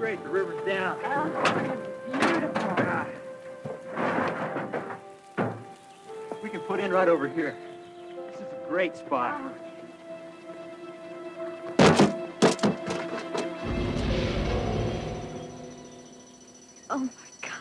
great. The river's down. Oh, it's beautiful. We can put in right over here. This is a great spot. Oh, my God.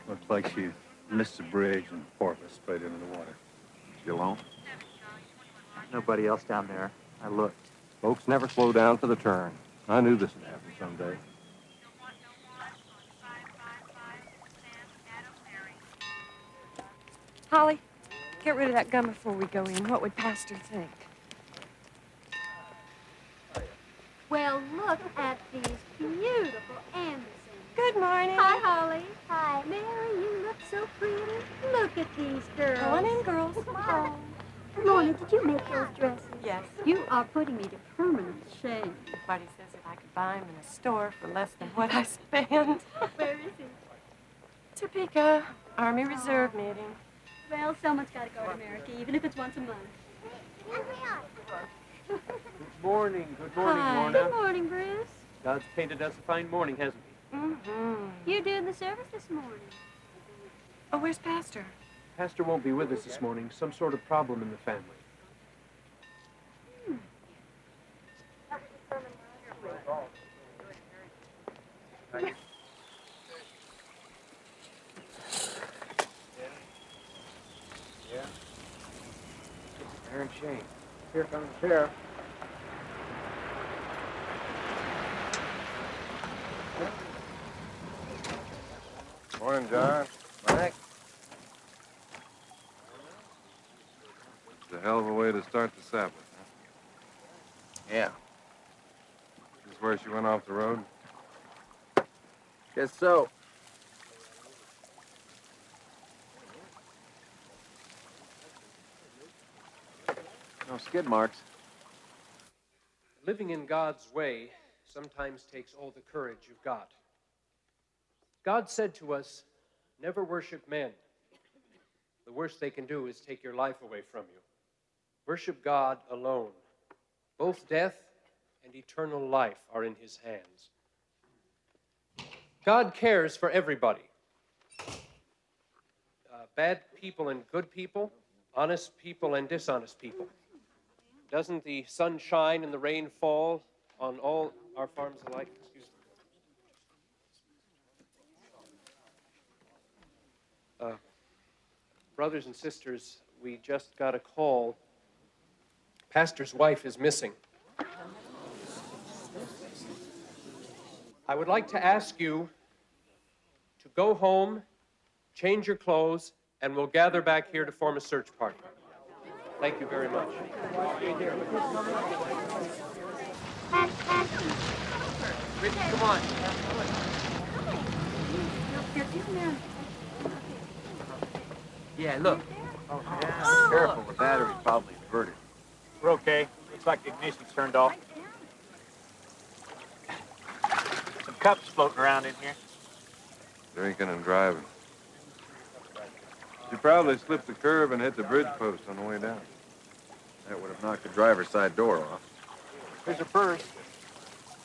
Looks like she missed the bridge and porpoise straight into the water. You alone? Nobody else down there. I looked. Folks never slow down for the turn. I knew this would happen someday. Holly, get rid of that gum before we go in. What would Pastor think? Well, look at these beautiful Andersons. Good morning. Hi, Holly. Hi. Mary, you look so pretty. Look at these girls. Go on in, girls. Oh. Lorna, did you make those dresses? Yes. You are putting me to permanent shame. Buddy says if I could buy them in a store for less than what I spend. Where is he? Topeka, Army Reserve meeting. Well, someone's got to go to America, even if it's once a month. Good morning, Hi. Lorna. Good morning, Bruce. God's painted us a fine morning, hasn't he? Mm-hmm. You doing the service this morning? Oh, where's Pastor? Pastor won't be with us this morning. Some sort of problem in the family. Yeah. Aaron Shane. Here comes the sheriff. Morning, John. Mike. It's a hell of a way to start the Sabbath, huh? Yeah. This is where she went off the road? Guess so. No skid marks. Living in God's way sometimes takes all the courage you've got. God said to us, never worship men. The worst they can do is take your life away from you. Worship God alone. Both death and eternal life are in his hands. God cares for everybody. Bad people and good people, honest people and dishonest people. Doesn't the sun shine and the rain fall on all our farms alike? Excuse me. Brothers and sisters, we just got a call. Pastor's wife is missing. I would like to ask you to go home, change your clothes, and we'll gather back here to form a search party. Thank you very much. Richie, come on. Yeah, look. Careful, the battery's probably inverted. We're okay. Looks like the ignition's turned off. Some cups floating around in here. Drinking and driving. She probably slipped the curb and hit the bridge post on the way down. That would have knocked the driver's side door off. Here's her purse.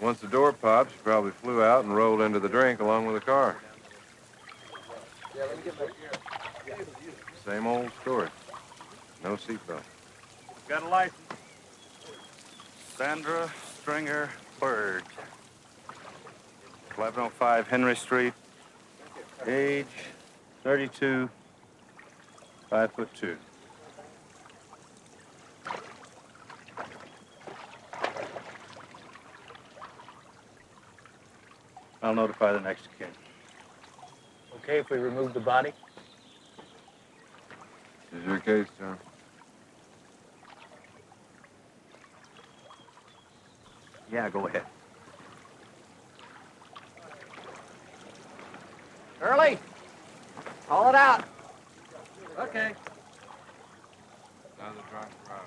Once the door popped, she probably flew out and rolled into the drink along with the car. Same old story. No seatbelt. Got a license. Sandra Stringer Bird. 1105 Henry Street. Age 32. 5'2". I'll notify the next of kin. Okay if we remove the body? This is your case, John. Yeah, go ahead. Early! Haul it out. Okay. Now the drunk driver.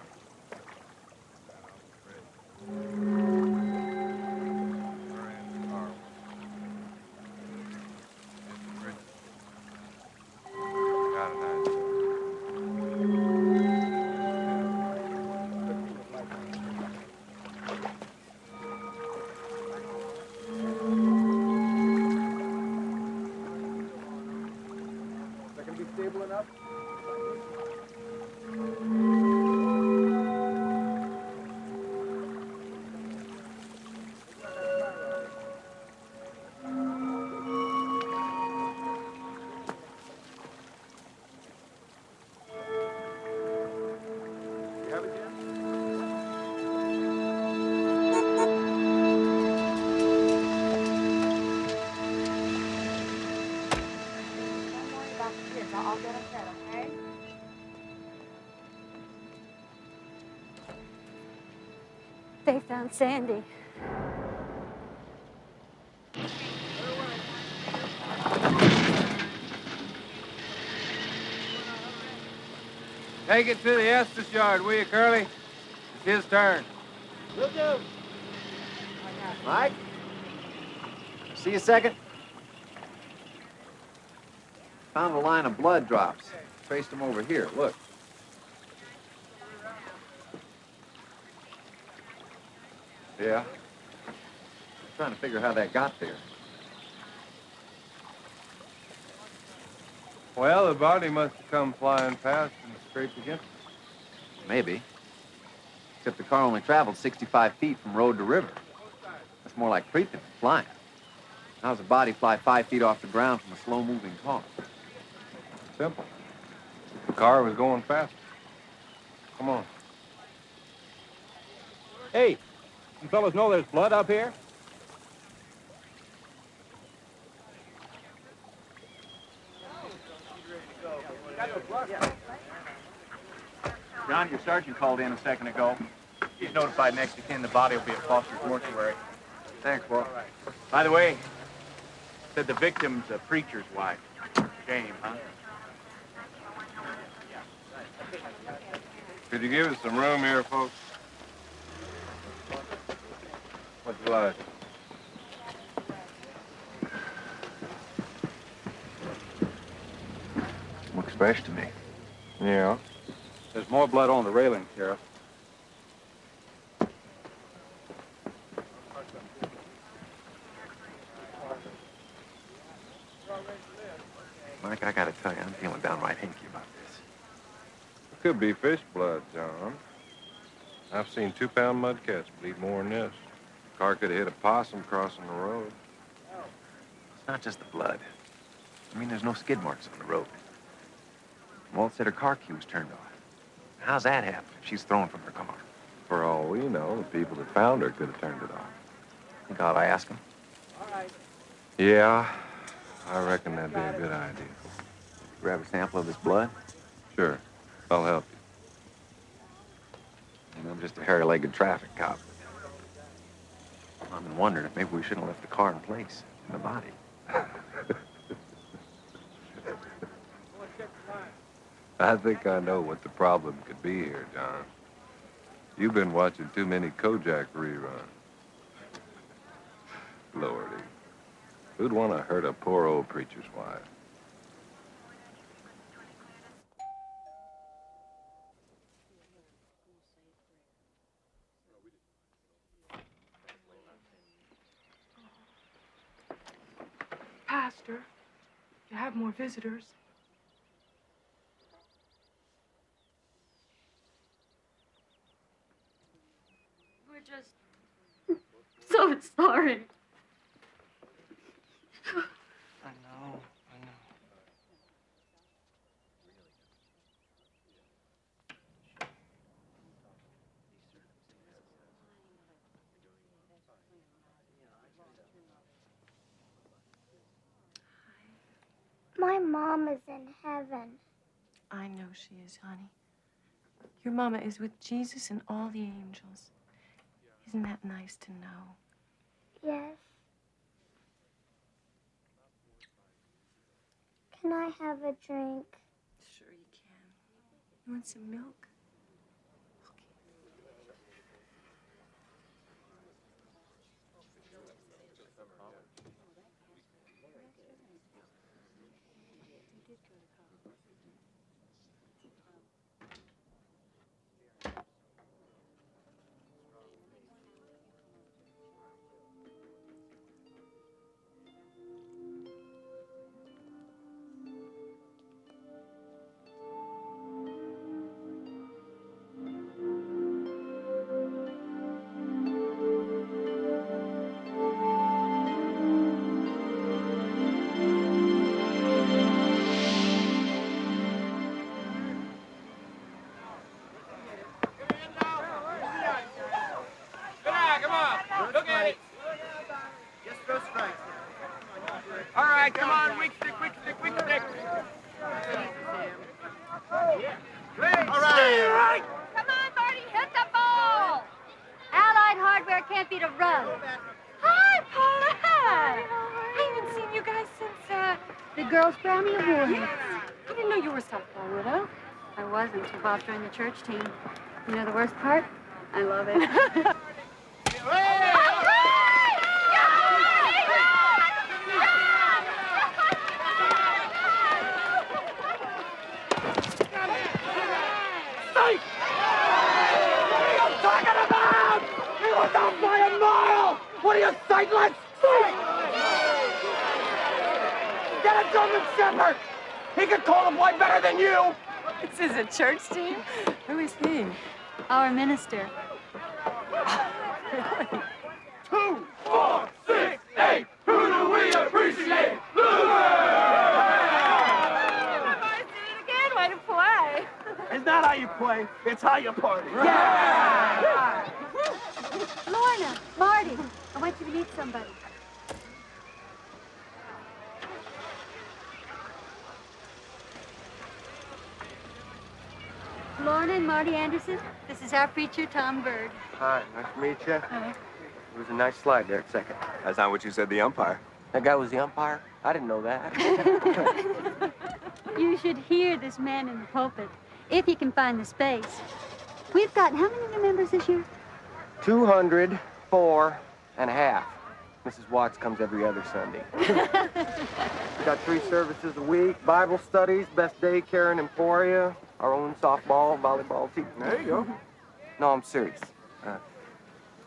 I'll get them set, okay? They found Sandy. Take it to the Estes yard, will you, Curly? It's his turn. Will do. Mike? See a second? Found a line of blood drops. Traced them over here. Look. Yeah? I'm trying to figure how that got there. Well, the body must have come flying past and scraped against it. Maybe. Except the car only traveled 65 feet from road to river. That's more like creeping than flying. How does a body fly 5 feet off the ground from a slow-moving car? Simple. The car was going faster. Come on. Hey, you fellas know there's blood up here? John, your sergeant called in a second ago. He's notified next of kin the body will be at Foster's mortuary. Thanks, Walt. By the way, said the victim's a preacher's wife. Shame, huh? Could you give us some room here, folks? What's the light? Looks fresh to me. Yeah. There's more blood on the railing, Sheriff. Mike, I gotta tell you, I'm feeling downright hinky about this. It could be fish blood, John. I've seen 2-pound mudcats bleed more than this. Car could have hit a possum crossing the road. It's not just the blood. I mean, there's no skid marks on the road. Walt said her car key was turned off. How's that happen if she's thrown from her car? For all we know, the people that found her could have turned it off. Think I'll ask him? Yeah, I reckon that'd be a good idea. Grab a sample of his blood? Sure, I'll help you. And I'm just a hairy-legged traffic cop. I've been wondering if maybe we shouldn't have left the car in place, in the body. I think I know what the problem could be here, John. You've been watching too many Kojak reruns. Lordy, who'd want to hurt a poor old preacher's wife? Pastor, you have more visitors. We're just so sorry. I know. My mom is in heaven. I know she is, honey. Your mama is with Jesus and all the angels. Isn't that nice to know? Yes. Can I have a drink? Sure you can. You want some milk? All right, come on, weak stick. All right. Come on, Marty, hit the ball. Allied Hardware can't beat a run. Hi, Paula. Hi. I haven't seen you guys since, The girls' Grammy Award. I didn't know you were a softball widow. I wasn't until Bob joined the church team. You know the worst part? I love it. What are you, sightless? Get a German Shepherd! He can call a boy better than you! This is a church team? Who is he? Our minister. 2, 4, 6, 8. Who do we appreciate? Way to play. It's not how you play, it's how you party. Lorna, Marty, I want you to meet somebody. Lorna and Marty Anderson, this is our preacher, Tom Bird. Hi, nice to meet you. Hi. It was a nice slide there at second. That's not what you said, the umpire. That guy was the umpire? I didn't know that. You should hear this man in the pulpit, if you can find the space. We've got how many new members this year? 204 and a half. Mrs. Watts comes every other Sunday. We got 3 services a week, Bible studies, best daycare in Emporia, our own softball, volleyball team. There you go. No, I'm serious.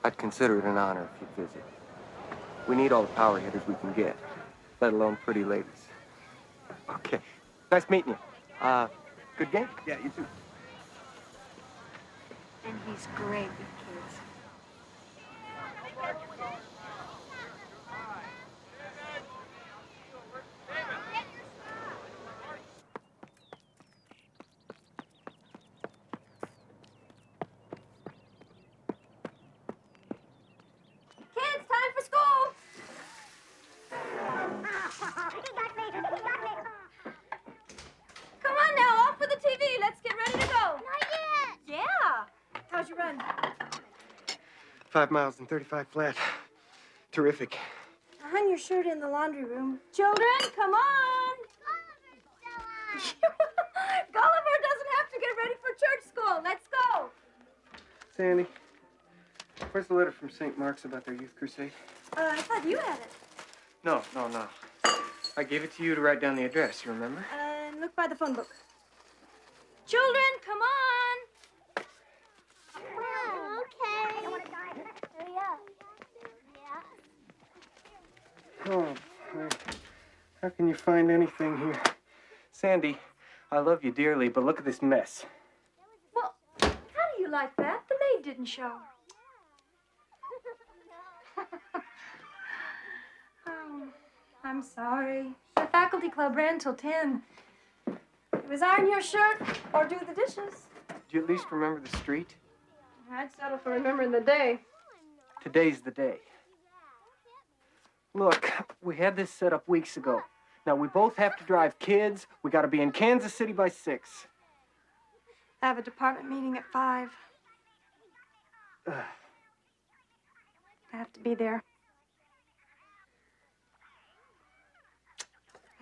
I'd consider it an honor if you'd visit. We need all the power hitters we can get, let alone pretty ladies. Okay. Nice meeting you. Good game? Yeah, you too. And he's great with kids. How's your run? 5 miles and 35 flat. Terrific. I hung your shirt in the laundry room. Children, come on! Gulliver doesn't have to get ready for church school. Let's go. Sandy, where's the letter from St. Mark's about their youth crusade? I thought you had it. No. I gave it to you to write down the address, you remember? And look by the phone book. Children, come on! Okay. Hurry up. Yeah. Oh, how can you find anything here? Sandy, I love you dearly, but look at this mess. Well, how do you like that? The maid didn't shower. Oh, I'm sorry. The faculty club ran till 10. It was iron your shirt or do the dishes. Do you at least remember the street? I'd settle for remembering the day. Today's the day. Look, we had this set up weeks ago. Now, we both have to drive kids. We got to be in Kansas City by 6. I have a department meeting at 5. I have to be there.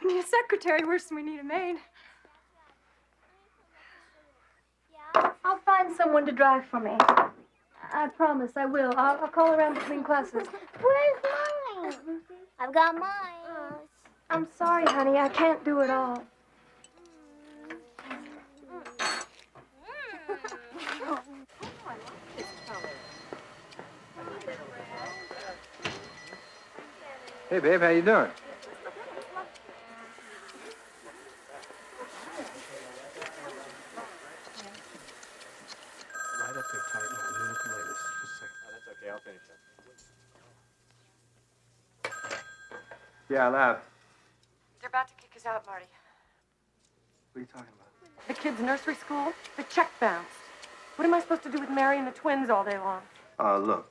We need a secretary worse than we need a maid. Yeah. I'll find someone to drive for me. I promise I will. I'll call around between classes. Where's mine? I've got mine. I'm sorry, honey. I can't do it all. Hey, babe, how you doing? Right up there, tight. Look, you look like this. Just a second. Oh, that's okay. I'll finish that. Yeah, loud. They're about to kick us out, Marty. What are you talking about? The kids' nursery school, the check bounced. What am I supposed to do with Mary and the twins all day long? Look,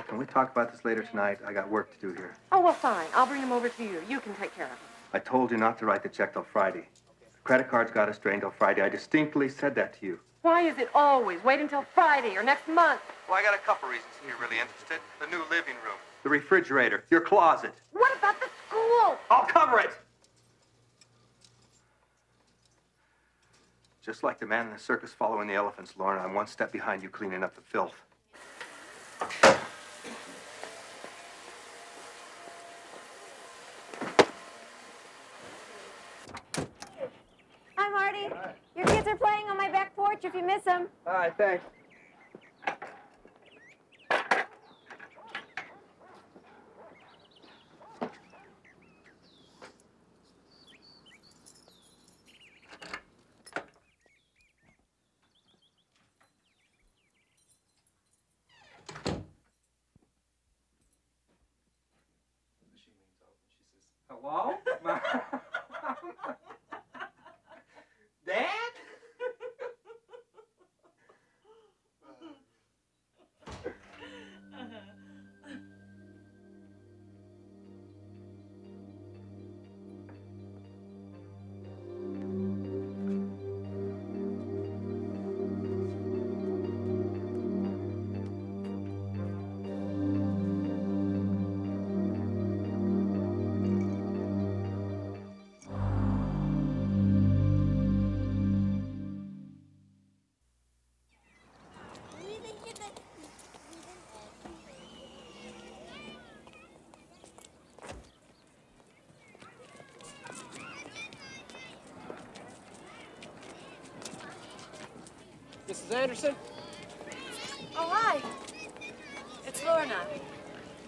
can we talk about this later tonight? I got work to do here. Oh, well, fine. I'll bring them over to you. You can take care of them. I told you not to write the check till Friday. The credit card's got us drained till Friday. I distinctly said that to you. Why is it always wait until Friday or next month? Well, I got a couple reasons if you're really interested. The new living room, the refrigerator, your closet. What about the school? I'll cover it! Just like the man in the circus following the elephants, Lauren, I'm one step behind you cleaning up the filth. Hi, Marty. Your kids are playing on my back porch if you miss them. All right, thanks. Hello? Dad? Mrs. Anderson? Oh, hi. It's Lorna.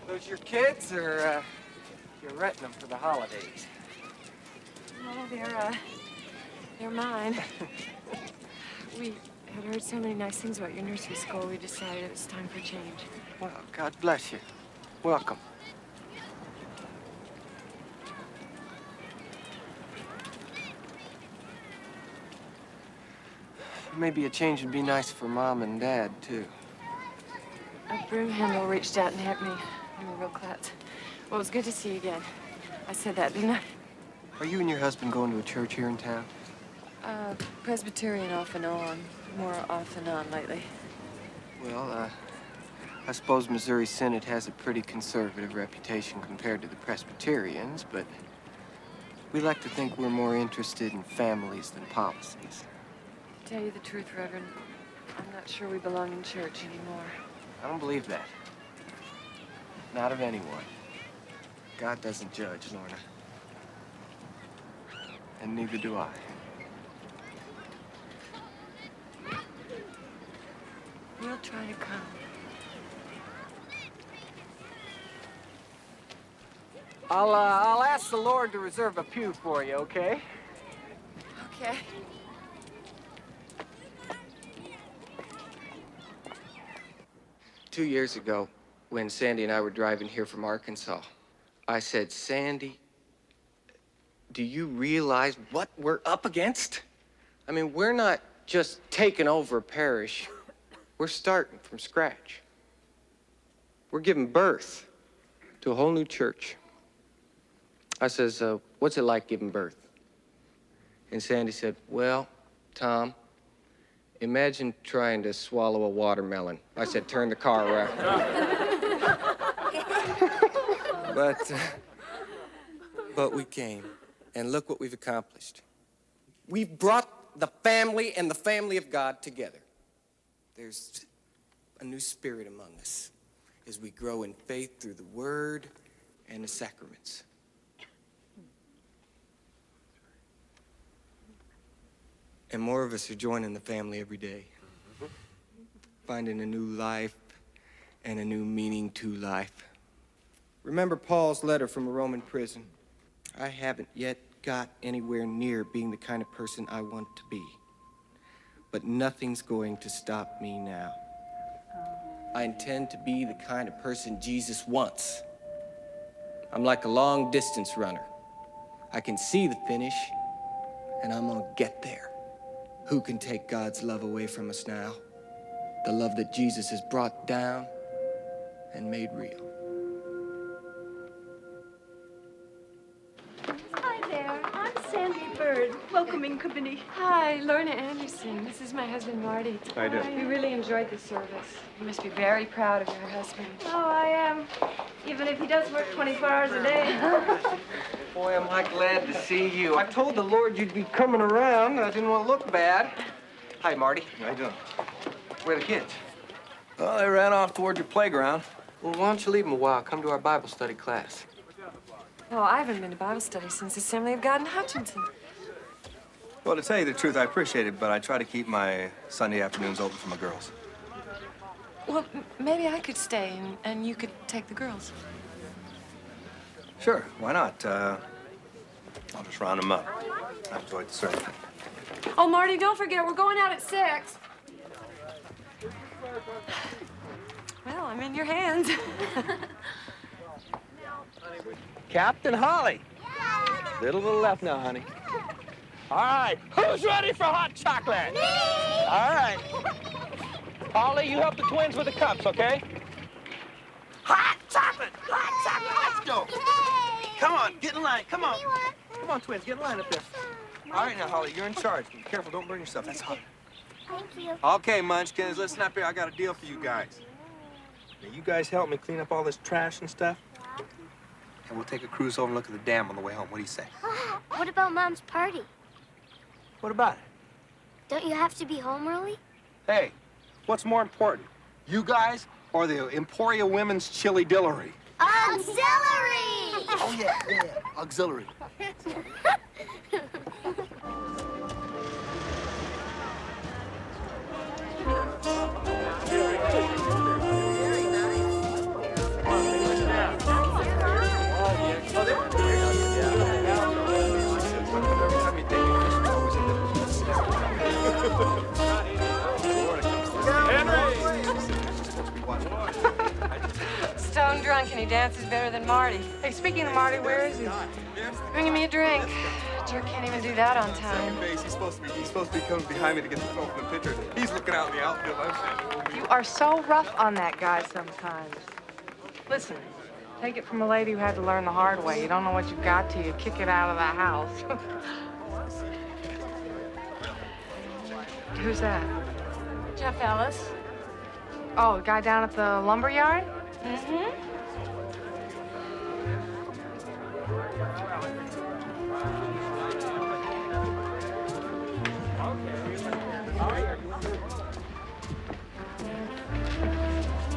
Those your kids, or you're renting them for the holidays? No, they're mine. We had heard so many nice things about your nursery school, we decided it was time for a change. Well, God bless you. Welcome. Maybe a change would be nice for Mom and Dad, too. A broom handle reached out and helped me. You were real klutz. Well, it was good to see you again. I said that, didn't I? Are you and your husband going to a church here in town? Presbyterian off and on. More off and on lately. Well, I suppose Missouri Synod has a pretty conservative reputation compared to the Presbyterians, but we like to think we're more interested in families than policies. To tell you the truth, Reverend, I'm not sure we belong in church anymore. I don't believe that. Not of anyone. God doesn't judge, Lorna. And neither do I. We'll try to come. I'll ask the Lord to reserve a pew for you, okay? Okay. Two years ago, when Sandy and I were driving here from Arkansas, I said, Sandy, do you realize what we're up against? I mean, we're not just taking over a parish. We're starting from scratch. We're giving birth to a whole new church. I says, what's it like giving birth? And Sandy said, well, Tom, imagine trying to swallow a watermelon. I said, turn the car around. But we came, and look what we've accomplished. We've brought the family and the family of God together. There's a new spirit among us as we grow in faith through the Word and the sacraments. And more of us are joining the family every day, finding a new life and a new meaning to life. Remember Paul's letter from a Roman prison? I haven't yet got anywhere near being the kind of person I want to be. But nothing's going to stop me now. I intend to be the kind of person Jesus wants. I'm like a long-distance runner. I can see the finish, and I'm gonna get there. Who can take God's love away from us now? The love that Jesus has brought down and made real. Hi there. I'm Sandy Bird, welcoming company. Hi, Lorna Anderson. This is my husband, Marty. How you doing? We really enjoyed the service. You must be very proud of your husband. Oh, I am. Even if he does work 24 hours a day. Boy, am I glad to see you. I told the Lord you'd be coming around. I didn't want to look bad. Hi, Marty. How you doing? Where are the kids? Well, they ran off toward your playground. Well, why don't you leave them a while? Come to our Bible study class. Oh, I haven't been to Bible study since Assembly of God in Hutchinson. Well, to tell you the truth, I appreciate it, but I try to keep my Sunday afternoons open for my girls. Well, maybe I could stay and you could take the girls. Sure, why not? I'll just round them up. I enjoyed the service. Oh, Marty, don't forget, we're going out at 6. Well, I'm in your hands. Captain Holly. Little to the left now, honey. All right, who's ready for hot chocolate? Me! All right. Holly, you help the twins with the cups, okay? Hot chocolate! Hot chocolate! Let's go! Yay! Come on, get in line, come on. Come on, twins, get in line up there. All right, now, Holly, you're in charge. Be careful, don't burn yourself. That's hot. Thank you. Okay, Munchkins, listen up here. I got a deal for you guys. Now, you guys help me clean up all this trash and stuff, and we'll take a cruise over and look at the dam on the way home. What do you say? What about Mom's party? What about it? Don't you have to be home early? Hey, what's more important, you guys or the Emporia Women's Chili Dillery? Auxiliary! Oh, yeah, auxiliary. Stone drunk and he dances better than Marty. Hey, speaking of Marty, where is he? Bringing me a drink. Jerk can't even do that on time. He's supposed to be coming behind me to get the phone from the pitcher. He's looking out in the outfield. You are so rough on that guy sometimes. Listen, take it from a lady who had to learn the hard way. You don't know what you've got till you kick it out of the house. Who's that? Jeff Ellis. Oh, the guy down at the lumber yard? Mm-hmm.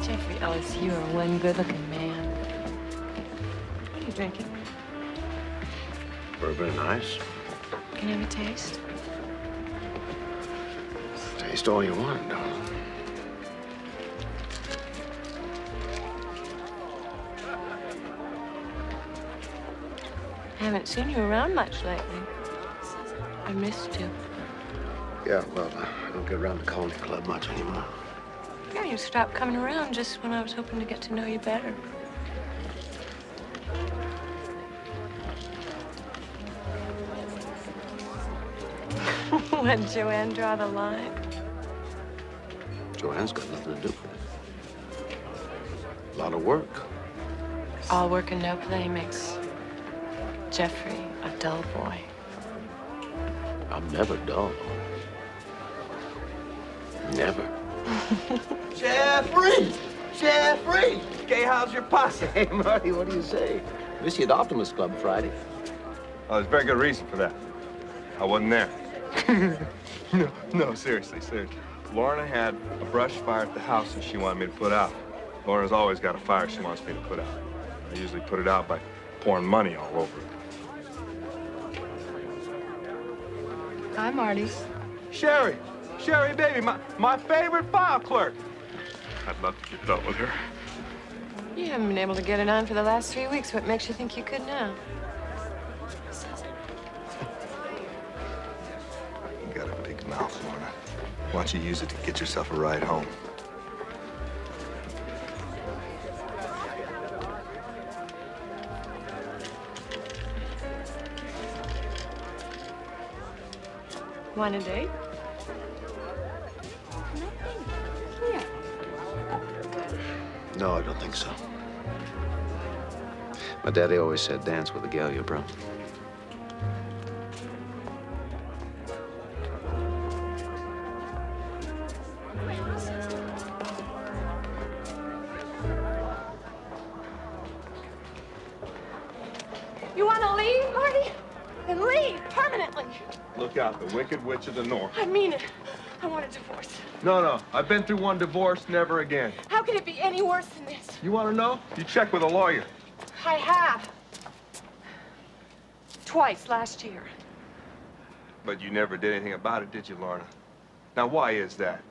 Jeffrey Ellis, you are one good-looking man. What are you drinking? Bourbon and ice. Can I have a taste? Taste all you want, darling. I haven't seen you around much lately. I missed you. Yeah, well, I don't get around the Colony Club much anymore. Yeah, you stopped coming around just when I was hoping to get to know you better. When Joanne draw the line? Joanne's got nothing to do with it. A lot of work. All work and no play makes Jeffrey a dull boy. I'm never dull. Never. Jeffrey! Jeffrey! Okay, how's your posse? Hey, Marty, what do you say? Miss you at Optimist Club Friday. Oh, there's very good reason for that. I wasn't there. No, seriously. Lorna had a brush fire at the house that she wanted me to put out. Lorna's always got a fire she wants me to put out. I usually put it out by pouring money all over it. Hi, Marty. Sherry, baby, my favorite file clerk. I'd love to get it up with her. You haven't been able to get it on for the last 3 weeks. What makes you think you could now? You got a big mouth, Lorna. Why don't you use it to get yourself a ride home? Want a date? No, I don't think so. My daddy always said dance with a gal you brought. You want to leave, Marty? Then leave permanently. Look out, the Wicked Witch of the North. I mean it. I want a divorce. No, I've been through one divorce, never again. How could it be any worse than this? You want to know? You check with a lawyer. I have. Twice last year. But you never did anything about it, did you, Lorna? Now, why is that?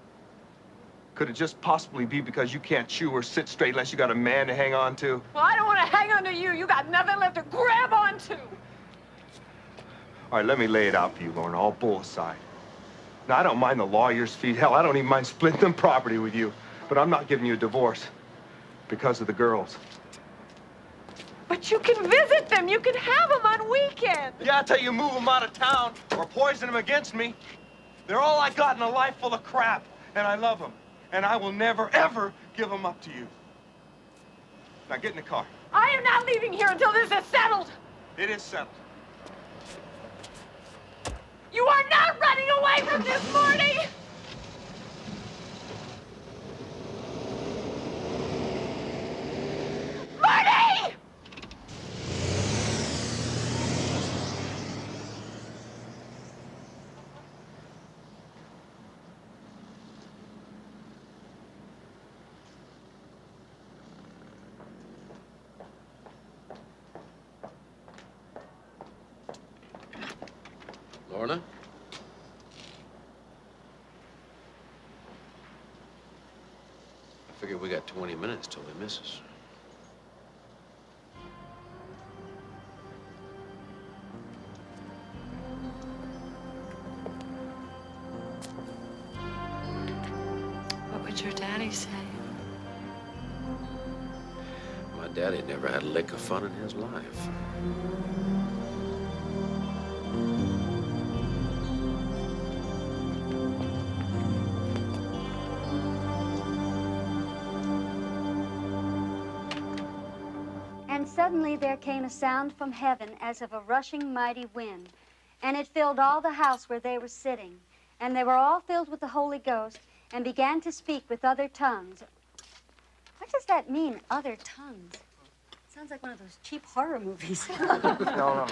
Could it just possibly be because you can't chew or sit straight unless you got a man to hang on to? Well, I don't want to hang on to you. You got nothing left to grab onto. All right, let me lay it out for you, Lorna, all bull aside. Now, I don't mind the lawyer's fees. Hell, I don't even mind splitting the property with you. But I'm not giving you a divorce because of the girls. But you can visit them. You can have them on weekends. Yeah, until you move them out of town or poison them against me. They're all I got in a life full of crap, and I love them. And I will never, ever give them up to you. Now, get in the car. I am not leaving here until this is settled. It is settled. You are not running away from this, Marty! Marty! Lorna? I figure we got 20 minutes till they miss us. What would your daddy say? My daddy never had a lick of fun in his life. And suddenly there came a sound from heaven as of a rushing mighty wind, and it filled all the house where they were sitting. And they were all filled with the Holy Ghost, and began to speak with other tongues. What does that mean, other tongues? Sounds like one of those cheap horror movies. No.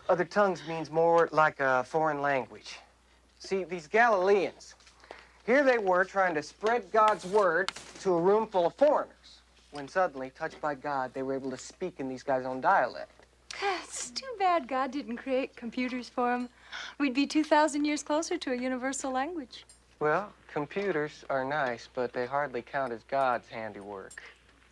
Other tongues means more like a foreign language. See, these Galileans, here they were trying to spread God's word to a room full of foreigners, when suddenly, touched by God, they were able to speak in these guys' own dialect. It's too bad God didn't create computers for them. We'd be 2,000 years closer to a universal language. Well, computers are nice, but they hardly count as God's handiwork.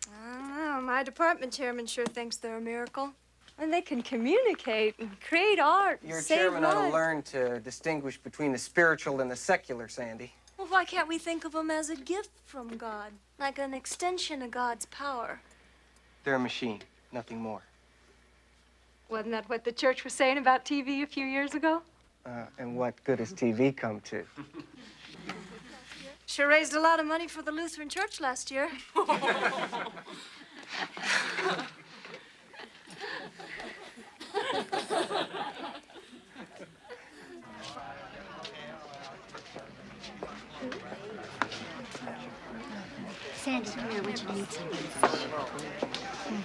I don't know. My department chairman sure thinks they're a miracle. And they can communicate and create art and Your save chairman ought to lives. learn to distinguish between the spiritual and the secular, Sandy. Well, why can't we think of them as a gift from God? Like an extension of God's power. They're a machine, nothing more. Wasn't that what the church was saying about TV a few years ago? And what good has TV come to? Sure raised a lot of money for the Lutheran Church last year. Sandy, come here. I want you to meet somebody.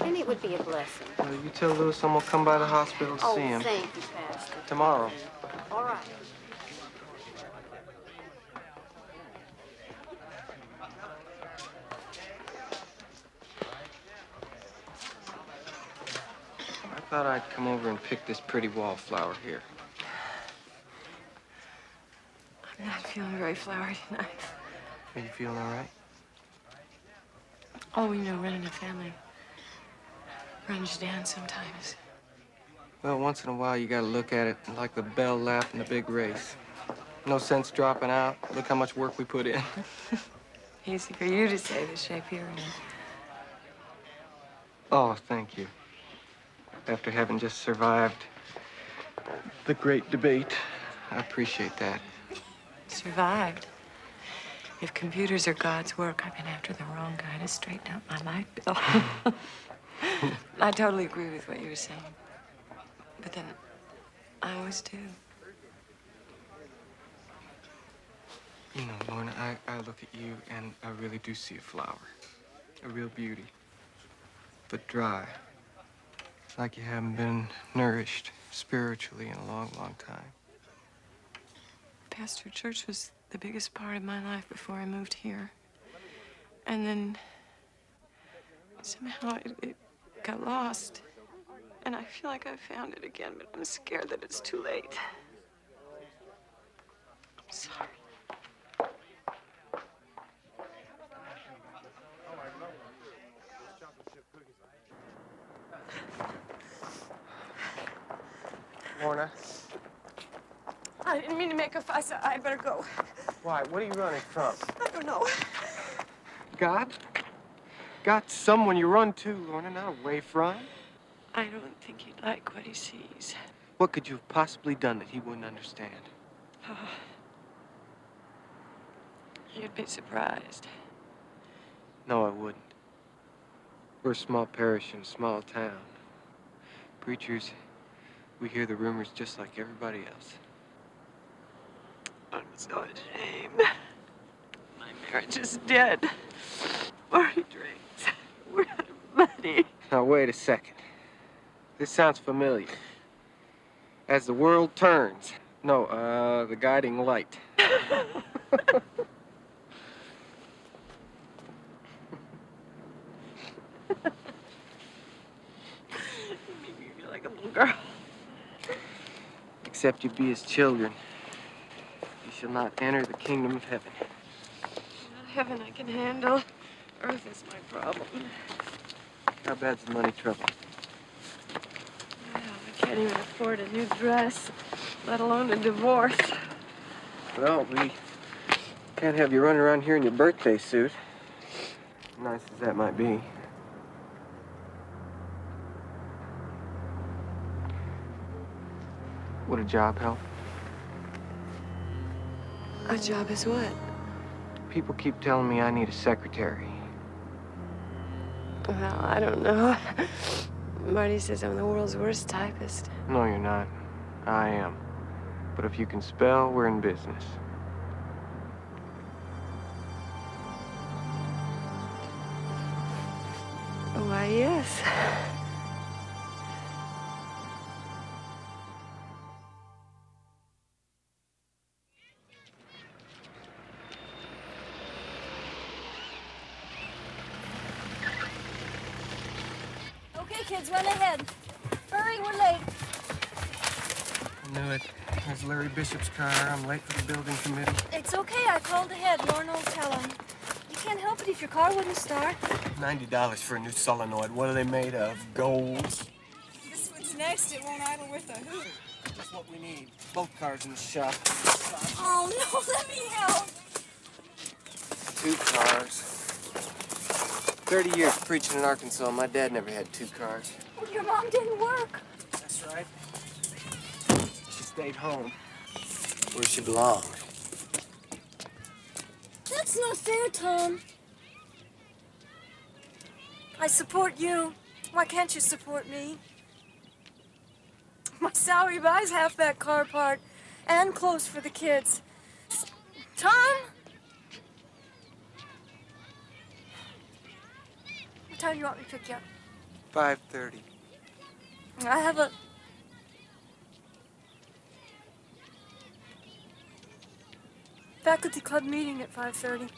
And it would be a blessing. You tell Louis I'm gonna come by the hospital to see him. Thank you, Pastor. Tomorrow. All right. I thought I'd come over and pick this pretty wallflower here. I'm not feeling very flowery tonight. Are you feeling all right? Oh, you know, running a family runs down sometimes. Well, once in a while, you gotta look at it like the bell lap in a big race. No sense dropping out. Look how much work we put in. Easy for you to say the shape here. Oh, thank you. After having just survived the great debate, I appreciate that. Survived. If computers are God's work, I've been after the wrong guy to straighten out my light bill. I totally agree with what you were saying. But then, I always do. You know, Lorna, I look at you and I really do see a flower. A real beauty. But dry. Like you haven't been nourished spiritually in a long, long time. Pastor, church was the biggest part of my life before I moved here. And then somehow it got lost. And I feel like I found it again, but I'm scared that it's too late. I'm sorry. Lorna? I didn't mean to make a fuss. I better go. Why? What are you running from? I don't know. God? God's someone you run to, Lorna, not away from. I don't think he'd like what he sees. What could you have possibly done that he wouldn't understand? You'd be surprised. No, I wouldn't. We're a small parish in a small town. Preachers, we hear the rumors just like everybody else. I'm so ashamed. My marriage is dead. Or he drinks. We're out of money. Now, wait a second. This sounds familiar. As the world turns. No, the guiding light. You make me feel like a little girl. Except you be his children. You shall not enter the kingdom of heaven. Heaven I can handle. Earth is my problem. How bad's the money trouble? Well, I can't even afford a new dress, let alone a divorce. Well, we can't have you running around here in your birthday suit. Nice as that might be. Would a job help? A job is what? People keep telling me I need a secretary. Well, I don't know. Marty says I'm the world's worst typist. No, you're not. I am. But if you can spell, we're in business. he is. Okay, kids, run ahead. Hurry, we're late. I knew it. There's Larry Bishop's car. I'm late for the building committee. It's okay, I called ahead. Lorna will tell him. You can't help it if your car wouldn't start. $90 for a new solenoid. What are they made of? Gold? This one's next. It won't idle worth a hoot. Just what we need. Both cars in the shop. Oh, no, let me help. 2 cars. 30 years preaching in Arkansas. My dad never had 2 cars. Well, your mom didn't work. That's right. She stayed home. Where she belonged. That's not fair, Tom. I support you. Why can't you support me? My salary buys half that car part and clothes for the kids. Tom? What time do you want me to pick you up? 5:30. I have a... faculty club meeting at 5:30.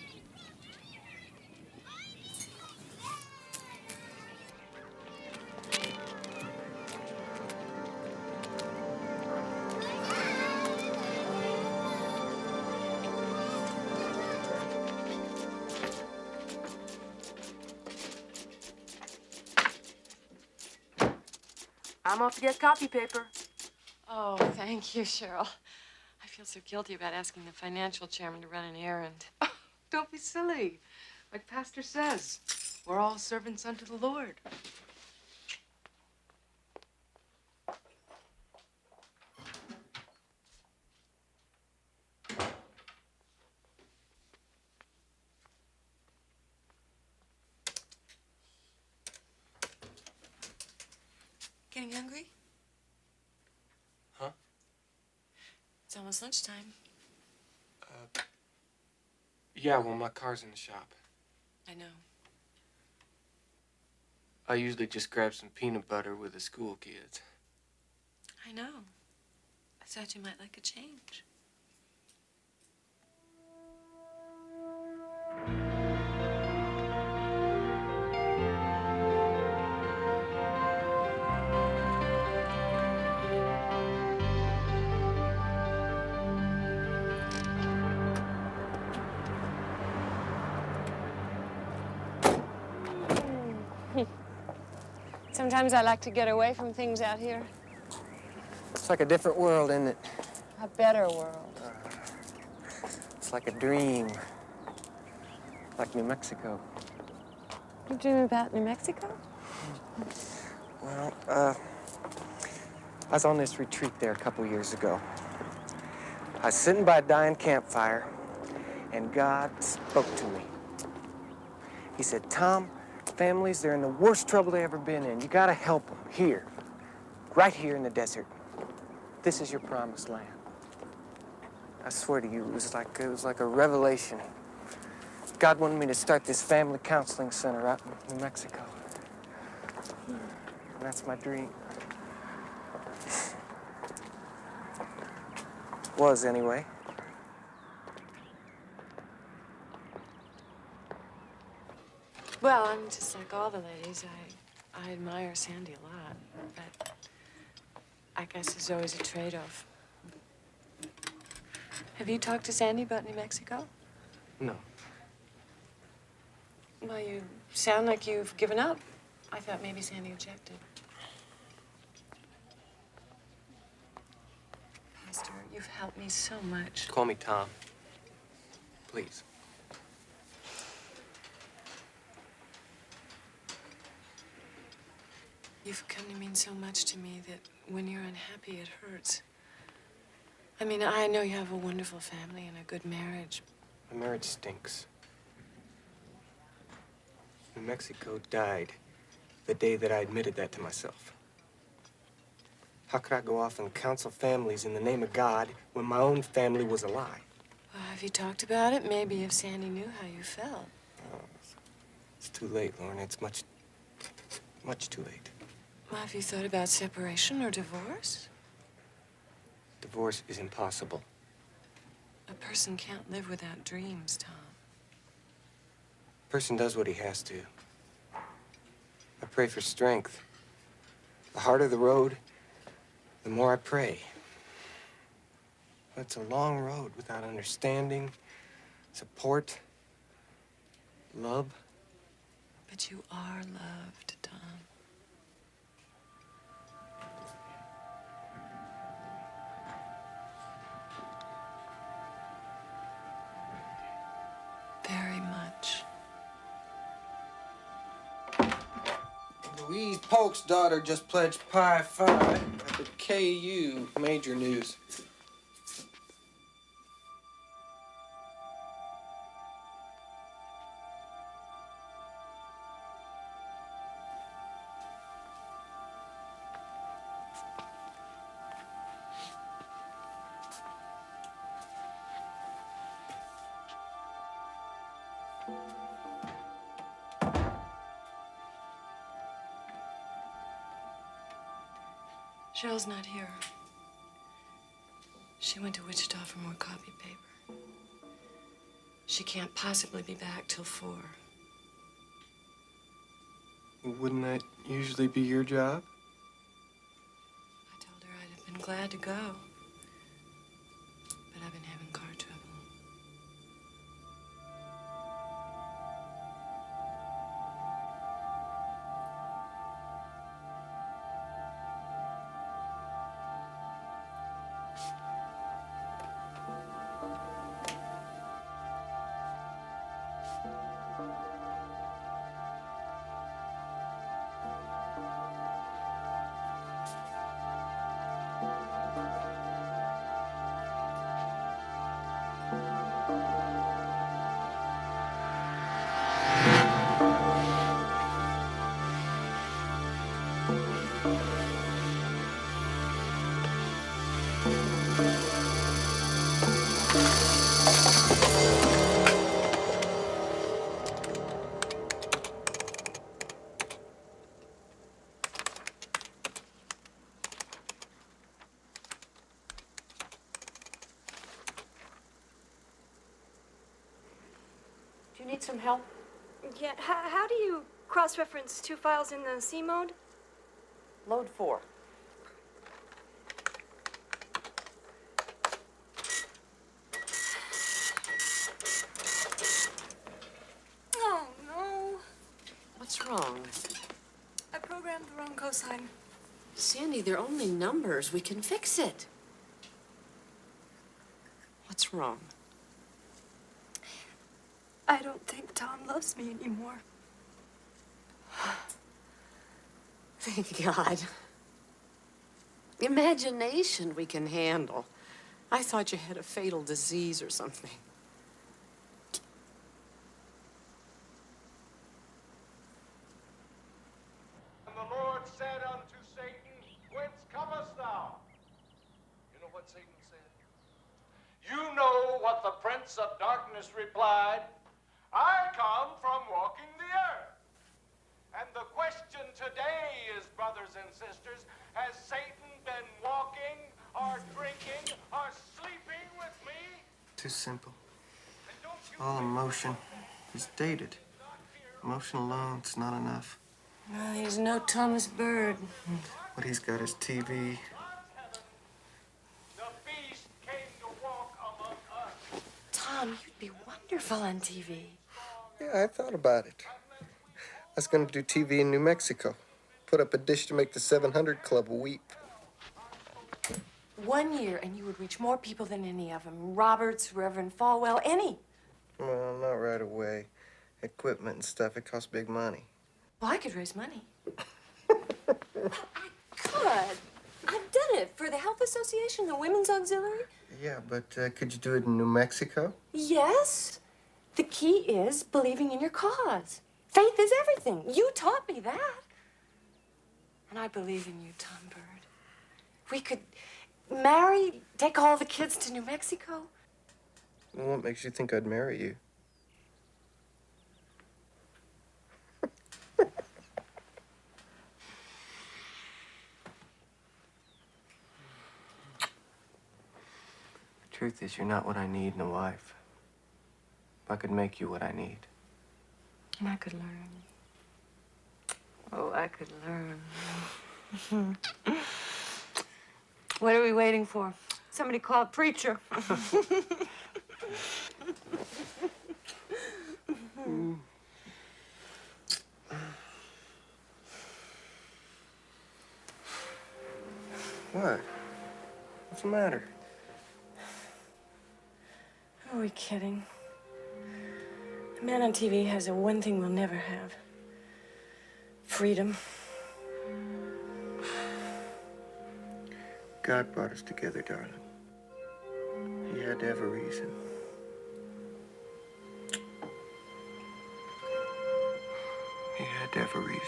I'm off to get copy paper. Oh, thank you, Cheryl. I feel so guilty about asking the financial chairman to run an errand. Oh, don't be silly. Like Pastor says, we're all servants unto the Lord. Getting hungry? Huh? It's almost lunchtime. Yeah, well, my car's in the shop. I know. I usually just grab some peanut butter with the school kids. I know. I thought you might like a change. Sometimes I like to get away from things out here. It's like a different world, isn't it? A better world. It's like a dream. Like New Mexico. You dream about New Mexico? Well, I was on this retreat there a couple years ago. I was sitting by a dying campfire, and God spoke to me. He said, Tom, families, they're in the worst trouble they've ever been in. You gotta help them here, right here in the desert. This is your promised land. I swear to you, it was like a revelation. God wanted me to start this family counseling center out in New Mexico. And that's my dream. Was, anyway. Well, I'm just like all the ladies. I admire Sandy a lot, but I guess there's always a trade-off. Have you talked to Sandy about New Mexico? No. Well, you sound like you've given up. I thought maybe Sandy objected. Pastor, you've helped me so much. Call me Tom. Please. You've come to mean so much to me that when you're unhappy, it hurts. I mean, I know you have a wonderful family and a good marriage. My marriage stinks. New Mexico died the day that I admitted that to myself. How could I go off and counsel families in the name of God when my own family was a lie? Well, have you talked about it? Maybe if Sandy knew how you felt. Oh, it's too late, Lorna. It's much Much too late. Well, have you thought about separation or divorce? Divorce is impossible. A person can't live without dreams, Tom. A person does what he has to. I pray for strength. The harder the road, the more I pray. But it's a long road without understanding, support, love. But you are loved, Tom. Very much. Louise Polk's daughter just pledged Pi Phi at the KU. Major news. Cheryl's not here. She went to Wichita for more copy paper. She can't possibly be back till 4. Wouldn't that usually be your job? I told her I'd have been glad to go. But I've been having car trouble. Do you need some help? Yeah, how do you cross-reference 2 files in the C mode? Load 4. Oh, no. What's wrong? I programmed the wrong cosine. Sandy, they're only numbers. We can fix it. What's wrong? I don't think Tom loves me anymore. Thank God. Imagination we can handle. I thought you had a fatal disease or something. And the Lord said unto Satan, Whence comest thou? You know what Satan said? You know what the prince of darkness replied? I come from walking the earth. And the question today is, brothers and sisters, has Satan been walking or drinking or sleeping with me? Too simple. All emotion is dated. Emotion alone is not enough. Well, he's no Thomas Bird. What he's got is TV. The beast came to walk among us. Tom, you'd be wonderful on TV. Yeah, I thought about it. I was going to do TV in New Mexico. Put up a dish to make the 700 Club weep. 1 year, and you would reach more people than any of them. Roberts, Reverend Falwell, any. Well, not right away. Equipment and stuff, it costs big money. Well, I could raise money. I could. I've done it for the Health Association, the Women's Auxiliary. Yeah, but could you do it in New Mexico? Yes. The key is believing in your cause. Faith is everything. You taught me that. And I believe in you, Tom Bird. We could marry, take all the kids to New Mexico. Well, what makes you think I'd marry you? Truth is, you're not what I need in a wife. If I could make you what I need. And I could learn. Oh, I could learn. What are we waiting for? Somebody call a preacher. What? What's the matter? Who are we kidding? The man on TV has the one thing we'll never have. Freedom. God brought us together, darling. He had to have a reason. He had to have a reason.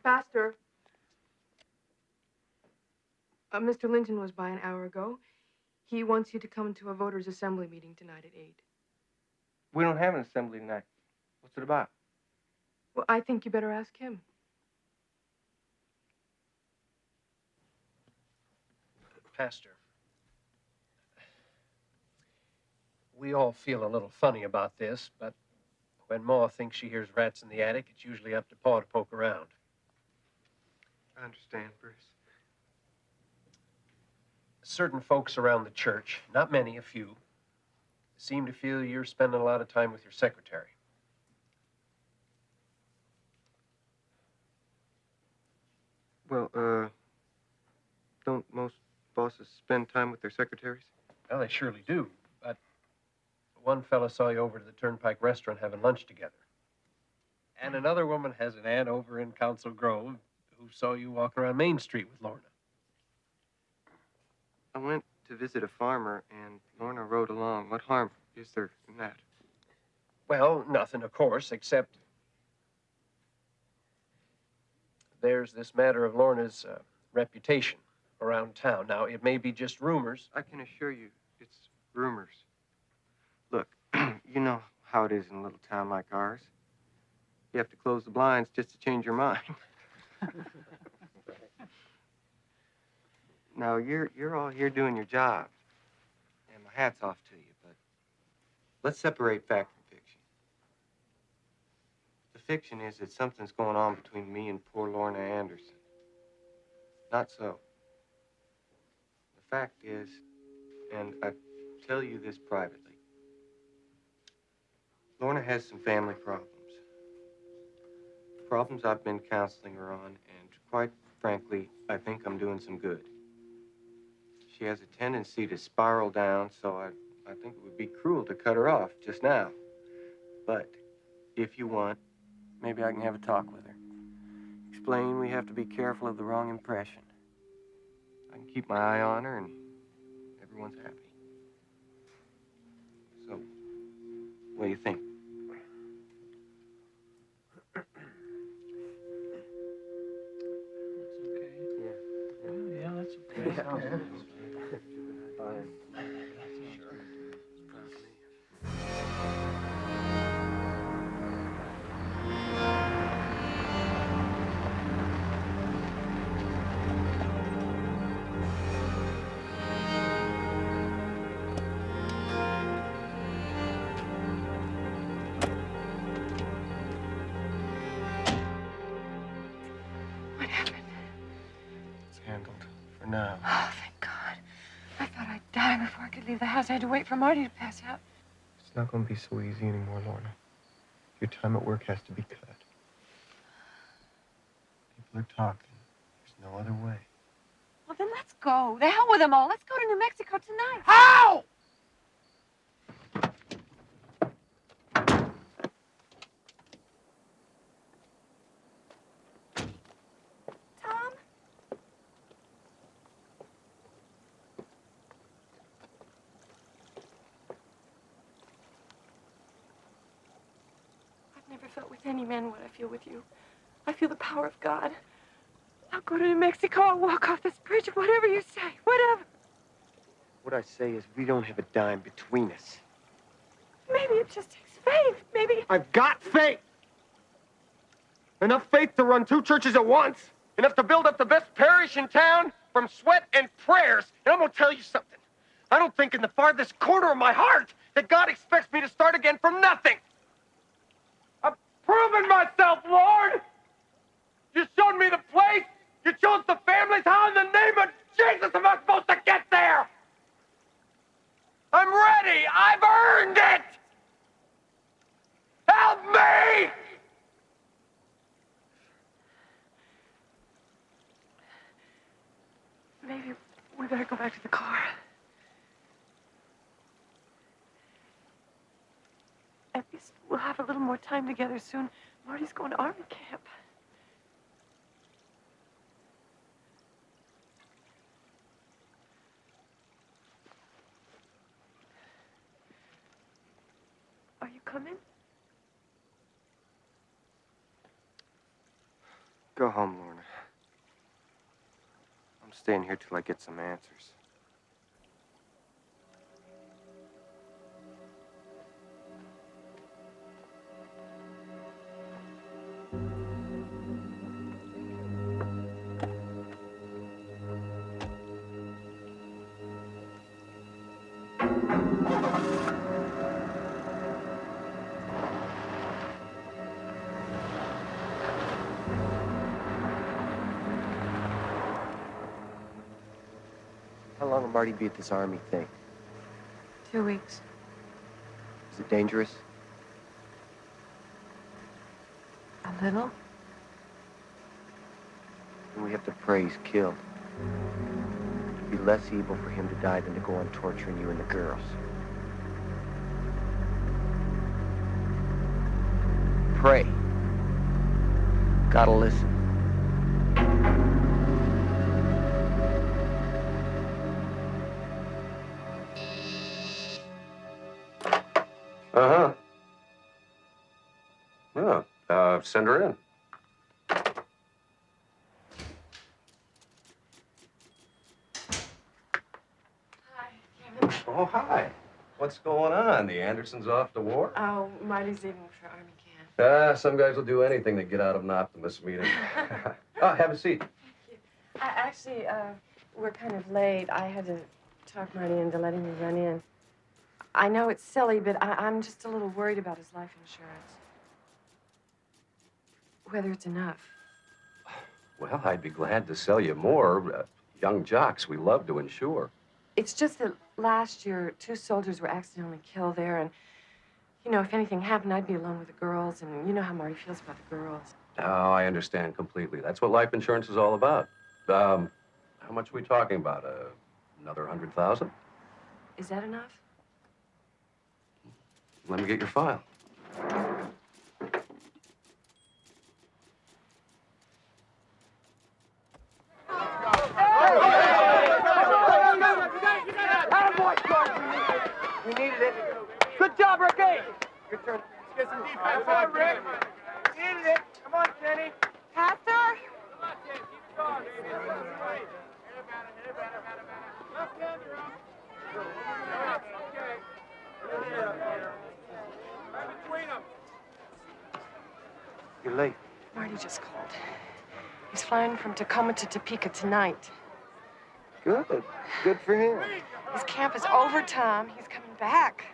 Pastor. Mr. Linton was by an hour ago. He wants you to come to a voters' assembly meeting tonight at 8. We don't have an assembly tonight. What's it about? Well, I think you better ask him. Pastor, we all feel a little funny about this, but when Ma thinks she hears rats in the attic, it's usually up to Pa to poke around. I understand, Bruce. Certain folks around the church, not many, a few, seem to feel you're spending a lot of time with your secretary. Well, don't most bosses spend time with their secretaries? Well, they surely do, but one fella saw you over to the Turnpike restaurant having lunch together. And another woman has an aunt over in Council Grove who saw you walking around Main Street with Lorna. I went to visit a farmer, and Lorna rode along. What harm is there in that? Well, nothing, of course, except there's this matter of Lorna's reputation around town. Now, it may be just rumors. I can assure you it's rumors. Look, you know how it is in a little town like ours. You have to close the blinds just to change your mind. Now, you're all here doing your job, and my hat's off to you, but let's separate fact from fiction. The fiction is that something's going on between me and poor Lorna Anderson. Not so. The fact is, and I tell you this privately, Lorna has some family problems. Problems I've been counseling her on, and quite frankly, I think I'm doing some good. She has a tendency to spiral down, so I think it would be cruel to cut her off just now. But if you want, maybe I can have a talk with her. Explain we have to be careful of the wrong impression. I can keep my eye on her, and everyone's happy. So, what do you think? Yeah, that's okay. What happened? It's handled for now. Oh, thank God. I thought I'd die before I could leave the house. I had to wait for Marty to pass out. It's not going to be so easy anymore, Lorna. Your time at work has to be cut. People are talking. There's no other way. Well, then let's go. The hell with them all. Let's go to New Mexico tonight. How? Tom? I've never felt with any man what I feel with you. I feel the power of God. I'll go to New Mexico. I'll walk off this bridge, whatever you say, whatever. What I say is we don't have a dime between us. Maybe it just takes faith. Maybe. I've got faith! Enough faith to run 2 churches at once. Enough to build up the best parish in town from sweat and prayers. And I'm gonna tell you something. I don't think in the farthest corner of my heart that God expects me to start again from nothing. I've proven myself, Lord! You showed me the place. You chose the families. How in the name of Jesus am I supposed to get there? I'm ready. I've earned it. Help me! Maybe we better go back to the car. At least we'll have a little more time together soon. Marty's going to army camp. Are you coming? Go home, Lorna. I'm staying here till I get some answers. How long will Marty be at this army thing? 2 weeks. Is it dangerous? A little? And we have to pray he's killed. It'd be less evil for him to die than to go on torturing you and the girls. Pray. Gotta listen. Uh-huh. Oh, send her in. Oh, hi. What's going on? The Andersons off to war? Oh, Marty's leaving for army camp. Some guys will do anything to get out of an optimist meeting. Have a seat. Actually, we're kind of late. I had to talk Marty into letting me run in. I know it's silly, but I'm just a little worried about his life insurance. Whether it's enough. Well, I'd be glad to sell you more. Young jocks, we love to insure. It's just that last year, 2 soldiers were accidentally killed there, and, you know, if anything happened, I'd be alone with the girls, and you know how Marty feels about the girls. Oh, I understand completely. That's what life insurance is all about. How much are we talking about? Another 100,000? Is that enough? Let me get your file. We needed it. Good job, Ricky. Your turn. Let's get some defense on, Rick. Needed it. Come on, Kenny. Pastor? Come on, kid. Keep it going, baby. Right. Hit it better. Left hand, you're up. Okay. Right between them. You're late. Marty just called. He's flying from Tacoma to Topeka tonight. Good. Good for him. His camp is over, Tom. He's coming back.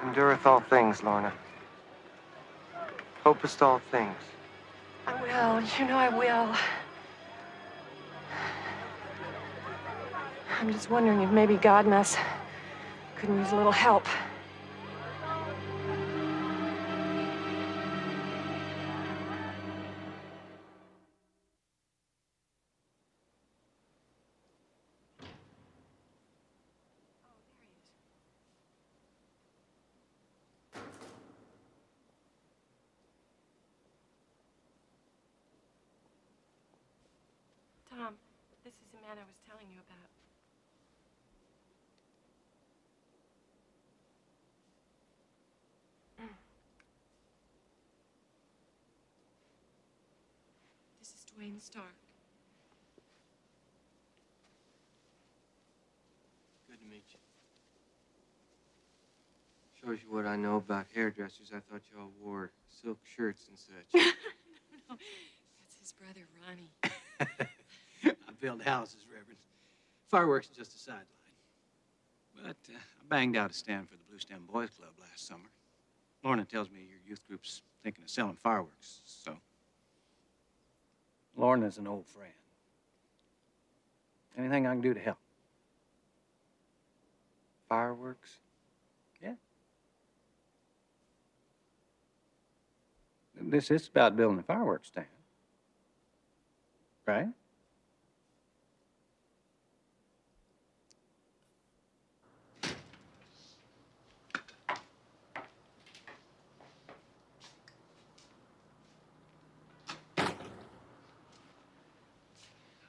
Endureth all things, Lorna. Hopest all things. I will. You know I will. I'm just wondering if maybe God and us couldn't use a little help. Tom, this is the man I was telling you about. This is Dwayne Stark. Shows you what I know about hairdressers. I thought y'all wore silk shirts and such. No, that's his brother, Ronnie. I build houses, Reverend. Fireworks is just a sideline. But I banged out a stand for the Blue Stem Boys Club last summer. Lorna tells me your youth group's thinking of selling fireworks, so. Lorna's an old friend. Anything I can do to help? Fireworks? Yeah. This is about building a fireworks stand. Right?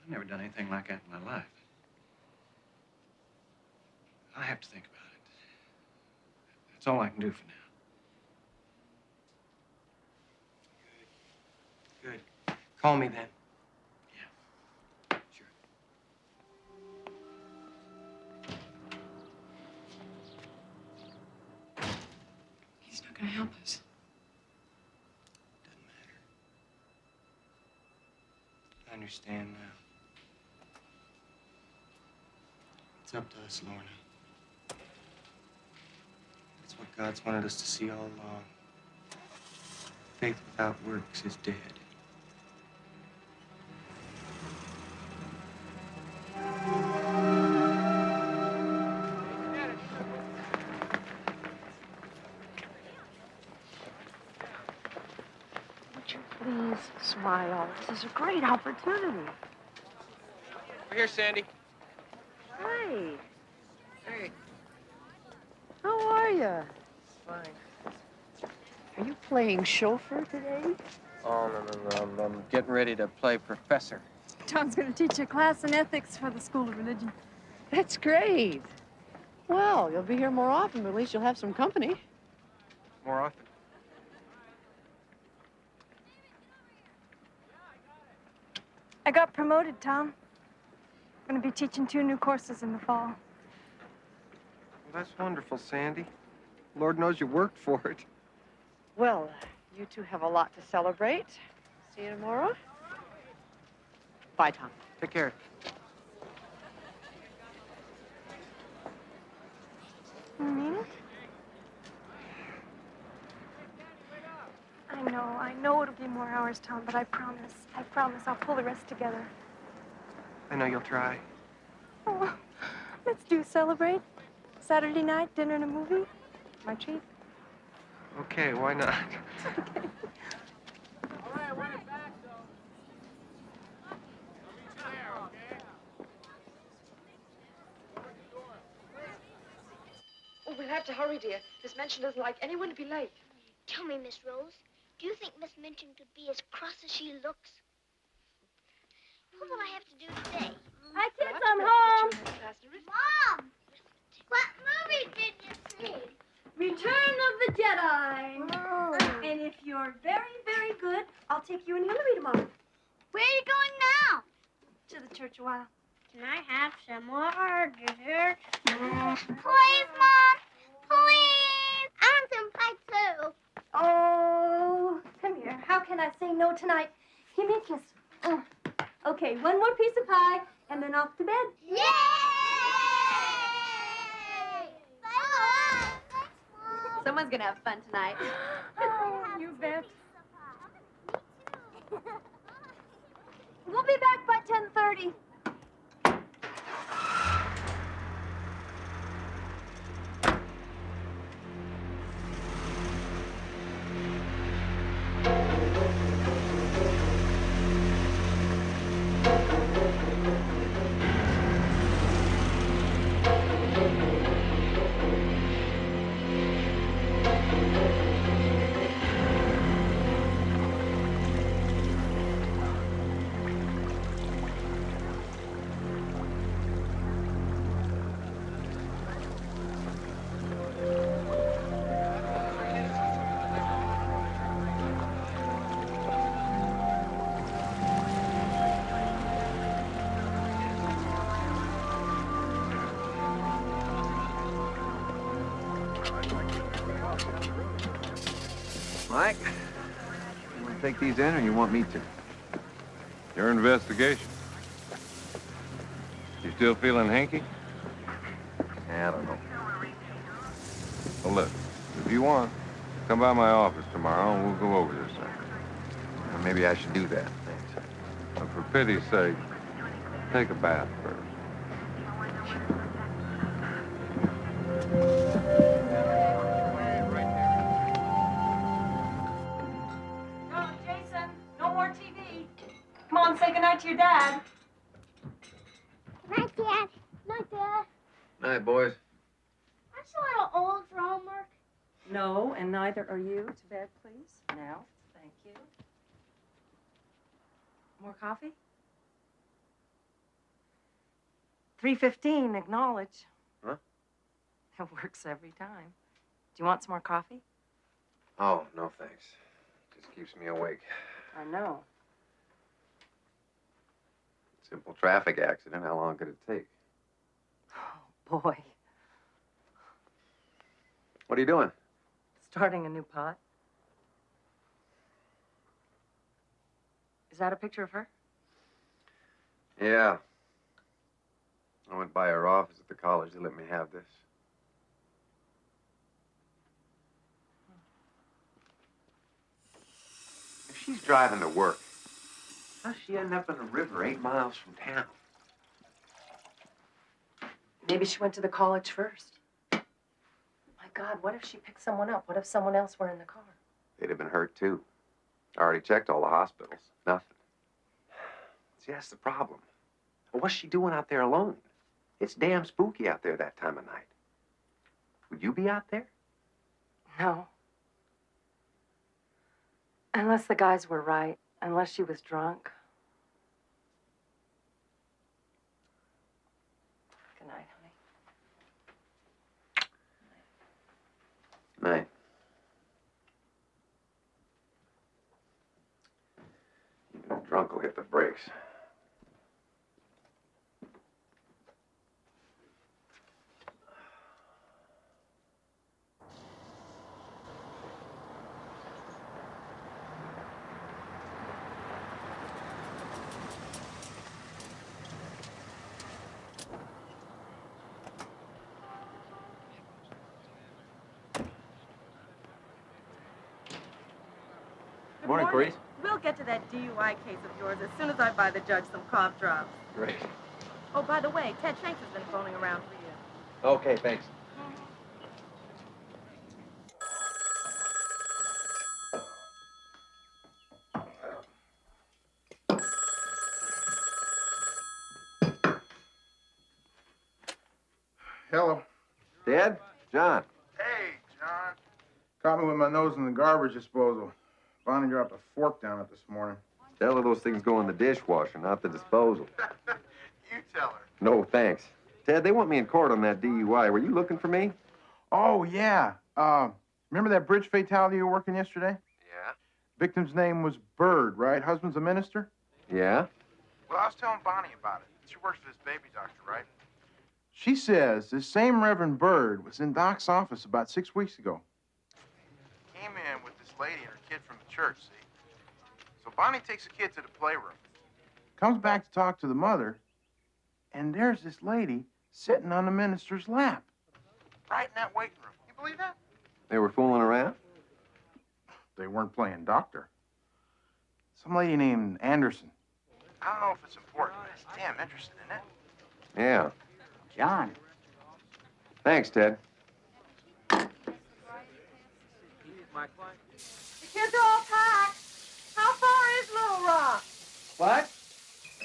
I've never done anything like that in my life. I have to think about it. That's all I can do for now. Good. Call me then. He's not gonna help us. I understand now. It's up to us, Lorna. That's what God's wanted us to see all along. Faith without works is dead. Would you please smile? This is a great opportunity. We're here, Sandy. Hey, Hey. how are you? Fine. Are you playing chauffeur today? Oh, no. I'm getting ready to play professor. Tom's going to teach a class in ethics for the School of Religion. That's great. Well, you'll be here more often, but at least you'll have some company. More often. I got promoted, Tom. I'm going to be teaching 2 new courses in the fall. Well, that's wonderful, Sandy. Lord knows you worked for it. Well, you two have a lot to celebrate. See you tomorrow. Bye, Tom. Take care. You mean it? I know it'll be more hours, Tom, but I promise I'll pull the rest together. I know you'll try. Oh, let's celebrate. Saturday night, dinner and a movie. My treat. Okay, why not? Okay. Oh, we'll have to hurry, dear. Miss Minchin doesn't like anyone to be late. Tell me, Miss Rose, do you think Miss Minchin could be as cross as she looks? What will I have to do today? Hi, kids, I'm home. Mom! What movie did you see? Return of the Jedi. Oh. And if you're very, very good, I'll take you and Hillary tomorrow. Where are you going now? To the church a while. Can I have some more dessert? Please, Mom. Please. I want some pie, too. Oh, come here. How can I say no tonight? Give me a kiss. Oh. Okay, one more piece of pie, and then off to bed. Yay! Someone's gonna have fun tonight. Oh, you bet. We'll be back by 10:30. Mike, you want to take these in or you want me to? Your investigation. You still feeling hanky? Yeah, I don't know. Well, look, if you want, come by my office tomorrow and we'll go over this thing. Well, maybe I should do that. Thanks. But for pity's sake, take a bath first. No, Jason, no more TV. Come on, say goodnight to your dad. Night, Dad. Night, Dad. Night, boys. Aren't you a little old for homework? No, and neither are you. To bed, please. Now, thank you. More coffee? 3:15, acknowledge. Huh? It works every time. Do you want some more coffee? Oh, no thanks. Just keeps me awake. I know. Simple traffic accident. How long could it take? Oh, boy. What are you doing? Starting a new pot. Is that a picture of her? Yeah. I went by her office at the college. They let me have this. If she's driving to work, how's she end up in a river 8 miles from town? Maybe she went to the college first. My God, what if she picked someone up? What if someone else were in the car? They'd have been hurt, too. I already checked all the hospitals. Nothing. See, that's the problem. What's she doing out there alone? It's damn spooky out there that time of night. Would you be out there? No. Unless the guys were right. Unless she was drunk. Good night, honey. Night. Even a drunk will hit the brakes. Morning, Clarice. We'll get to that DUI case of yours as soon as I buy the judge some cough drops. Great. Oh, by the way, Ted Shanks has been phoning around for you. Okay, thanks. Hello. Dad? John. Hey, John. Caught me with my nose in the garbage disposal. Bonnie dropped a fork down it this morning. Tell her those things go in the dishwasher, not the disposal. You tell her. No, thanks. Ted, they want me in court on that DUI. Were you looking for me? Oh, yeah. Remember that bridge fatality you were working yesterday? Yeah. Victim's name was Bird, right? Husband's a minister? Yeah? Well, I was telling Bonnie about it. She works for this baby doctor, right? She says this same Reverend Bird was in Doc's office about 6 weeks ago. Came in with this lady and her kid from the church, see? So Bonnie takes the kid to the playroom. Comes back to talk to the mother, and there's this lady sitting on the minister's lap. Right in that waiting room. You believe that? They were fooling around? They weren't playing doctor. Some lady named Anderson. I don't know if it's important, but it's damn interesting, isn't it? Yeah. John. Thanks, Ted. The kids are all packed. How far is Little Rock? What?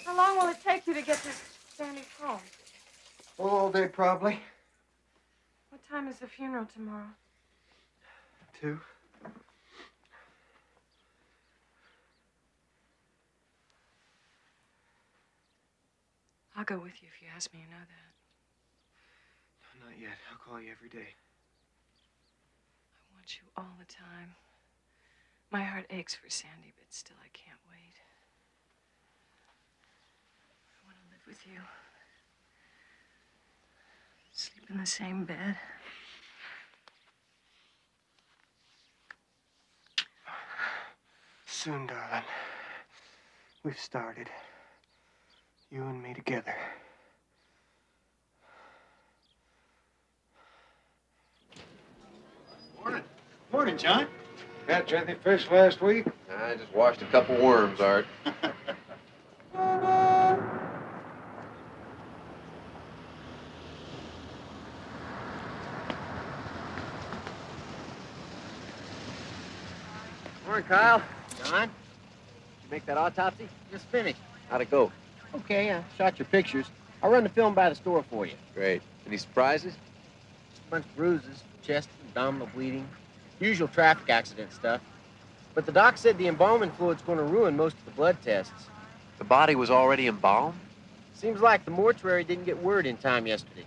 How long will it take you to get to Sandy's home? All day, probably. What time is the funeral tomorrow? 2. I'll go with you if you ask me, you know that. Not yet. I'll call you every day. I want you all the time. My heart aches for Sandy, but still I can't wait. I want to live with you. Sleep in the same bed. Soon, darling. We've started. You and me together. Morning. Morning, John. Catch any fish last week? I just washed a couple worms, Art. Morning, Kyle. John, did you make that autopsy? Just finished. How'd it go? Okay, I shot your pictures. I'll run the film by the store for you. Great. Any surprises? Just a bunch of bruises, chest, abdominal bleeding, usual traffic accident stuff. But the doc said the embalming fluid's going to ruin most of the blood tests. The body was already embalmed? Seems like the mortuary didn't get word in time yesterday.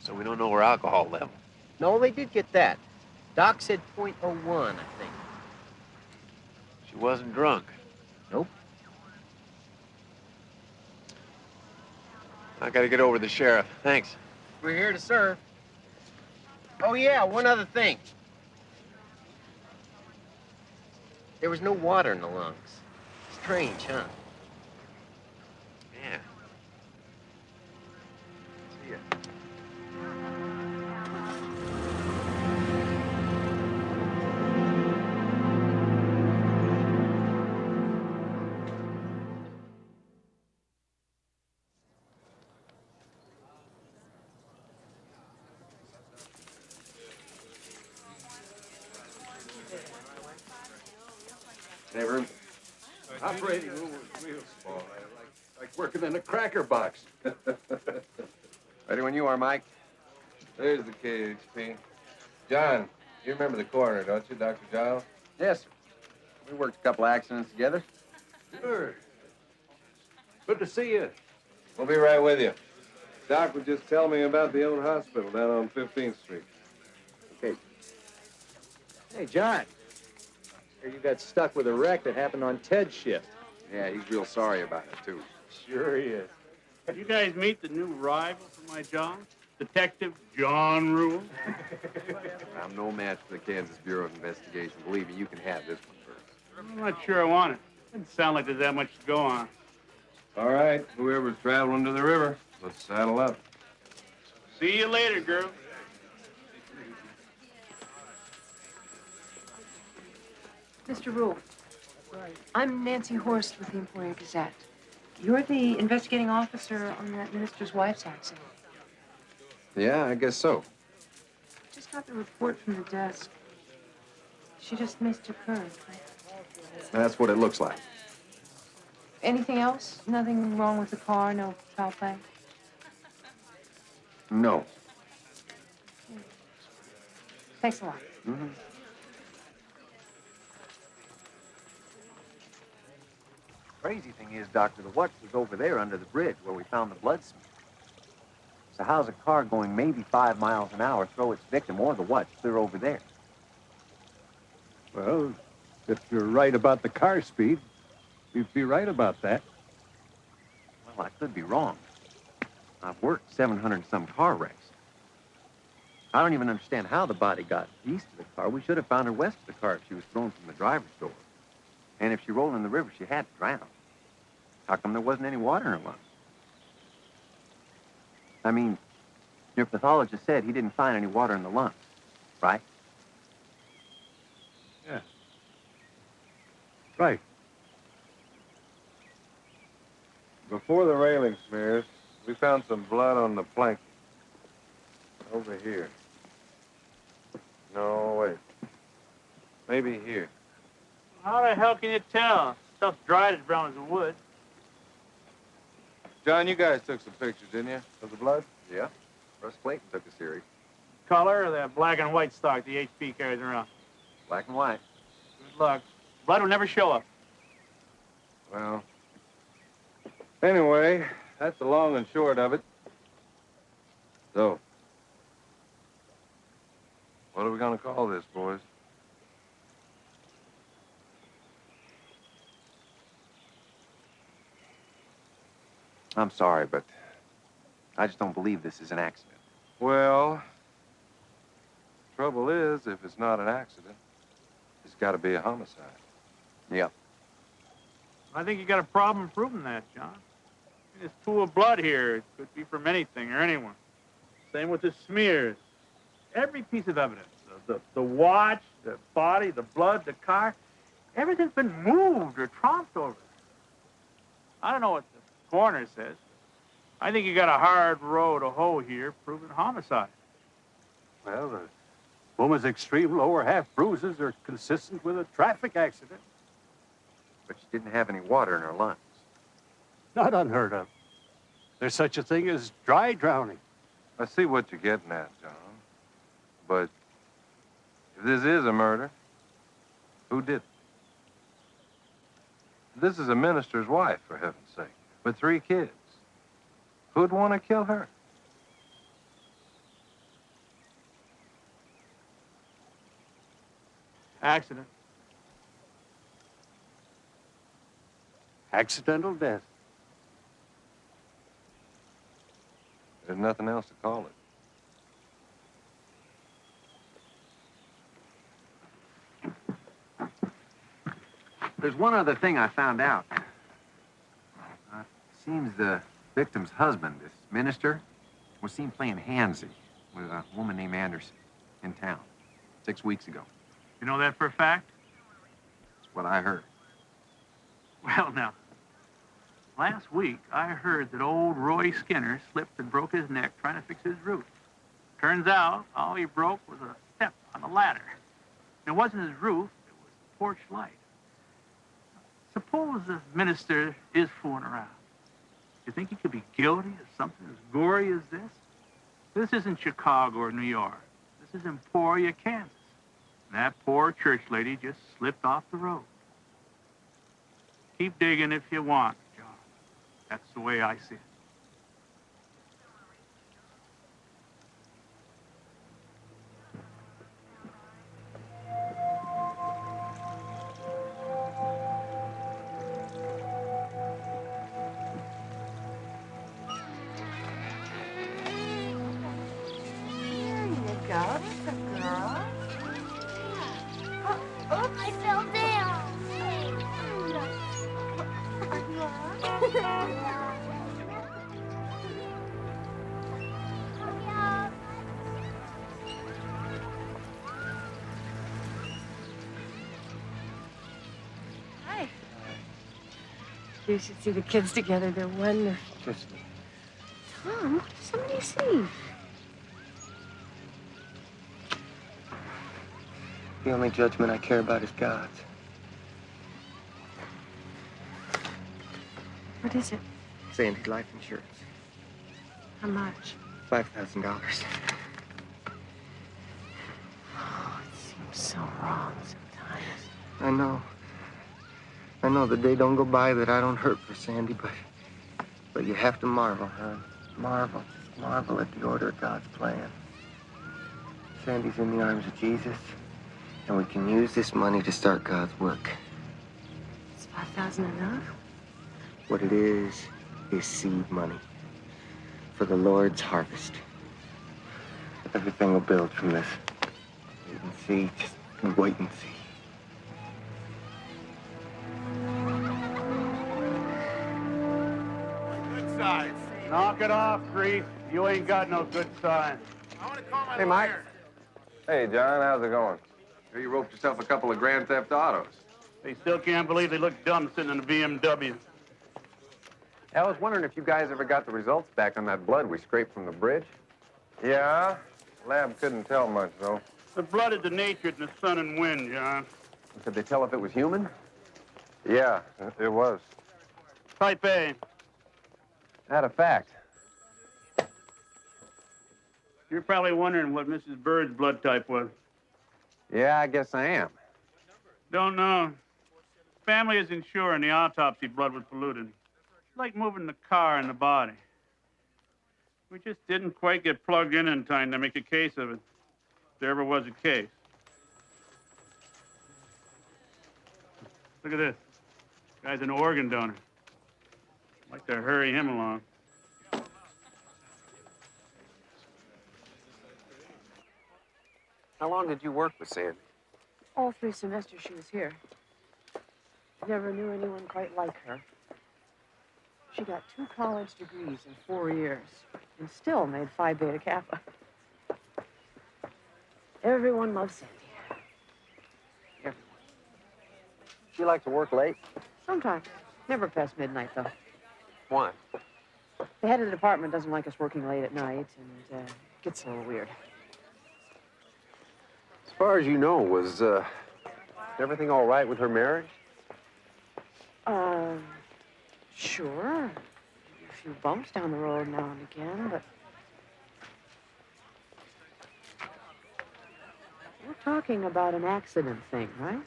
So we don't know her alcohol level. No, they did get that. Doc said .01, I think. She wasn't drunk. Nope. I gotta get over to the sheriff. Thanks. We're here to serve. Oh, yeah, one other thing. There was no water in the lungs. Strange, huh? Yeah. See ya. Hey, room. Operating room was real small. Like working in a cracker box. Ready when you are, Mike. There's the KHP. John, you remember the coroner, don't you, Dr. Giles? Yes, sir. We worked a couple accidents together. Sure. Good to see you. We'll be right with you. Doc would just tell me about the old hospital down on 15th Street. Okay. Hey, John. Here you got stuck with a wreck that happened on Ted's shift. Yeah, he's real sorry about it, too. Sure he is. Did you guys meet the new rival for my job? Detective John Rule? I'm no match for the Kansas Bureau of Investigation. Believe me, you can have this one first. I'm not sure I want it. Doesn't sound like there's that much to go on. All right, whoever's traveling to the river, let's saddle up. See you later, girl. Mr. Rule. I'm Nancy Horst with the Employer Gazette. You're the investigating officer on that minister's wife's accident. Yeah, I guess so. Just got the report from the desk. She just missed her curve. That's what it looks like. Anything else? Nothing wrong with the car? No foul play? No. Thanks a lot. Mm-hmm. Crazy thing is, Doctor, the watch was over there under the bridge where we found the blood smear. So how's a car going maybe 5 miles an hour throw its victim or the watch clear over there? Well, if you're right about the car speed, you'd be right about that. Well, I could be wrong. I've worked 700 and some car wrecks. I don't even understand how the body got east of the car. We should have found her west of the car if she was thrown from the driver's door. And if she rolled in the river, she had to drown. How come there wasn't any water in her lungs? I mean, your pathologist said he didn't find any water in the lungs, right? Yeah. Right. Before the railing smears, we found some blood on the plank. Over here. No, wait. Maybe here. How the hell can you tell? Stuff's dried as brown as the wood. John, you guys took some pictures, didn't you, of the blood? Yeah. Russ Clayton took a series. Color or that black and white stock the HP carries around? Black and white. Good luck. Blood will never show up. Well, anyway, that's the long and short of it. So, what are we going to call this, boys? I'm sorry, but I just don't believe this is an accident. Well, trouble is, if it's not an accident, Is It's got to be a homicide. Yeah. I think you got a problem proving that, John. This pool of blood here, it could be from anything or anyone. Same with the smears. Every piece of evidence, the watch, the body, the blood, the car, everything's been moved or tromped over. I don't know what the coroner says. I think you got a hard row to hoe here proving homicide. Well, the woman's extreme lower half bruises are consistent with a traffic accident. But she didn't have any water in her lungs. Not unheard of. There's such a thing as dry drowning. I see what you're getting at, John. But if this is a murder, who did it? This is a minister's wife, for heaven's sake, with 3 kids. Who'd want to kill her? Accident. Accidental death. There's nothing else to call it. There's one other thing I found out. Seems the victim's husband, this minister, was seen playing handsy with a woman named Anderson in town 6 weeks ago. You know that for a fact? That's what I heard. Well, now, last week I heard that old Roy Skinner slipped and broke his neck trying to fix his roof. Turns out all he broke was a step on a ladder. It wasn't his roof, it was the porch light. Suppose this minister is fooling around. You think he could be guilty of something as gory as this? This isn't Chicago or New York. This is Emporia, Kansas. And that poor church lady just slipped off the road. Keep digging if you want, John. That's the way I see it. I fell down. Hi. You should see the kids together. They're wonderful. Tom, what does somebody see? The only judgment I care about is God's. What is it? Sandy's life insurance. How much? $5,000. Oh, it seems so wrong sometimes. I know. I know the day don't go by that I don't hurt for Sandy, but you have to marvel, hon. Marvel. Just marvel at the order of God's plan. Sandy's in the arms of Jesus, and we can use this money to start God's work. Is 5,000 enough? What it is seed money for the Lord's harvest. Everything will build from this. Wait and see. Just wait and see. Good side. Knock it off, Grease. You ain't got no good sign. I want to call my Hey, Mike. lawyer. Hey, John, how's it going? Sure you roped yourself a couple of Grand Theft Autos. They still can't believe they look dumb sitting in a BMW. I was wondering if you guys ever got the results back on that blood we scraped from the bridge. Yeah? Lab couldn't tell much, though. The blood is denatured in the sun and wind, John. Could they tell if it was human? Yeah, it was. Type A. Not a fact. You're probably wondering what Mrs. Bird's blood type was. Yeah, I guess I am. Don't know. Family isn't sure, and the autopsy blood was polluted. It's like moving the car and the body. We just didn't quite get plugged in time to make a case of it. If there ever was a case. Look at this. Guy's an organ donor. I'd like to hurry him along. How long did you work with Sandy? All 3 semesters she was here. Never knew anyone quite like her. She got 2 college degrees in 4 years and still made Phi Beta Kappa. Everyone loves Sandy. Everyone. She likes to work late? Sometimes. Never past midnight, though. Why? The head of the department doesn't like us working late at night, and it gets a little weird. As far as you know, was everything all right with her marriage? Sure. A few bumps down the road now and again, but... We're talking about an accident thing, right?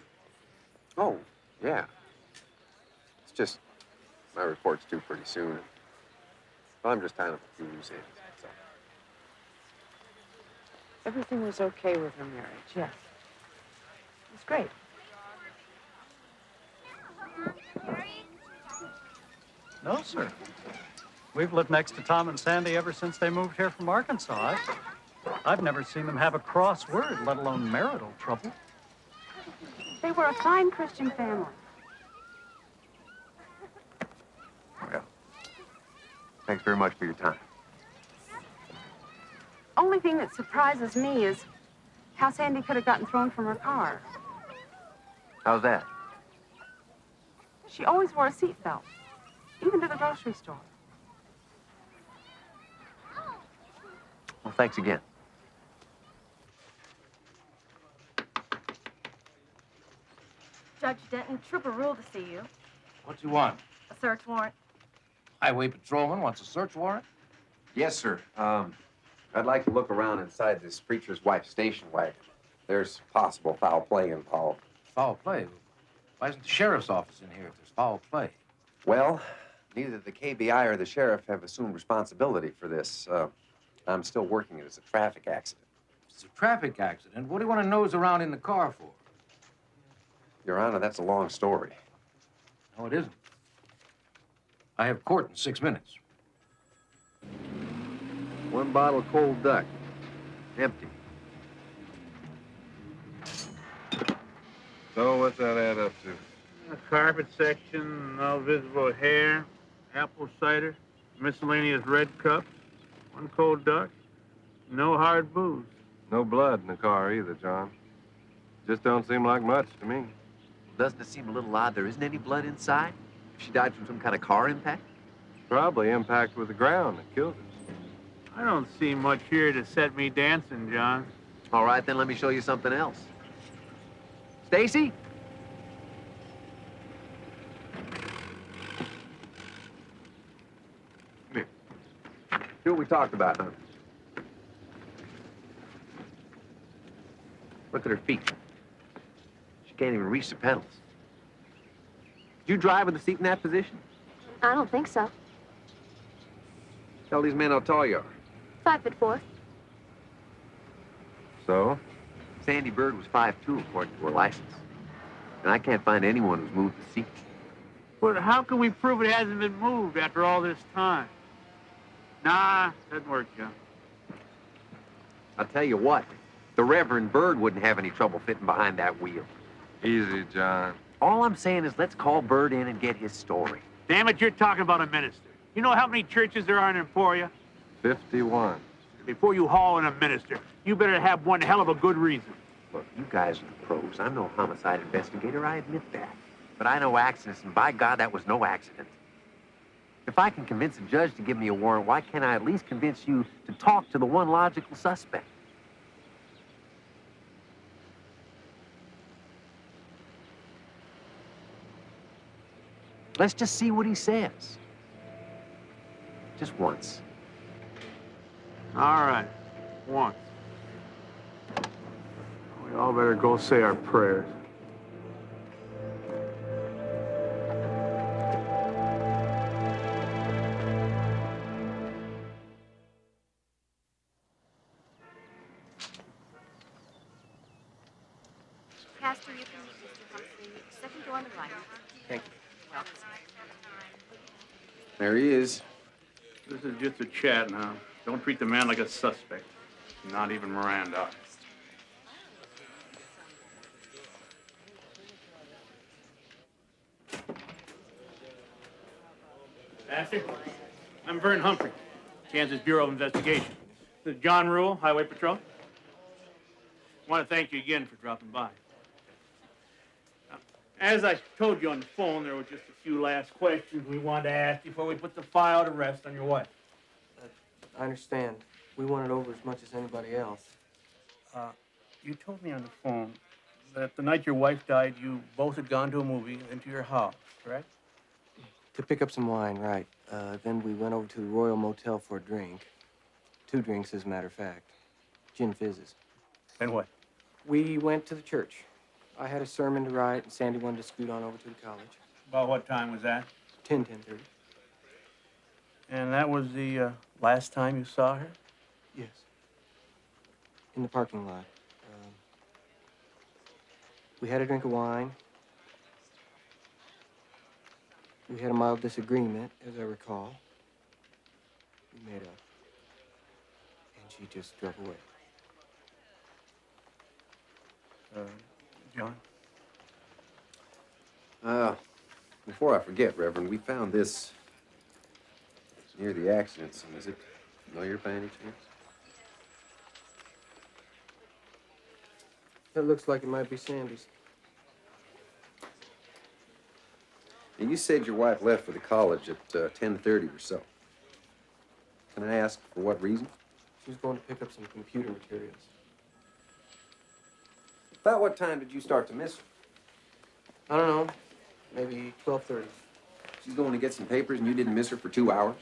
Oh, yeah. It's just my report's due pretty soon. Well, I'm just tying up a few loose ends, so. Everything was okay with her marriage, yes. It was great. No, sir. We've lived next to Tom and Sandy ever since they moved here from Arkansas. I've never seen them have a cross word, let alone marital trouble. They were a fine Christian family. Well, thanks very much for your time. Only thing that surprises me is how Sandy could have gotten thrown from her car. How's that? She always wore a seatbelt, even to the grocery store. Well, thanks again. Judge Denton, Trooper Rule to see you. What you want? A search warrant. Highway patrolman wants a search warrant? Yes, sir. I'd like to look around inside this preacher's wife's station wagon. There's possible foul play involved. Foul play? Why isn't the sheriff's office in here if there's foul play? Well, neither the KBI or the sheriff have assumed responsibility for this. I'm still working it as a traffic accident. It's a traffic accident. What do you want to nose around in the car for? Your Honor, that's a long story. No, it isn't. I have court in 6 minutes. 1 bottle of cold duck. Empty. So what's that add up to? A carpet section, no visible hair, apple cider, miscellaneous red cups, 1 cold duck, no hard booze. No blood in the car either, John. Just don't seem like much to me. Doesn't it seem a little odd there isn't any blood inside? She died from some kind of car impact? Probably impact with the ground that killed her. I don't see much here to set me dancing, John. All right, then let me show you something else. Stacy? Come here. See what we talked about, huh? Look at her feet. She can't even reach the pedals. Did you drive with the seat in that position? I don't think so. Tell these men how tall you are. 5'4". So? Sandy Bird was 5'2", according to her license. And I can't find anyone who's moved the seat. But how can we prove it hasn't been moved after all this time? Nah, doesn't work, John. I'll tell you what, the Reverend Bird wouldn't have any trouble fitting behind that wheel. Easy, John. All I'm saying is let's call Bird in and get his story. Damn it, you're talking about a minister. You know how many churches there are in Emporia? 51. Before you haul in a minister, you better have one hell of a good reason. Look, you guys are the pros. I'm no homicide investigator, I admit that. But I know accidents, and by God, that was no accident. If I can convince a judge to give me a warrant, why can't I at least convince you to talk to the one logical suspect? Let's just see what he says. Just once. All right, once. We all better go say our prayers. Pastor, you can meet Mr. Humphrey. Second door on the right. Thank you. There he is. This is just a chat now. Don't treat the man like a suspect. Not even Miranda. Master, I'm Vern Humphrey, Kansas Bureau of Investigation. This is John Rule, Highway Patrol. I want to thank you again for dropping by. Now, as I told you on the phone, there were just a few last questions we wanted to ask before we put the file to rest on your wife. I understand. We want it over as much as anybody else. You told me on the phone that the night your wife died, you both had gone to a movie into your house, correct? To pick up some wine, right. Then we went over to the Royal Motel for a drink. 2 drinks, as a matter of fact. Gin fizzes. And what? We went to the church. I had a sermon to write, and Sandy wanted to scoot on over to the college. About what time was that? 10:30. And that was the last time you saw her? Yes. In the parking lot. We had a drink of wine. We had a mild disagreement, as I recall. We made up. And she just drove away. John? Before I forget, Reverend, we found this near the accident scene. Is it familiar by any chance? That looks like it might be Sandy's. Now, you said your wife left for the college at 10:30 or so. Can I ask for what reason? She was going to pick up some computer materials. About what time did you start to miss her? I don't know. Maybe 12:30. She's going to get some papers and you didn't miss her for 2 hours?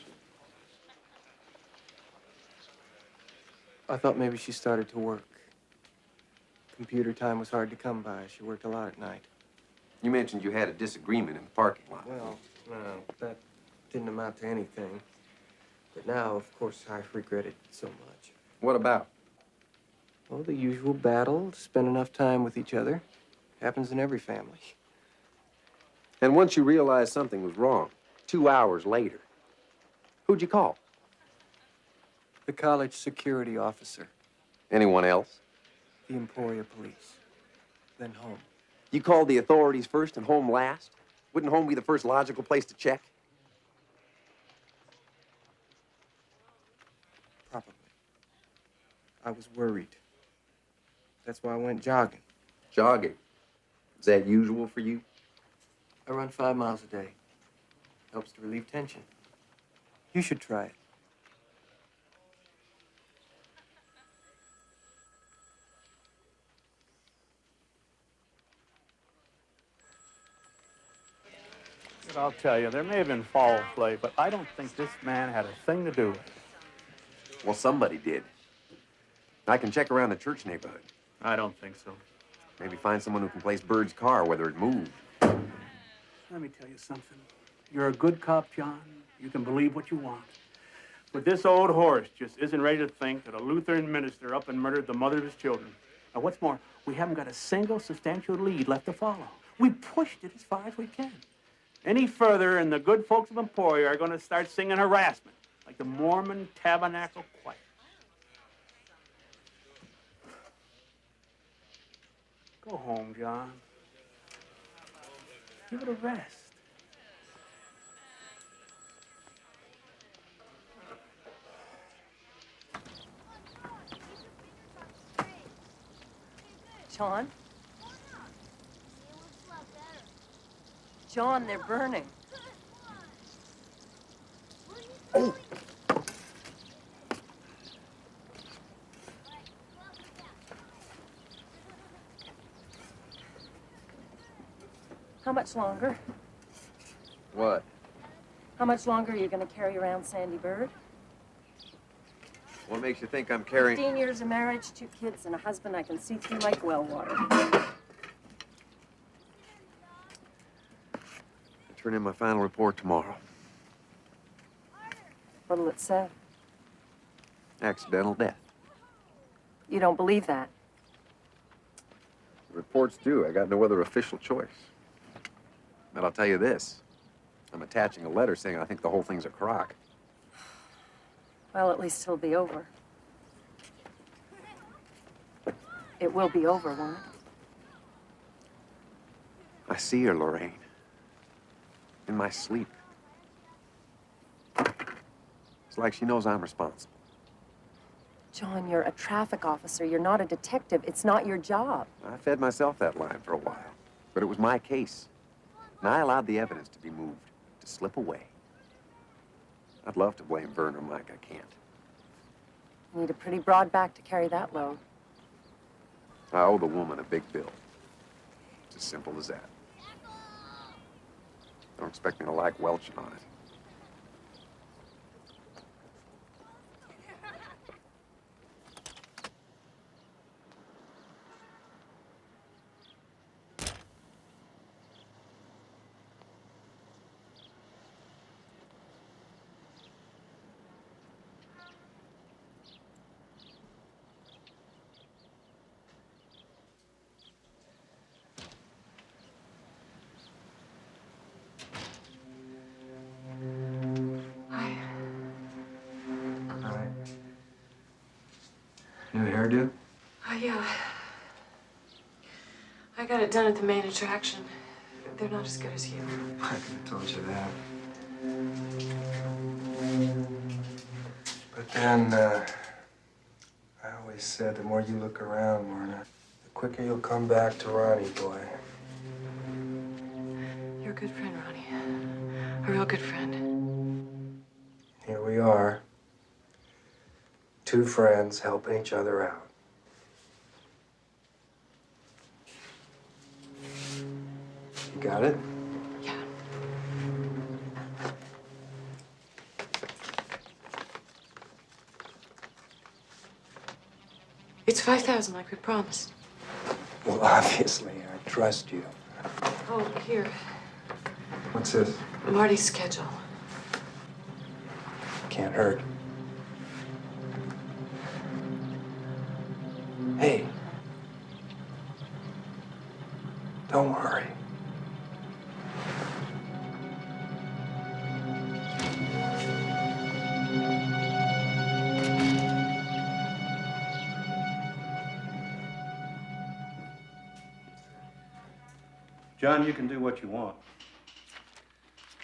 I thought maybe she started to work. Computer time was hard to come by. She worked a lot at night. You mentioned you had a disagreement in the parking lot. Well, no, that didn't amount to anything. But now, of course, I regret it so much. What about? Well, the usual battle to spend enough time with each other. Happens in every family. And once you realized something was wrong, 2 hours later, who'd you call? The college security officer. Anyone else? The Emporia police. Then home. You called the authorities first and home last? Wouldn't home be the first logical place to check? Probably. I was worried. That's why I went jogging. Jogging? Is that usual for you? I run 5 miles a day. Helps to relieve tension. You should try it. But I'll tell you, there may have been foul play, but I don't think this man had a thing to do with it. Well, somebody did. I can check around the church neighborhood. I don't think so. Maybe find someone who can place Bird's car, whether it moved. Let me tell you something. You're a good cop, John. You can believe what you want. But this old horse just isn't ready to think that a Lutheran minister up and murdered the mother of his children. Now, what's more, we haven't got a single substantial lead left to follow. We pushed it as far as we can. Any further, and the good folks of Emporia are going to start singing harassment, like the Mormon Tabernacle Choir. Go home, John. Give it a rest. John? John, they're burning. Oh! How much longer? What? How much longer are you going to carry around Sandy Bird? What makes you think I'm carrying... 15 years of marriage, 2 kids, and a husband I can see through like well water. Turn in my final report tomorrow. What'll it say? Accidental death. You don't believe that? The reports do. I got no other official choice. But I'll tell you this. I'm attaching a letter saying I think the whole thing's a crock. Well, at least it'll be over. It will be over, won't it? I see her, Lorraine. In my sleep. It's like she knows I'm responsible. John, you're a traffic officer. You're not a detective. It's not your job. I fed myself that line for a while, but it was my case. And I allowed the evidence to be moved, to slip away. I'd love to blame Vern or Mike. I can't. You need a pretty broad back to carry that load. I owe the woman a big bill. It's as simple as that. Don't expect me to like welching on it. New hairdo? Oh, yeah. I got it done at the main attraction. They're not as good as you. I could have told you that. But then, I always said the more you look around, Lorna, the quicker you'll come back to Ronnie, boy. You're a good friend, Ronnie. A real good friend. Here we are. Two friends helping each other out. You got it? Yeah. It's 5,000 like we promised. Well, obviously, I trust you. Oh, here. What's this? Marty's schedule. Can't hurt. Hey. Don't worry. John, you can do what you want.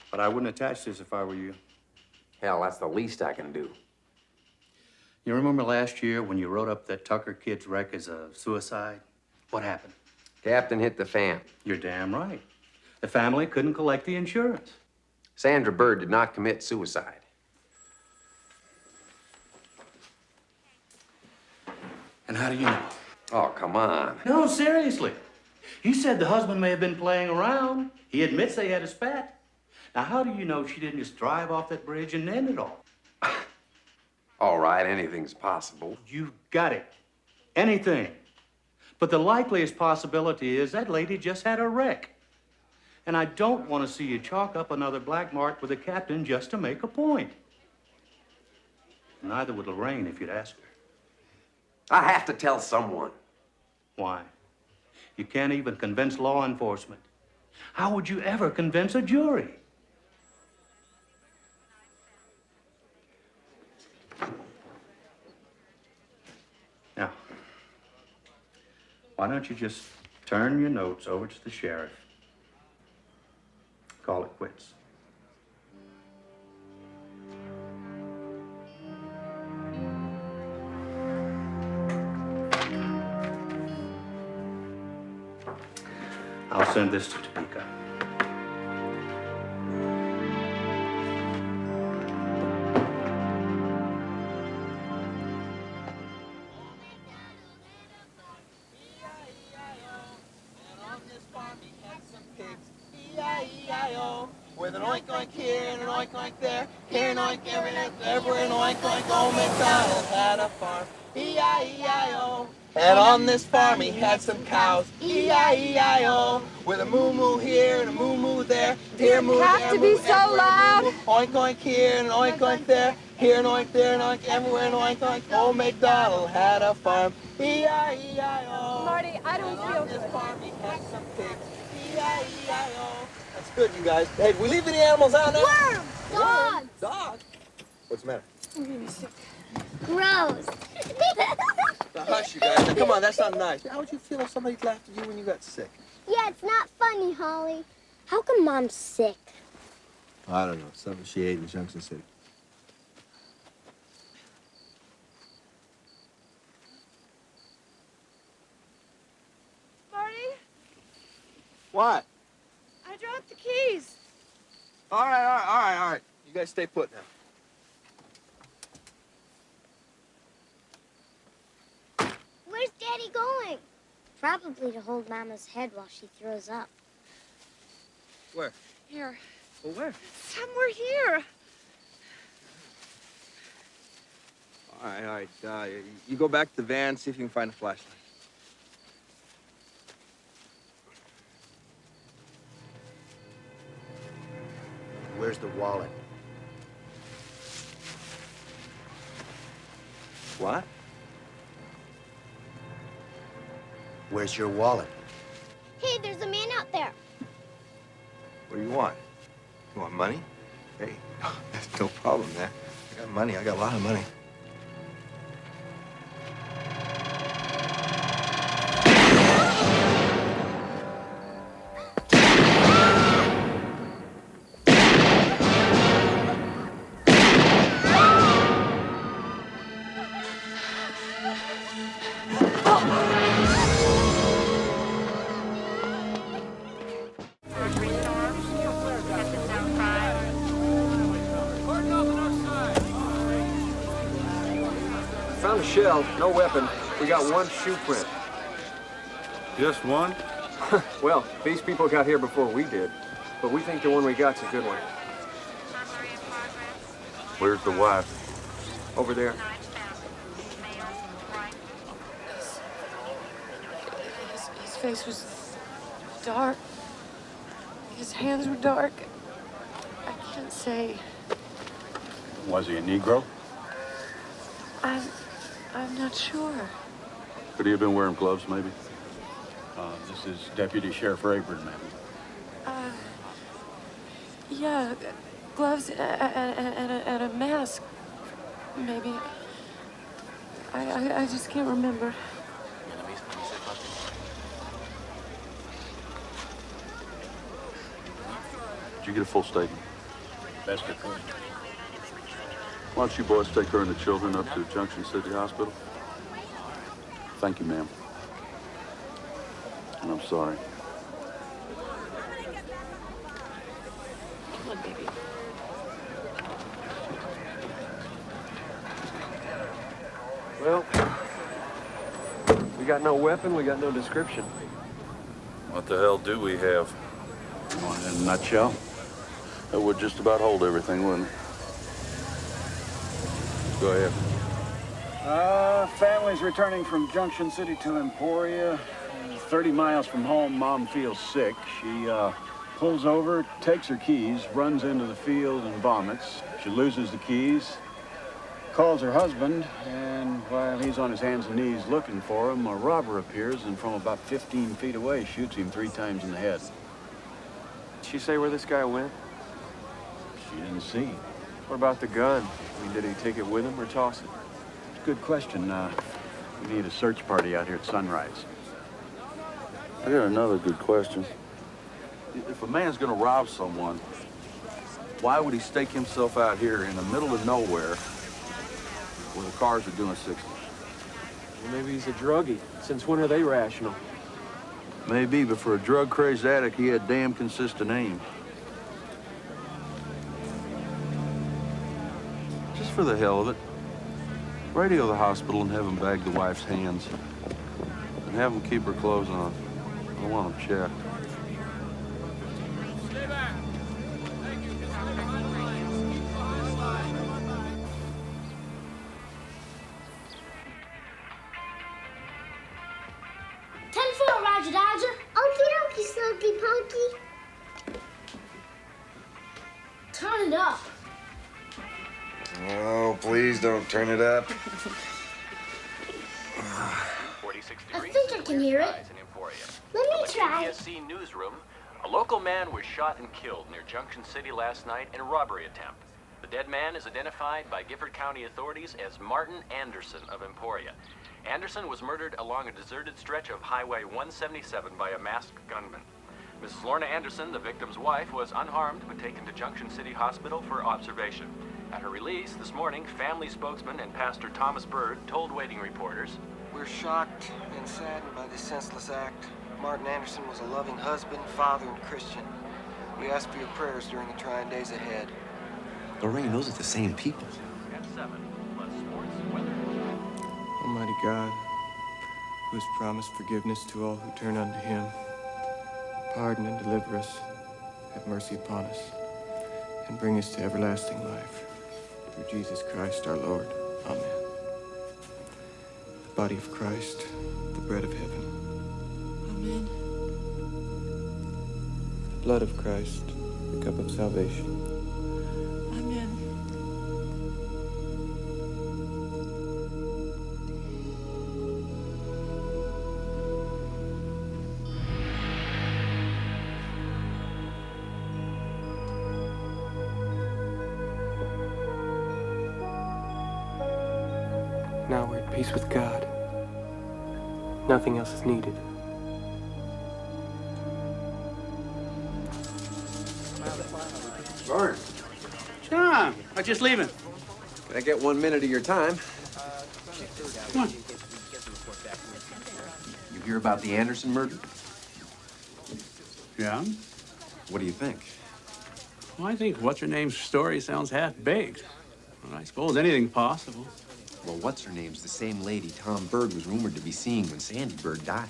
But I wouldn't attach this if I were you. Hell, that's the least I can do. You remember last year when you wrote up that Tucker kid's wreck as a suicide? What happened? Captain hit the fan. You're damn right. The family couldn't collect the insurance. Sandra Bird did not commit suicide. And how do you know? Oh, come on. No, seriously. You said the husband may have been playing around. He admits they had a spat. Now, how do you know she didn't just drive off that bridge and end it all? All right, anything's possible. You got it. Anything. But the likeliest possibility is that lady just had a wreck. And I don't want to see you chalk up another black mark with the captain just to make a point. Neither would Lorraine if you'd ask her. I have to tell someone. Why? You can't even convince law enforcement. How would you ever convince a jury? Now, why don't you just turn your notes over to the sheriff? Call it quits. I'll send this to Topeka. With an oink oink here and an oink oink there, here an oink everywhere an oink oink. Old MacDonald had a farm, E-I-E-I-O. And on this farm he had some cows, E-I-E-I-O. With a moo moo here and a moo moo there, here moo have there, to moo be so everywhere, loud. moo, moo. Oink oink here and an oink oink there, here an oink there an oink everywhere an oink oink. Old MacDonald had a farm, E-I-E-I-O. Marty, I don't feel this good. farm he had some pigs, E-I-E-I-O. That's good, you guys. Hey, did we leave any animals out there? Worms! Dogs! Dog? What's the matter? I'm gonna be sick. Gross. Now, hush, you guys. Now, come on, that's not nice. How would you feel if somebody laughed at you when you got sick? Yeah, it's not funny, Holly. How come Mom's sick? I don't know. Something she ate in Junction City. What? I dropped the keys. All right. You guys stay put now. Where's Daddy going? Probably to hold Mama's head while she throws up. Where? Here. Well, where? Somewhere here. All right. You go back to the van, see if you can find a flashlight. Where's the wallet? What? Where's your wallet? Hey, there's a man out there. What do you want? You want money? Hey, that's no problem, man. I got money. I got a lot of money. Found a shell, no weapon. We got one shoe print. Just one? Well, these people got here before we did, but we think the one we got's a good one. Where's the wife? Over there. His face was dark. His hands were dark. I can't say. Was he a Negro? I'm not sure. Could he have been wearing gloves, maybe? This is Deputy Sheriff Rayburn, ma'am. Yeah, gloves and a mask, maybe. I just can't remember. Did you get a full statement? Best I could. Why don't you boys take her and the children up to Junction City Hospital? Thank you, ma'am. And I'm sorry. Come on, baby. Well, we got no weapon, we got no description. What the hell do we have? You want it in a nutshell? That would just about hold everything, wouldn't it? Go ahead. Family's returning from Junction City to Emporia. 30 miles from home, Mom feels sick. She pulls over, takes her keys, runs into the field and vomits. She loses the keys, calls her husband, and while he's on his hands and knees looking for him, a robber appears and from about 15 feet away shoots him 3 times in the head. Did she say where this guy went? She didn't see. What about the gun? I mean, did he take it with him or toss it? It's a good question. We need a search party out here at sunrise. I got another good question. If a man's gonna rob someone, why would he stake himself out here in the middle of nowhere where the cars are doing 60? Well, maybe he's a druggie. Since when are they rational? Maybe, but for a drug-crazed addict, he had damn consistent aim. Just for the hell of it, radio the hospital and have them bag the wife's hands. And have them keep her clothes on. I want them checked. Stay back. Thank you. 10-4, Roger Dodger. Okie dokie, Slokey Pokey. Turn it up. Oh, please don't turn it up. I think I can hear it. Let me try. PSC newsroom. A local man was shot and killed near Junction City last night in a robbery attempt. The dead man is identified by Gifford County authorities as Martin Anderson of Emporia. Anderson was murdered along a deserted stretch of Highway 177 by a masked gunman. Mrs. Lorna Anderson, the victim's wife, was unharmed but taken to Junction City Hospital for observation. At her release this morning, family spokesman and Pastor Thomas Bird told waiting reporters, we're shocked and saddened by this senseless act. Martin Anderson was a loving husband, father, and Christian. We ask for your prayers during the trying days ahead. Lorraine, those are the same people. At 7, plus sports, weather. Almighty God, who has promised forgiveness to all who turn unto him, pardon and deliver us, have mercy upon us, and bring us to everlasting life. Through Jesus Christ our Lord. Amen. The body of Christ, the bread of heaven. Amen. The blood of Christ, the cup of salvation. Amen. Now we're at peace with God. Nothing else is needed. Bart, John, I'm just leaving. can I get 1 minute of your time? Come on. You hear about the Anderson murder? Yeah? What do you think? Well, I think what's-her-name's story sounds half-baked. Well, I suppose anything's possible. Well, what's-her-name's the same lady Tom Bird was rumored to be seeing when Sandy Bird died.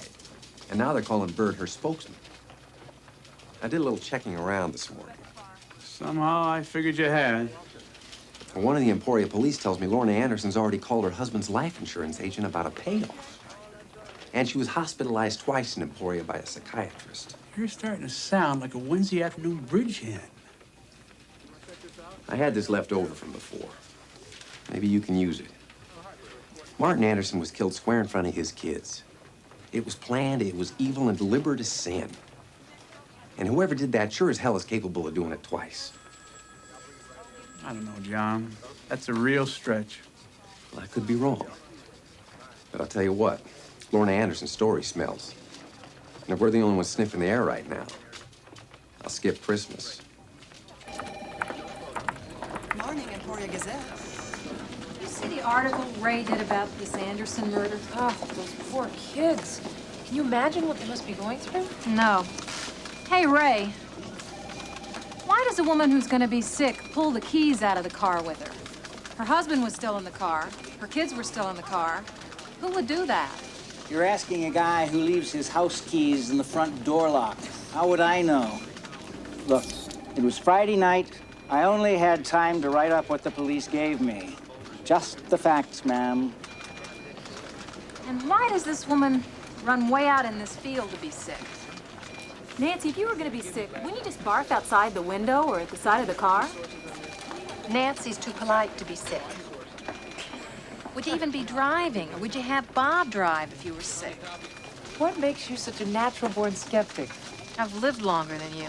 And now they're calling Bird her spokesman. I did a little checking around this morning. Somehow I figured you had. Well, one of the Emporia police tells me Lorna Anderson's already called her husband's life insurance agent about a payoff. And she was hospitalized twice in Emporia by a psychiatrist. You're starting to sound like a Wednesday afternoon bridgehead. I had this left over from before. Maybe you can use it. Martin Anderson was killed square in front of his kids. It was planned, it was evil and deliberate as sin. And whoever did that sure as hell is capable of doing it twice. I don't know, John. That's a real stretch. Well, I could be wrong. But I'll tell you what, Lorna Anderson's story smells. And if we're the only ones sniffing the air right now, I'll skip Christmas. Morning, Emporia Gazette. You see the article Ray did about this Anderson murder? Oh, those poor kids. Can you imagine what they must be going through? No. Hey, Ray. Why does a woman who's going to be sick pull the keys out of the car with her? Her husband was still in the car. Her kids were still in the car. Who would do that? You're asking a guy who leaves his house keys in the front door lock. How would I know? Look, it was Friday night. I only had time to write up what the police gave me. Just the facts, ma'am. And why does this woman run way out in this field to be sick? Nancy, if you were going to be sick, wouldn't you just barf outside the window or at the side of the car? Nancy's too polite to be sick. Would you even be driving, or would you have Bob drive if you were sick? What makes you such a natural-born skeptic? I've lived longer than you.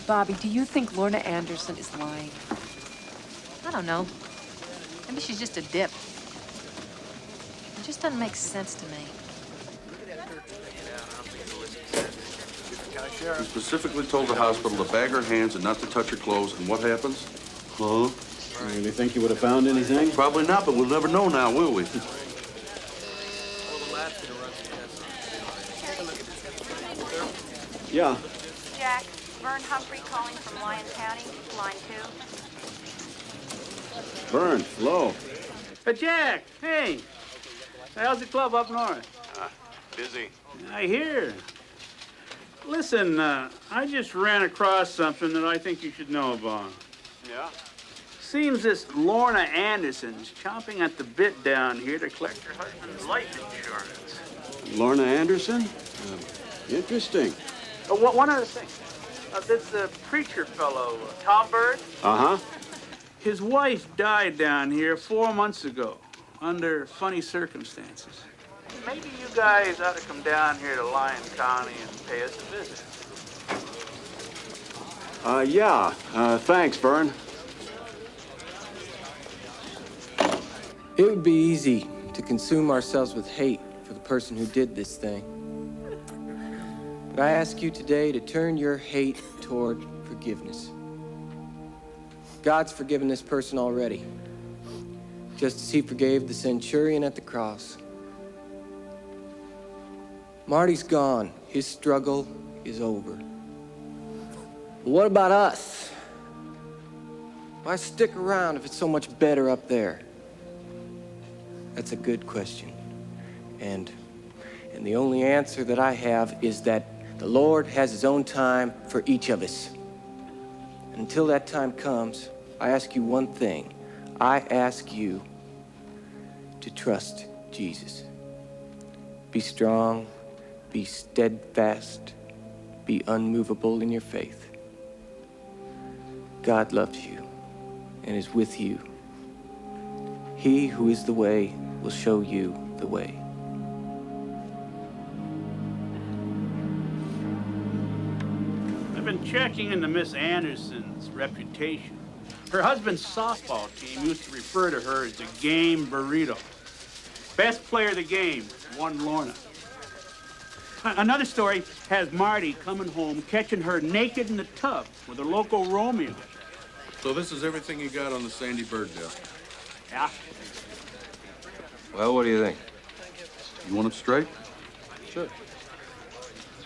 Bobby, do you think Lorna Anderson is lying? I don't know. Maybe she's just a dip. It just doesn't make sense to me. He specifically told the hospital to bag her hands and not to touch her clothes, and what happens? Huh? You really think you would have found anything? Probably not, but we'll never know now, will we? Yeah. Jack, Vern Humphrey calling from Lyon County, line 2. Vern, hello. Hey, Jack, hey. How's the club up north? Busy. I hear. Listen, I just ran across something that I think you should know about. Yeah? Seems this Lorna Anderson's chomping at the bit down here to collect her husband's life insurance. Lorna Anderson? Interesting. One other thing. This preacher fellow, Tom Bird. Uh-huh. His wife died down here 4 months ago under funny circumstances. Maybe you guys ought to come down here to Lyon County and pay us a visit. Yeah. Thanks, Vern. It would be easy to consume ourselves with hate for the person who did this thing. But I ask you today to turn your hate toward forgiveness. God's forgiven this person already, just as he forgave the centurion at the cross. Marty's gone. His struggle is over. What about us? Why stick around if it's so much better up there? That's a good question. And the only answer that I have is that the Lord has his own time for each of us. Until that time comes, I ask you one thing. I ask you to trust Jesus. Be strong, be steadfast, be unmovable in your faith. God loves you and is with you. He who is the way will show you the way. I've been checking into Miss Anderson's reputation. Her husband's softball team used to refer to her as the game burrito. Best player of the game, won Lorna. Another story has Marty coming home, catching her naked in the tub with her local Romeo. So this is everything you got on the Sandy Bird deal? Yeah. Well, what do you think? You want it straight? Sure.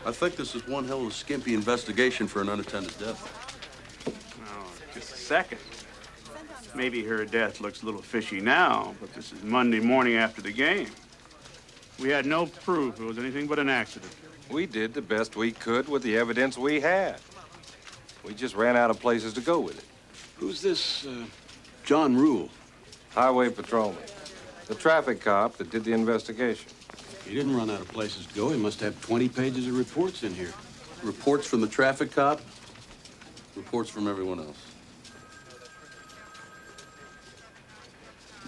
I think this is one hell of a skimpy investigation for an unattended death. Oh, just a second. Maybe her death looks a little fishy now, but this is Monday morning after the game. We had no proof it was anything but an accident. We did the best we could with the evidence we had. We just ran out of places to go with it. Who's this, John Rule? Highway patrolman. The traffic cop that did the investigation. He didn't run out of places to go. He must have 20 pages of reports in here. Reports from the traffic cop, reports from everyone else.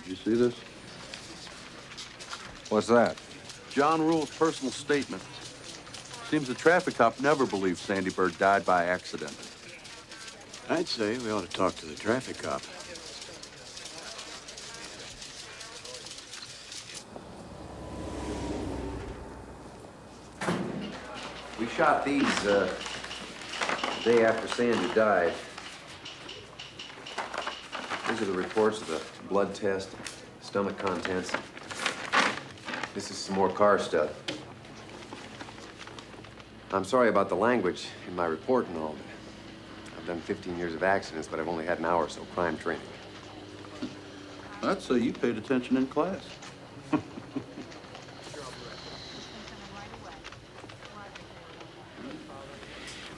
Did you see this? What's that? John Rule's personal statement. Seems the traffic cop never believed Sandy Bird died by accident. I'd say we ought to talk to the traffic cop. We shot these the day after Sandy died. These are the reports of the blood test, stomach contents. This is some more car stuff. I'm sorry about the language in my report and all. I've done 15 years of accidents, but I've only had an hour or so crime training. I'd say you paid attention in class.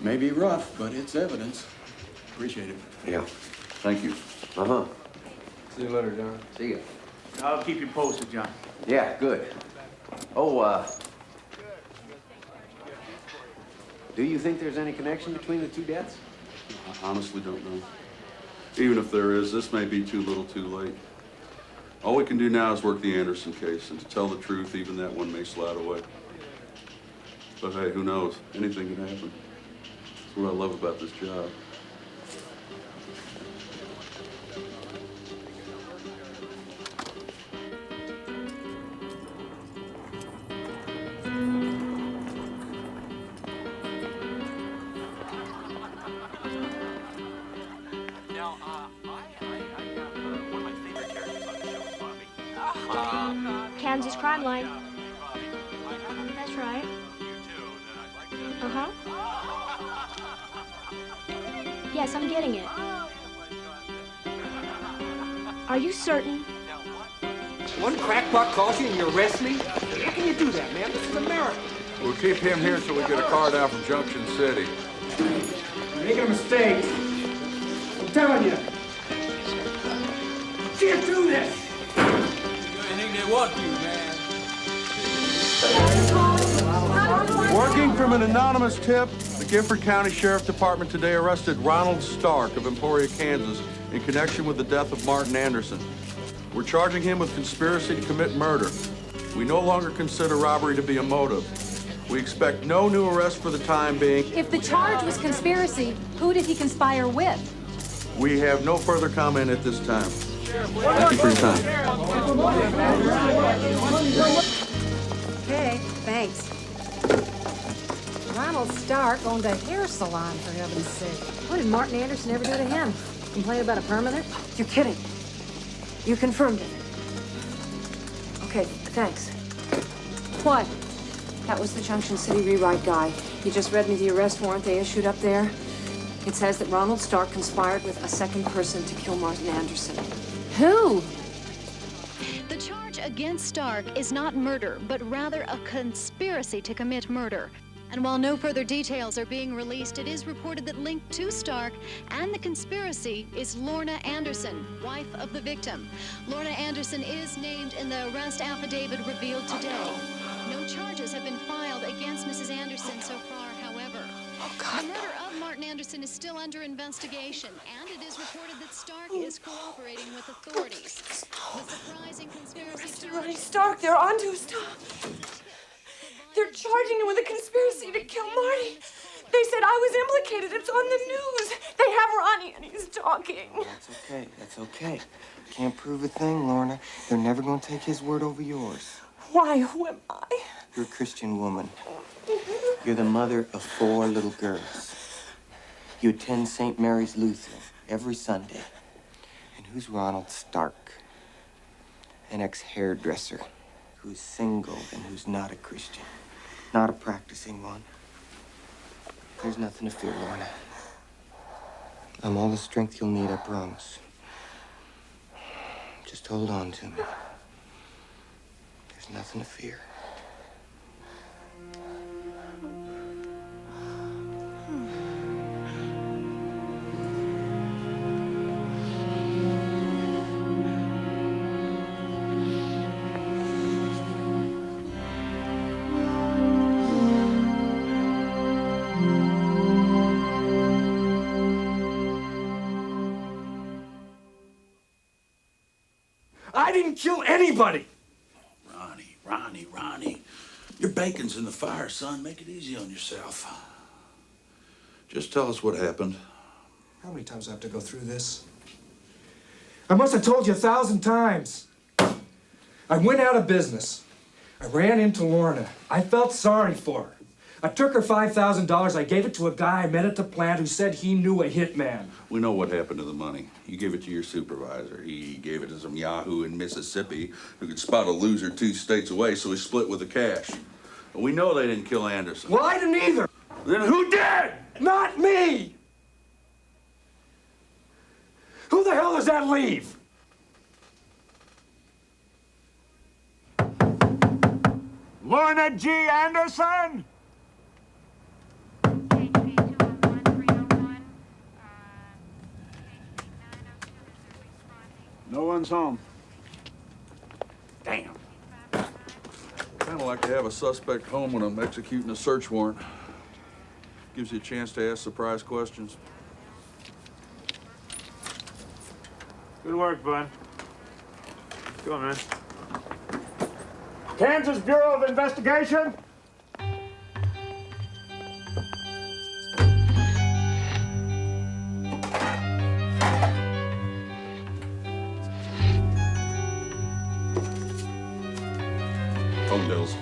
May be rough, but it's evidence. Appreciate it. Yeah. Thank you. Uh-huh. See you later, John. See you. I'll keep you posted, John. Yeah, good. Oh, do you think there's any connection between the two deaths? I honestly don't know. Even if there is, this may be too little too late. All we can do now is work the Anderson case, and to tell the truth, even that one may slide away. But hey, who knows? Anything can happen. That's what I love about this job. Kansas Crime Line. That's right. Uh-huh. Yes, I'm getting it. Are you certain? One crackpot calls you and you arrest me? How can you do that, man? This is America. We'll keep him here till we get a car down from Junction City. You're making a mistake. I'm telling you. Can't do this. Anything they want you, man. Working from an anonymous tip, the Gifford County Sheriff Department today arrested Ronald Stark of Emporia, Kansas, in connection with the death of Martin Anderson. We're charging him with conspiracy to commit murder. We no longer consider robbery to be a motive. We expect no new arrests for the time being. If the charge was conspiracy, who did he conspire with? We have no further comment at this time. Thank you for your time. Okay, thanks. Ronald Stark owned a hair salon, for heaven's sake. What did Martin Anderson ever do to him? Complain about a permanent? You're kidding. You confirmed it. Okay, thanks. What? That was the Junction City rewrite guy. He just read me the arrest warrant they issued up there. It says that Ronald Stark conspired with a second person to kill Martin Anderson. Who? The charge against Stark is not murder, but rather a conspiracy to commit murder. And while no further details are being released, it is reported that linked to Stark and the conspiracy is Lorna Anderson, wife of the victim. Lorna Anderson is named in the arrest affidavit revealed today. No charges have been filed against Mrs. Anderson so far, however. The murder of Martin Anderson is still under investigation, and it is reported that Stark is cooperating with authorities. The surprising conspiracy charge... Ronnie Stark, they're onto us. They're charging him with a conspiracy to kill Marty. They said I was implicated. It's on the news. They have Ronnie, and he's talking. That's okay. That's okay. Can't prove a thing, Lorna. They're never going to take his word over yours. Why? Who am I? You're a Christian woman. You're the mother of 4 little girls. You attend St. Mary's Lutheran every Sunday. And who's Ronald Stark? An ex-hairdresser who's single and who's not a Christian. Not a practicing one. There's nothing to fear, Lorna. I'm all the strength you'll need, I promise. Just hold on to me. There's nothing to fear. I didn't kill anybody! Ronnie. Your bacon's in the fire, son. Make it easy on yourself. Just tell us what happened. How many times do I have to go through this? I must have told you 1,000 times. I went out of business. I ran into Lorna. I felt sorry for her. I took her $5,000. I gave it to a guy I met at the plant who said he knew a hitman. We know what happened to the money. You gave it to your supervisor. He gave it to some yahoo in Mississippi who could spot a loser 2 states away, so he split with the cash. But we know they didn't kill Anderson. Well, I didn't either. Then who did? Not me! Who the hell does that leave? Lorna G. Anderson? No one's home. Damn. Kind of like to have a suspect home when I'm executing a search warrant. Gives you a chance to ask surprise questions. Good work, bud. Go on, man. Kansas Bureau of Investigation? Homedale's.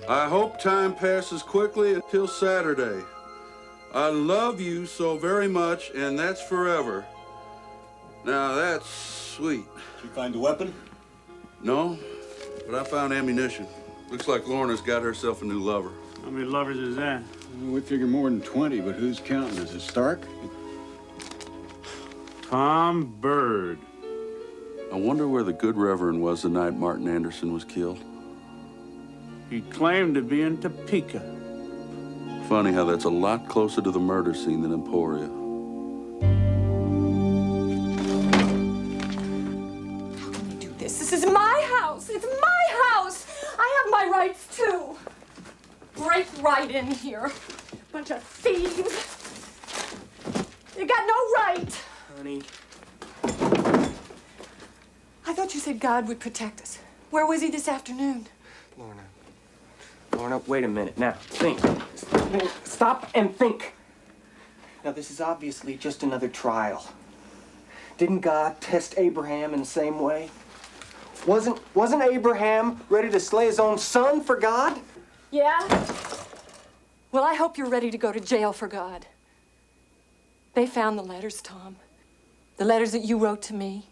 I hope time passes quickly until Saturday. I love you so very much, and that's forever. Now, that's sweet. Did you find a weapon? No, but I found ammunition. Looks like Lorna's got herself a new lover. How many lovers is that? Well, we figure more than 20, but who's counting? Is it Stark? Tom Bird. I wonder where the good Reverend was the night Martin Anderson was killed. He claimed to be in Topeka. Funny how that's a lot closer to the murder scene than Emporia. How can you do this? This is my house. It's my house. I have my rights, too. Break right in here. Bunch of thieves. You got no right. Honey. I thought you said God would protect us. Where was he this afternoon? Lorna, wait a minute. Now, think. Stop and think. Now, this is obviously just another trial. Didn't God test Abraham in the same way? Wasn't Abraham ready to slay his own son for God? Yeah? Well, I hope you're ready to go to jail for God. They found the letters, Tom. The letters that you wrote to me.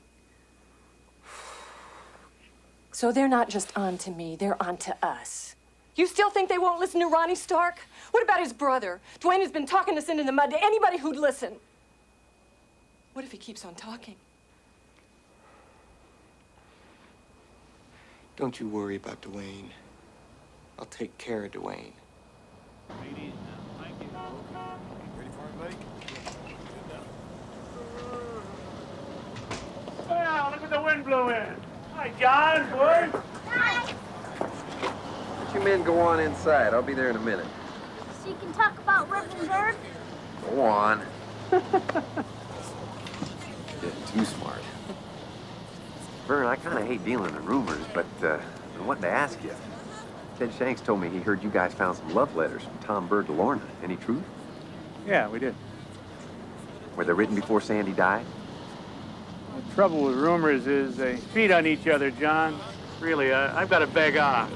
So they're not just on to me, they're on to us. You still think they won't listen to Ronnie Stark? What about his brother? Dwayne has been talking us into the mud to anybody who'd listen. What if he keeps on talking? Don't you worry about Dwayne. I'll take care of Dwayne. Well, look at the wind blew in. Hi, John, boys. Let you men go on inside. I'll be there in a minute. So you can talk about ripping birds? Go on. Getting too smart. Vern, I kind of hate dealing in rumors, but I wanted to ask you. Ted Shanks told me he heard you guys found some love letters from Tom Bird to Lorna. Any truth? Yeah, we did. Were they written before Sandy died? The trouble with rumors is they feed on each other, John. Really, I've got to beg off.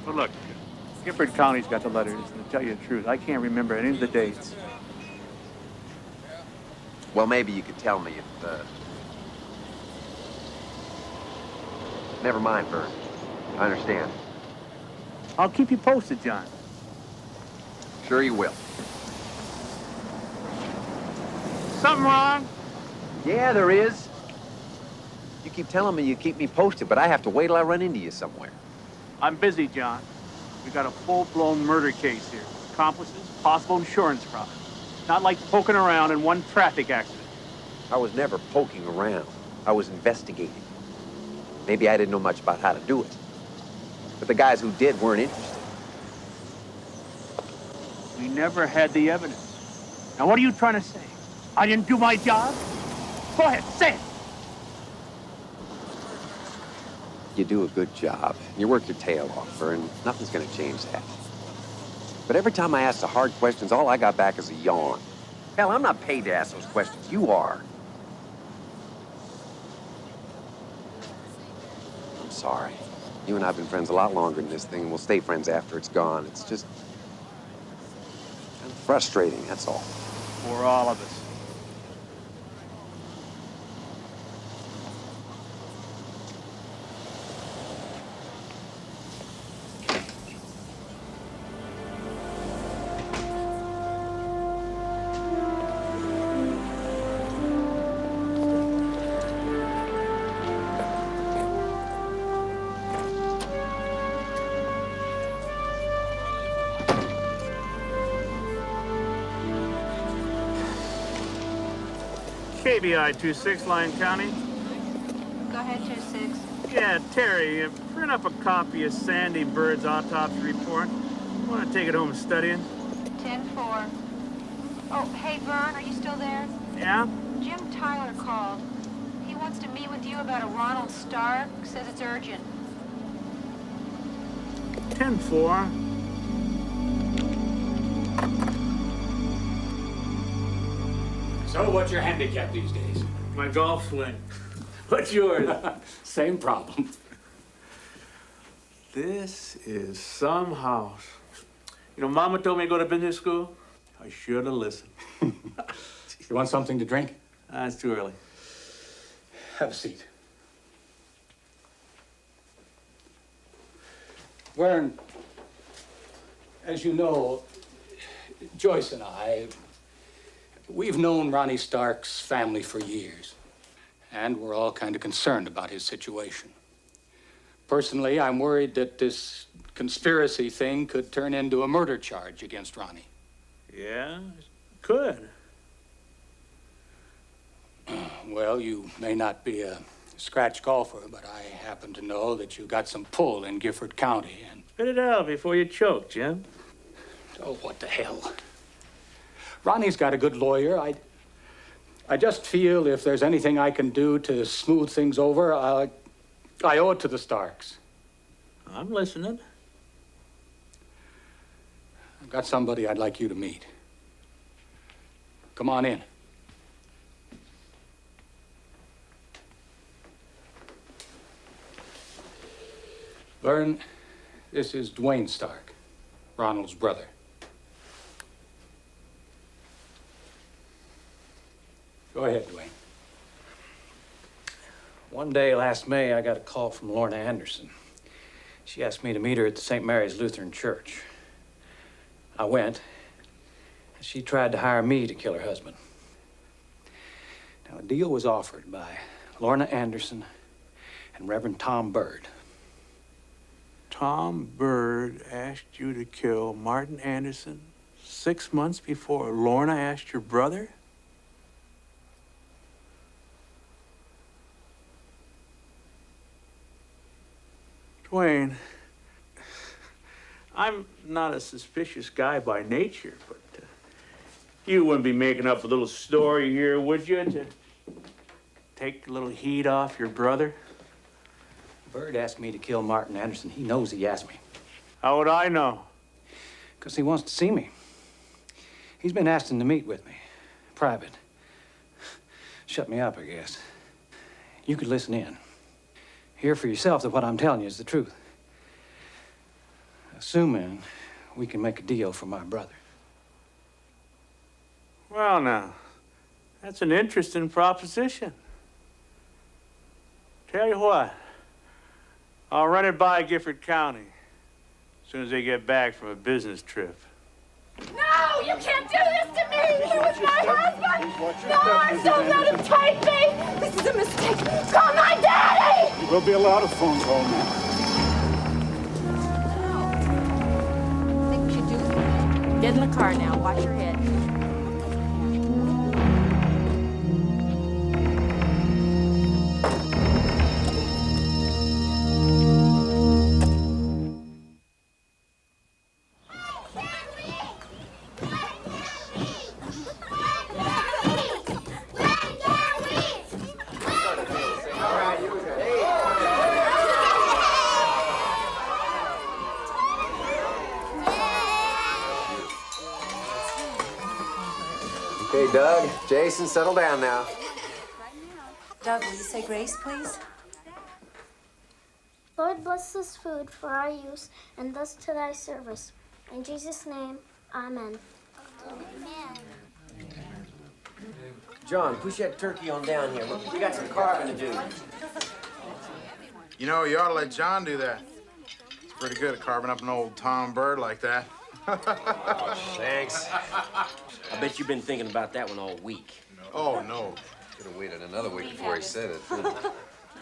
But look, Gifford County's got the letters, and to tell you the truth, I can't remember any of the dates. Well, maybe you could tell me if, Never mind, Vern. I understand. I'll keep you posted, John. Sure you will. Something wrong? Yeah, there is. You keep telling me you keep me posted, but I have to wait till I run into you somewhere. I'm busy, John. We got a full-blown murder case here. Accomplices, possible insurance fraud. Not like poking around in one traffic accident. I was never poking around. I was investigating. Maybe I didn't know much about how to do it. But the guys who did weren't interested. We never had the evidence. Now, what are you trying to say? I didn't do my job? Go ahead, say it. You do a good job. You work your tail off, Vern. Nothing's gonna change that. But every time I ask the hard questions, all I got back is a yawn. Hell, I'm not paid to ask those questions. You are. I'm sorry. You and I have been friends a lot longer than this thing, and we'll stay friends after it's gone. It's just kind of frustrating, that's all. For all of us. KBI 26, Lyon County. Go ahead, 26. Yeah, Terry, print up a copy of Sandy Bird's autopsy report. I want to take it home and study it. 10-4. Oh, hey, Vern, are you still there? Yeah? Jim Tyler called. He wants to meet with you about a Ronald Stark. Says it's urgent. 10-4. So, what's your handicap these days? My golf swing. What's yours? Same problem. This is some house. You know, Mama told me to go to business school. I should have listened. You want something to drink? It's too early. Have a seat. Vern, as you know, Joyce and I, we've known Ronnie Stark's family for years, and we're all kind of concerned about his situation. Personally, I'm worried that this conspiracy thing could turn into a murder charge against Ronnie. Yeah, could. Well, you may not be a scratch golfer, but I happen to know that you got some pull in Gifford County, and... Spit it out before you choke, Jim. Oh, what the hell. Ronnie's got a good lawyer. I just feel if there's anything I can do to smooth things over, I owe it to the Starks. I'm listening. I've got somebody I'd like you to meet. Come on in. Vern, this is Dwayne Stark, Ronald's brother. Go ahead, Dwayne. One day last May, I got a call from Lorna Anderson. She asked me to meet her at the St. Mary's Lutheran Church. I went, and she tried to hire me to kill her husband. Now, a deal was offered by Lorna Anderson and Reverend Tom Bird. Tom Bird asked you to kill Martin Anderson 6 months before Lorna asked your brother? Dwayne, I'm not a suspicious guy by nature, but you wouldn't be making up a little story here, would you, to take a little heat off your brother? Bird asked me to kill Martin Anderson. He knows he asked me. How would I know? Because he wants to see me. He's been asking to meet with me. Private. Shut me up, I guess. You could listen in. Hear for yourself that what I'm telling you is the truth. Assuming we can make a deal for my brother. Well, now, that's an interesting proposition. Tell you what, I'll run it by Gifford County as soon as they get back from a business trip. No, you can't do this to me! He was my husband! No, don't let him take me! This is a mistake! Call my daddy! We'll be allowed a phone call now. Think you should do? Get in the car now. Watch your head. Okay, Doug, Jason, settle down now. Doug, will you say grace, please? Lord, bless this food for our use and thus to thy service. In Jesus' name, amen. John, push that turkey on down here. We got some carving to do. You know, you ought to let John do that. He's pretty good at carving up an old Tom Bird like that. Thanks. I bet you've been thinking about that one all week. Oh, no. Could have waited another week before he said it.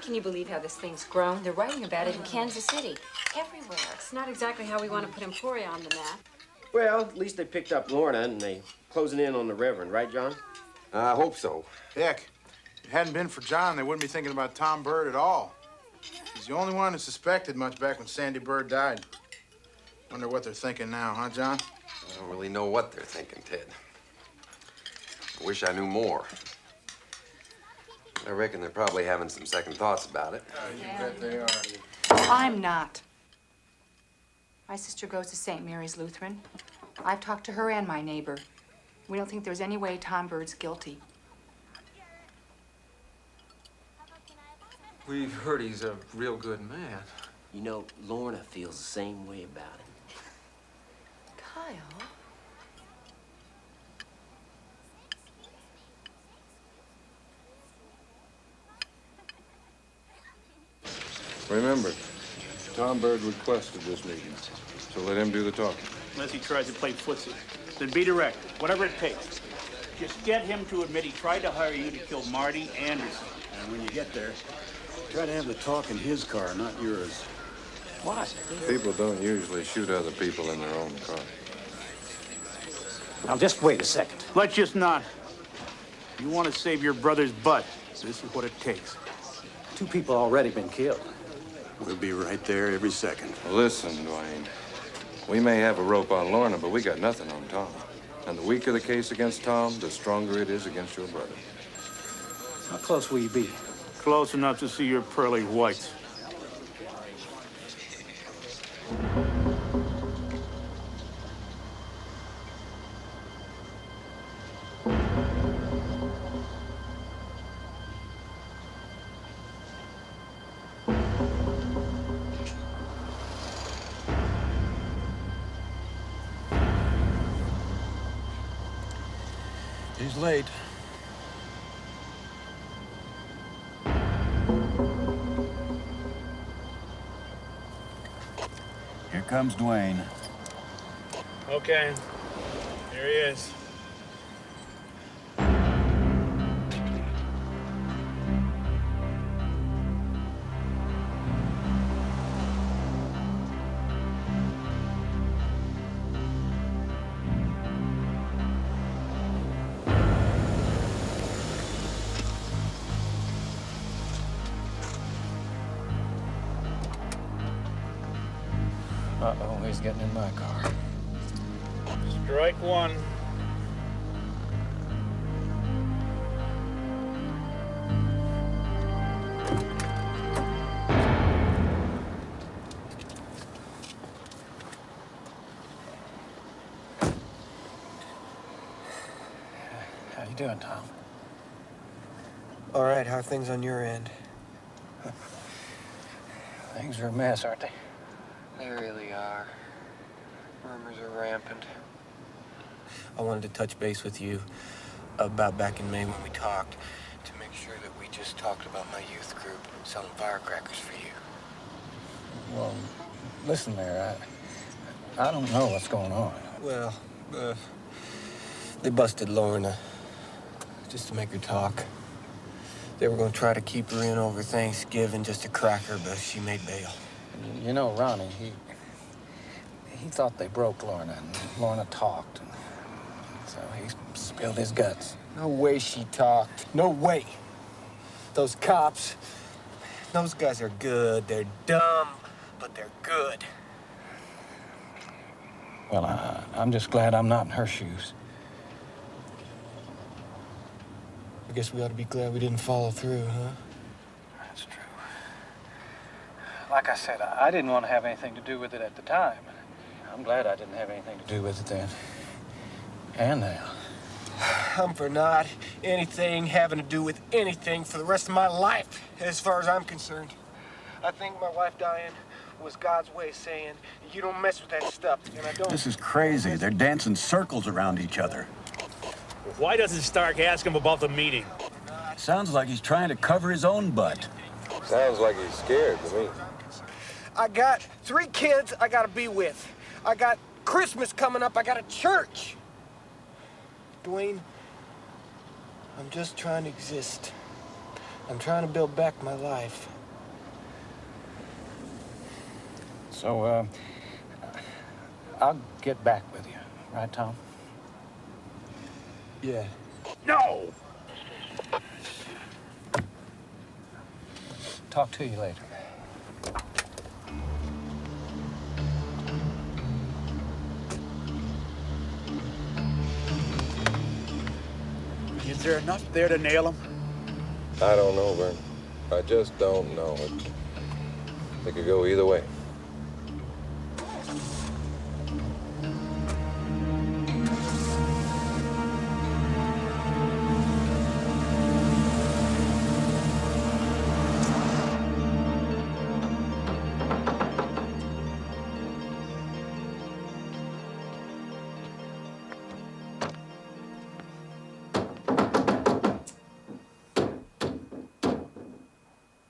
Can you believe how this thing's grown? They're writing about it in Kansas City. Everywhere. It's not exactly how we want to put Emporia on the map. Well, at least they picked up Lorna and they closing in on the Reverend, right, John? I hope so. Heck, if it hadn't been for John, they wouldn't be thinking about Tom Bird at all. He's the only one who suspected much back when Sandy Bird died. Wonder what they're thinking now, huh, John? I don't really know what they're thinking, Ted. I wish I knew more. I reckon they're probably having some second thoughts about it. You bet they are. I'm not. My sister goes to St. Mary's Lutheran. I've talked to her and my neighbor. We don't think there's any way Tom Bird's guilty. We've heard he's a real good man. You know, Lorna feels the same way about him. Kyle? Remember, Tom Bird requested this meeting, so let him do the talking. Unless he tries to play footsie. Then be direct, whatever it takes. Just get him to admit he tried to hire you to kill Marty Anderson. And when you get there, try to have the talk in his car, not yours. Why? People don't usually shoot other people in their own car. Now, just wait a second. Let's just not. You want to save your brother's butt. This is what it takes. 2 people already been killed. We'll be right there every second. Listen, Dwayne. We may have a rope on Lorna, but we got nothing on Tom. And the weaker the case against Tom, the stronger it is against your brother. How close will you be? Close enough to see your pearly whites. he's late. Here comes Dwayne. Okay, here he is. Uh-oh, he's getting in my car. Strike one. How you doing, Tom? All right, how are things on your end? Things are a mess, aren't they? They really are. Rumors are rampant. I wanted to touch base with you about back in May when we talked to make sure that we just talked about my youth group selling firecrackers for you. Well, listen there, I don't know what's going on. Well, they busted Lorna just to make her talk. They were going to try to keep her in over Thanksgiving just to crack her, but she made bail. You know, Ronnie, he thought they broke Lorna, and Lorna talked. So he spilled his guts. No way she talked. No way. Those cops, those guys are good. They're dumb, but they're good. Well, I'm just glad I'm not in her shoes. I guess we ought to be glad we didn't follow through, huh? That's true. Like I said, I didn't want to have anything to do with it at the time. I'm glad I didn't have anything to do with it then. And now. I'm for not anything having to do with anything for the rest of my life, as far as I'm concerned. I think my wife dying was God's way of saying, you don't mess with that stuff, and I don't. This is crazy. They're dancing circles around each other. Why doesn't Stark ask him about the meeting? Sounds like he's trying to cover his own butt. Sounds like he's scared to me. I got 3 kids I gotta be with. I got Christmas coming up. I got a church. Dwayne, I'm just trying to exist. I'm trying to build back my life. So, I'll get back with you. Right, Tom? Yeah. No! Talk to you later. Is there enough there to nail him? I don't know, Vern. I just don't know. It could go either way.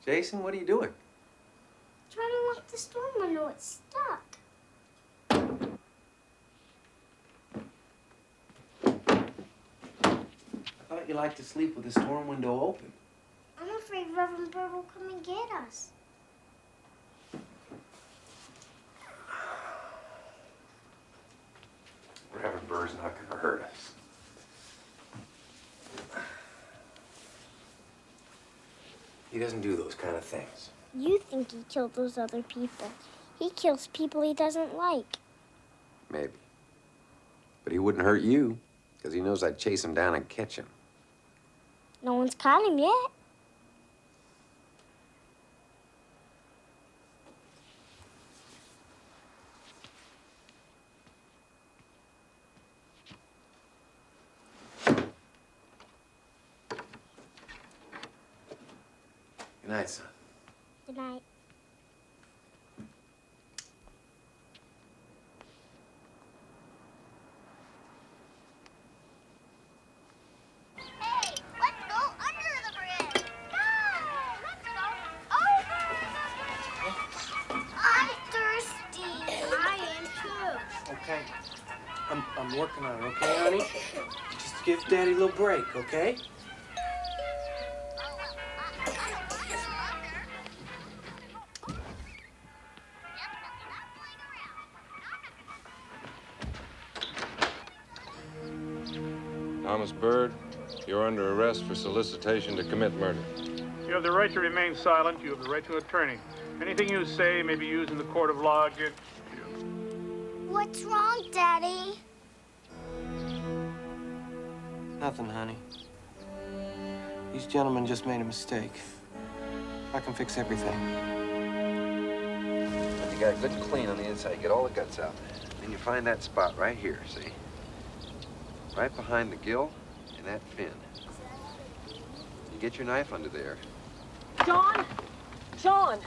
Jason, what are you doing? Trying to lock the storm window. It's stuck. I thought you liked to sleep with the storm window open. I'm afraid Reverend Bird will come and get us. Reverend Bird's not going to hurt us. He doesn't do those kind of things. You think he killed those other people. He kills people he doesn't like. Maybe. But he wouldn't hurt you, because he knows I'd chase him down and catch him. No one's caught him yet. Good night, son. Good night. I'm working on it, okay, honey? Just give Daddy a little break, okay? Thomas Bird, you're under arrest for solicitation to commit murder. You have the right to remain silent. You have the right to an attorney. Anything you say may be used in the court of law against you. What's wrong, Daddy? Nothing, honey. These gentlemen just made a mistake. I can fix everything. You got it good and clean on the inside. Get all the guts out. Then you find that spot right here, see? Right behind the gill and that fin. You get your knife under there. John! John!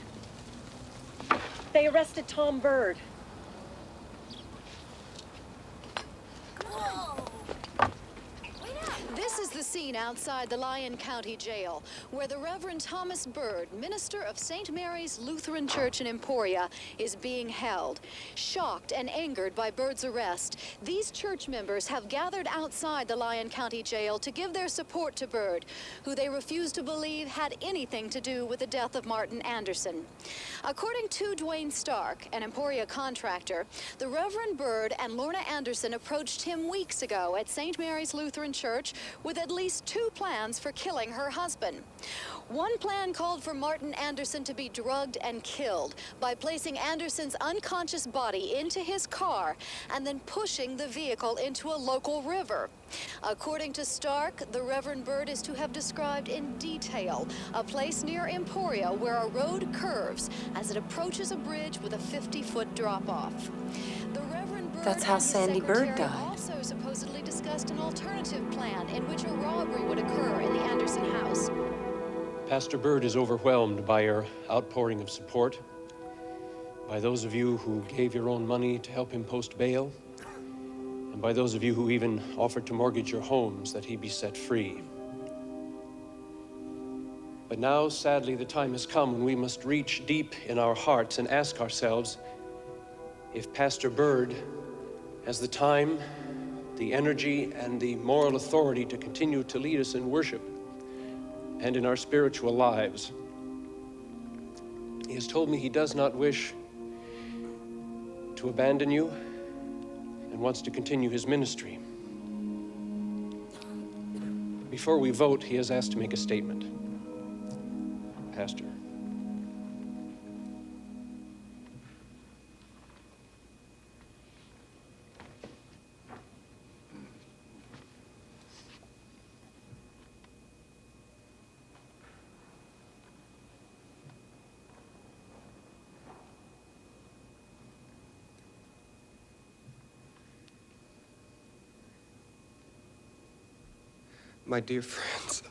They arrested Tom Bird. This is the scene outside the Lyon County Jail, where the Reverend Thomas Bird, minister of St. Mary's Lutheran Church in Emporia, is being held. Shocked and angered by Bird's arrest, these church members have gathered outside the Lyon County Jail to give their support to Bird, who they refuse to believe had anything to do with the death of Martin Anderson. According to Dwayne Stark, an Emporia contractor, the Reverend Bird and Lorna Anderson approached him weeks ago at St. Mary's Lutheran Church with at least 2 plans for killing her husband. One plan called for Martin Anderson to be drugged and killed by placing Anderson's unconscious body into his car and then pushing the vehicle into a local river. According to Stark, the Reverend Bird is to have described in detail a place near Emporia where a road curves as it approaches a bridge with a 50-foot drop-off. The Reverend Bird That's how and his Sandy Bird secretary died. also supposedly discussed an alternative plan in which a robbery would occur in the Anderson house. Pastor Bird is overwhelmed by your outpouring of support, by those of you who gave your own money to help him post bail, and by those of you who even offered to mortgage your homes that he be set free. But now, sadly, the time has come when we must reach deep in our hearts and ask ourselves if Pastor Bird has the time, the energy, and the moral authority to continue to lead us in worship and in our spiritual lives. He has told me he does not wish to abandon you and wants to continue his ministry. Before we vote, he has asked to make a statement. Pastor. My dear friends,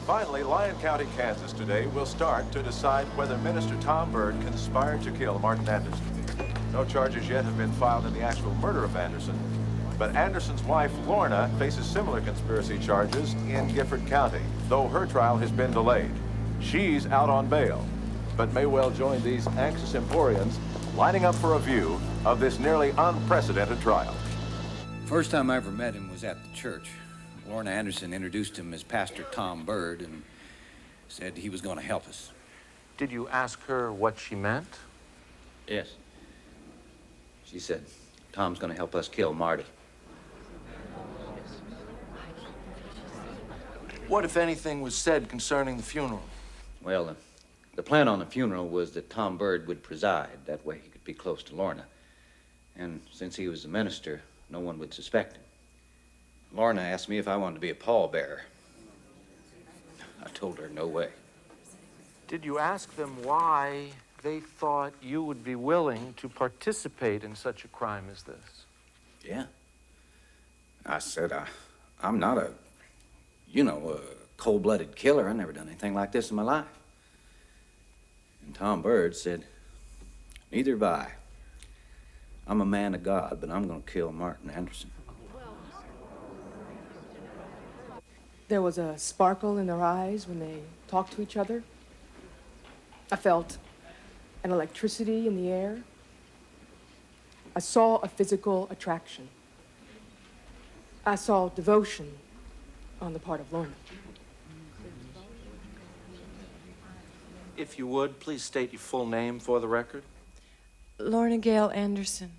Finally, Lyon County, Kansas today will start to decide whether Minister Tom Bird conspired to kill Martin Anderson. No charges yet have been filed in the actual murder of Anderson, but Anderson's wife, Lorna, faces similar conspiracy charges in Gifford County, though her trial has been delayed. She's out on bail, but may well join these anxious Emporians lining up for a view of this nearly unprecedented trial. First time I ever met him was at the church. Lorna Anderson introduced him as Pastor Tom Bird and said he was going to help us. Did you ask her what she meant? Yes. She said, Tom's going to help us kill Marty. What, if anything, was said concerning the funeral? Well, the plan on the funeral was that Tom Bird would preside. That way he could be close to Lorna. And since he was the minister, no one would suspect him. Lorna asked me if I wanted to be a pallbearer. I told her no way. Did you ask them why they thought you would be willing to participate in such a crime as this? Yeah. I said, I'm not a cold-blooded killer. I've never done anything like this in my life. And Tom Bird said, neither have I. I'm a man of God, but I'm going to kill Martin Anderson. There was a sparkle in their eyes when they talked to each other. I felt an electricity in the air. I saw a physical attraction. I saw devotion on the part of Lorna. If you would, please state your full name for the record. Lorna Gale Anderson.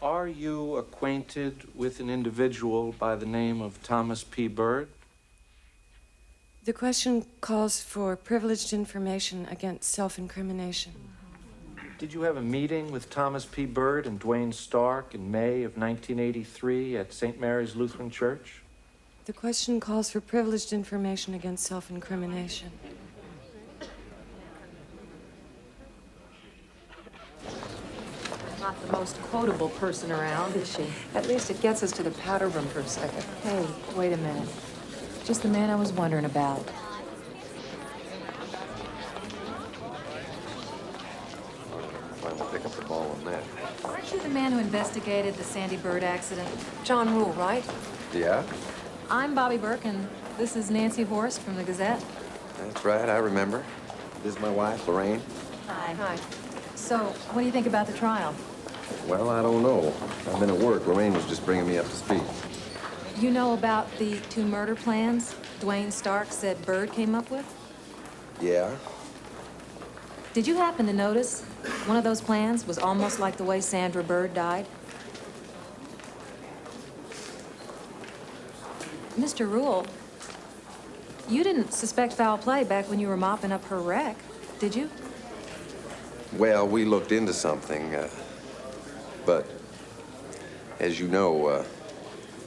Are you acquainted with an individual by the name of Thomas P. Bird? The question calls for privileged information against self-incrimination. Did you have a meeting with Thomas P. Bird and Dwayne Stark in May of 1983 at St. Mary's Lutheran Church? The question calls for privileged information against self-incrimination. Not the most quotable person around, is she? At least it gets us to the powder room for a second. Hey, wait a minute. Just the man I was wondering about. Finally pick up the ball on that. Aren't you the man who investigated the Sandy Bird accident? John Rule, right? Yeah? I'm Bobby Burke, and this is Nancy Horst from the Gazette. That's right, I remember. This is my wife, Lorraine. Hi. Hi. So, what do you think about the trial? Well, I don't know. I've been at work. Lorraine was just bringing me up to speed. You know about the 2 murder plans Dwayne Stark said Bird came up with? Yeah? Did you happen to notice one of those plans was almost like the way Sandra Bird died? Mr. Rule, you didn't suspect foul play back when you were mopping up her wreck, did you? Well, we looked into something, but as you know,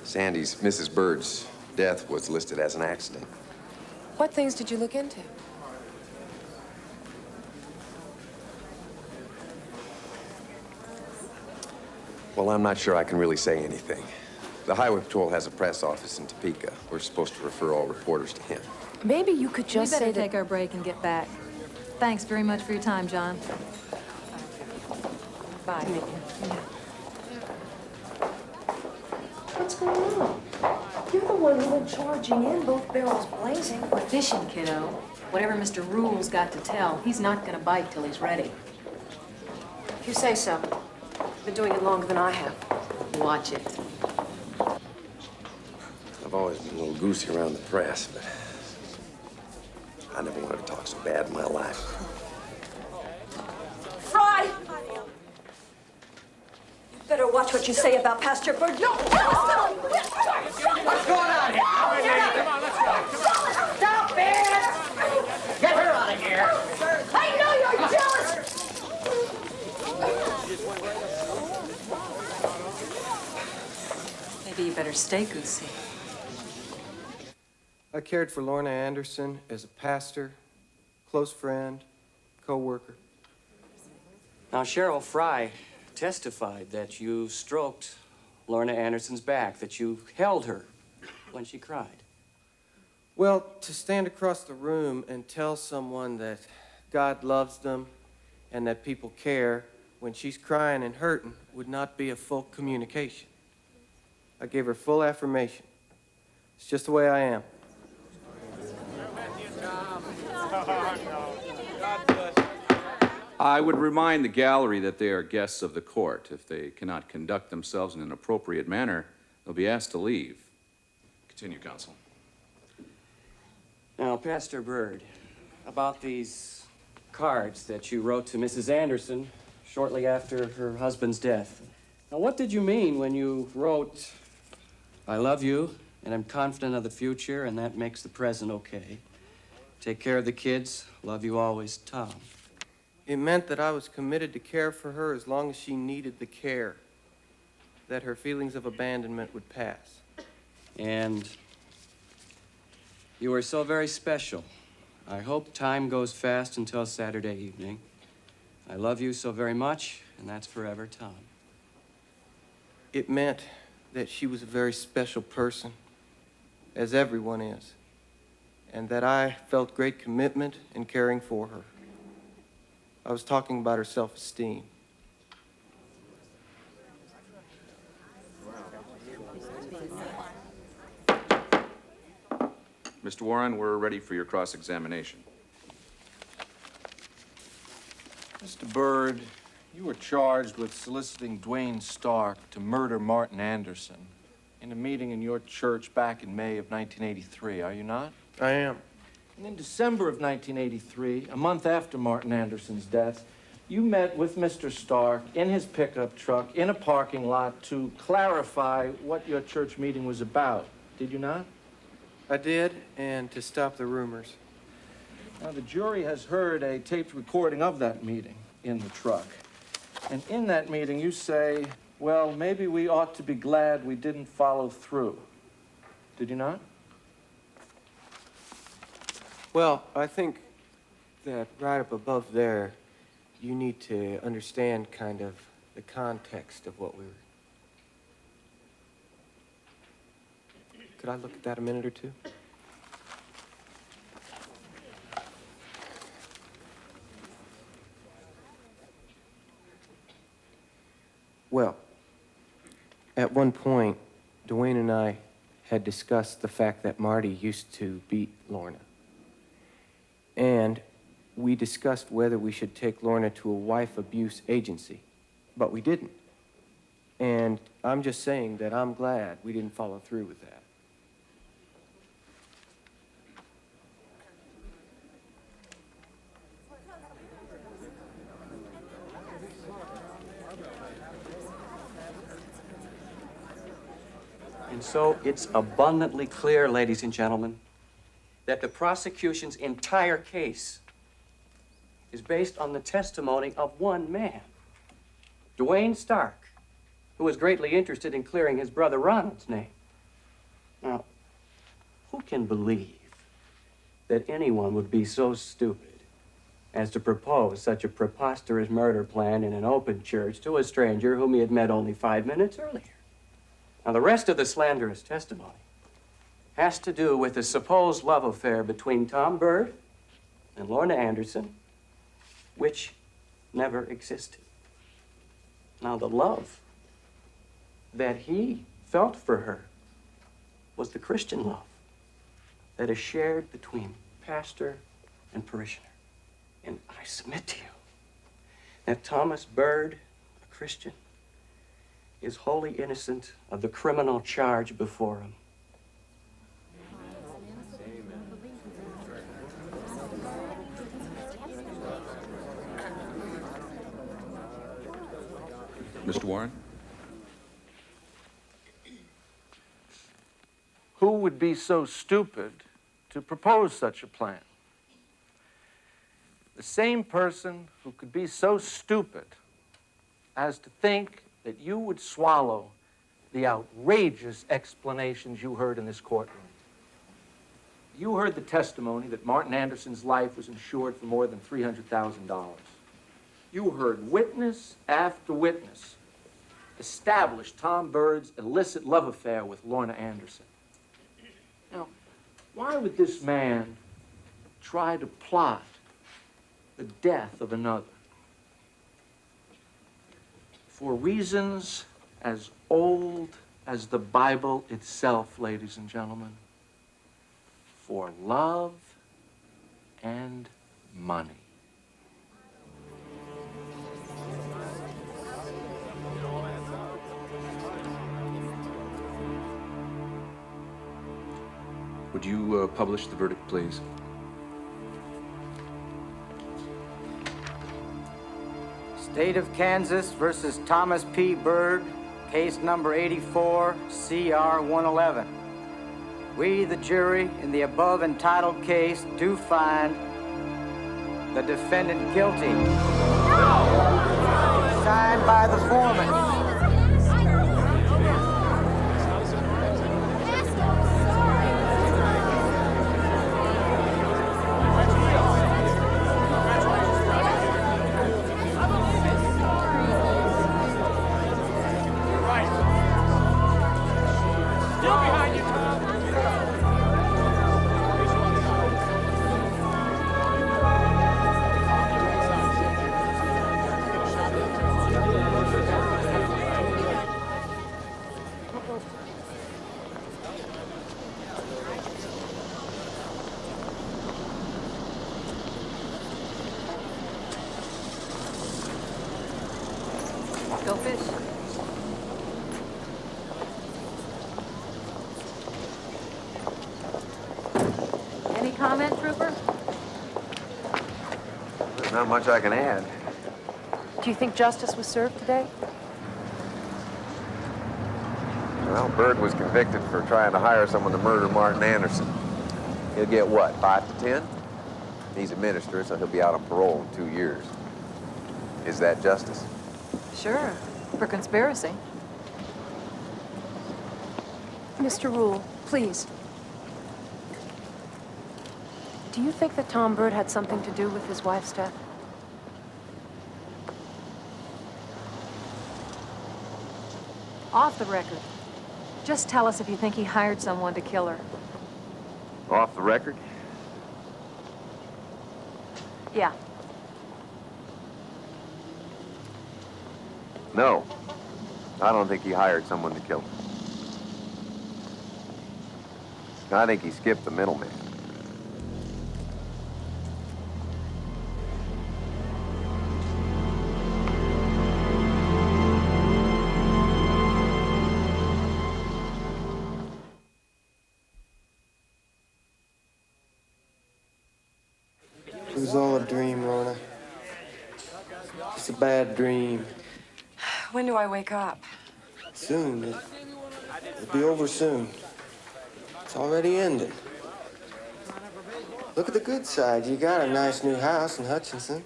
Mrs. Bird's death was listed as an accident. What things did you look into? Well, I'm not sure I can really say anything. The Highway Patrol has a press office in Topeka. We're supposed to refer all reporters to him. Maybe you could just We say better that... take our break and get back. Thanks very much for your time, John. Bye. What's going on? You're the one who went charging in, both barrels blazing. We're fishing, kiddo. Whatever Mr. Rule's got to tell, he's not gonna bite till he's ready. If you say so. Been doing it longer than I have. Watch it. I've always been a little goosey around the press, but I never wanted to talk so bad in my life. Fry! You better watch what you say about Pastor Bird. You'll kill him! What's going on here? All right, lady, come on, let's go. Come on. Stop it! Get her out of here. I know you're jealous! Maybe you better stay goosey. I cared for Lorna Anderson as a pastor, close friend, co-worker. Now, Cheryl Fry testified that you stroked Lorna Anderson's back, that you held her when she cried. Well, to stand across the room and tell someone that God loves them and that people care when she's crying and hurting would not be a full communication. I gave her full affirmation. It's just the way I am. I would remind the gallery that they are guests of the court. If they cannot conduct themselves in an appropriate manner, they'll be asked to leave. Continue, counsel. Now, Pastor Bird, about these cards that you wrote to Mrs. Anderson shortly after her husband's death. Now, what did you mean when you wrote, I love you, and I'm confident of the future, and that makes the present okay. Take care of the kids. Love you always, Tom. It meant that I was committed to care for her as long as she needed the care. that her feelings of abandonment would pass. And you are so very special. I hope time goes fast until Saturday evening. I love you so very much, and that's forever, Tom. It meant that she was a very special person, as everyone is, and that I felt great commitment in caring for her. I was talking about her self-esteem. Mr. Warren, we're ready for your cross-examination. Mr. Byrd, you were charged with soliciting Dwayne Stark to murder Martin Anderson in a meeting in your church back in May of 1983, are you not? I am. And in December of 1983, a month after Martin Anderson's death, you met with Mr. Stark in his pickup truck in a parking lot to clarify what your church meeting was about, did you not? I did, and to stop the rumors. Now, the jury has heard a taped recording of that meeting in the truck. And in that meeting, you say, well, maybe we ought to be glad we didn't follow through. Did you not? Well, I think that right up above there, you need to understand kind of the context of what we were. Could I look at that a minute or two? Well, at one point, Dwayne and I had discussed the fact that Marty used to beat Lorna. And we discussed whether we should take Lorna to a wife abuse agency, but we didn't. And I'm just saying that I'm glad we didn't follow through with that. And so it's abundantly clear, ladies and gentlemen, that the prosecution's entire case is based on the testimony of one man, Dwayne Stark, who was greatly interested in clearing his brother Ronald's name. Now, who can believe that anyone would be so stupid as to propose such a preposterous murder plan in an open church to a stranger whom he had met only 5 minutes earlier? Now, the rest of the slanderous testimony has to do with the supposed love affair between Tom Byrd and Lorna Anderson, which never existed. Now, the love that he felt for her was the Christian love that is shared between pastor and parishioner. And I submit to you that Thomas Byrd, a Christian, is wholly innocent of the criminal charge before him. Mr. Warren? Who would be so stupid to propose such a plan? The same person who could be so stupid as to think that you would swallow the outrageous explanations you heard in this courtroom. You heard the testimony that Martin Anderson's life was insured for more than $300,000. You heard witness after witness establish Tom Byrd's illicit love affair with Lorna Anderson. Now, why would this man try to plot the death of another? For reasons as old as the Bible itself, ladies and gentlemen. For love and money. Would you publish the verdict, please? State of Kansas versus Thomas P. Byrd, case number 84, CR 111. We, the jury, in the above entitled case, do find the defendant guilty. No! Signed by the foreman. Go fish. Any comment, Trooper? There's not much I can add. Do you think justice was served today? Well, Bird was convicted for trying to hire someone to murder Martin Anderson. He'll get what, 5 to 10? He's a minister, so he'll be out on parole in 2 years. Is that justice? Sure, for conspiracy. Mr. Rule, please. Do you think that Tom Bird had something to do with his wife's death? Off the record. Just tell us if you think he hired someone to kill her. Off the record? Yeah. No. I don't think he hired someone to kill her. I think he skipped the middleman. It was all a dream, Lorna. It's a bad dream. When do I wake up? Soon. It'll be over soon. It's already ending. Look at the good side. You got a nice new house in Hutchinson.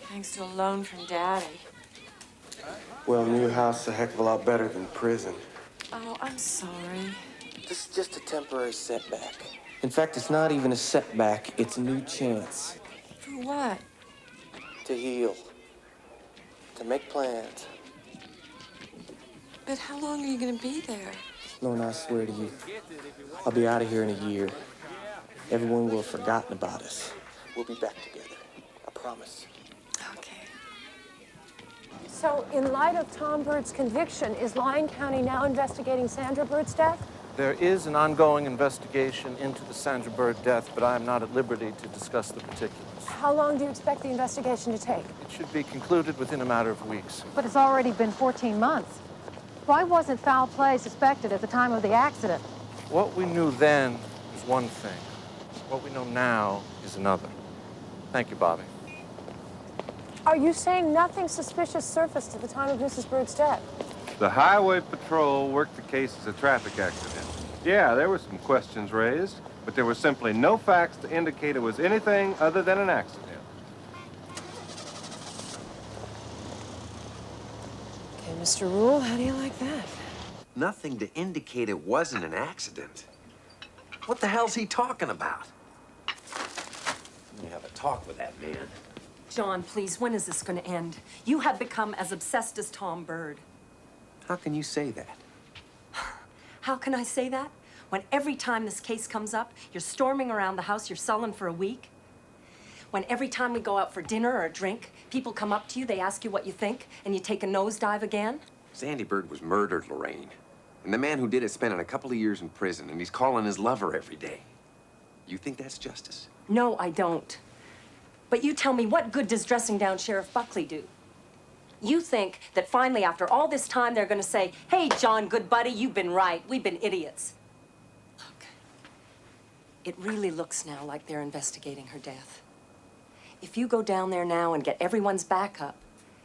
Thanks to a loan from Daddy. Well, new house is a heck of a lot better than prison. Oh, I'm sorry. This is just a temporary setback. In fact, it's not even a setback. It's a new chance For what? to heal, to make plans. But how long are you gonna be there? Lorna, I swear to you, I'll be out of here in a year. Everyone will have forgotten about us. We'll be back together. I promise. So, in light of Tom Bird's conviction, is Lyon County now investigating Sandra Bird's death? There is an ongoing investigation into the Sandra Bird death, but I am not at liberty to discuss the particulars. How long do you expect the investigation to take? It should be concluded within a matter of weeks. But it's already been 14 months. Why wasn't foul play suspected at the time of the accident? What we knew then is one thing. What we know now is another. Thank you, Bobby. Are you saying nothing suspicious surfaced at the time of Mrs. Bird's death? The highway patrol worked the case as a traffic accident. Yeah, there were some questions raised, but there were simply no facts to indicate it was anything other than an accident. Okay, Mr. Rule, how do you like that? Nothing to indicate it wasn't an accident. What the hell's he talking about? Let me have a talk with that man. John, please, when is this going to end? You have become as obsessed as Tom Bird. How can you say that? How can I say that? When every time this case comes up, you're storming around the house you're sullen for a week? When every time we go out for dinner or a drink, people come up to you, they ask you what you think, and you take a nosedive again? Sandy Bird was murdered, Lorraine. And the man who did it spent a couple of years in prison, and he's calling his lover every day. You think that's justice? No, I don't. But you tell me, what good does dressing down Sheriff Buckley do? You think that finally, after all this time, they're going to say, hey, John, good buddy, you've been right. We've been idiots. Look, it really looks now like they're investigating her death. If you go down there now and get everyone's back up,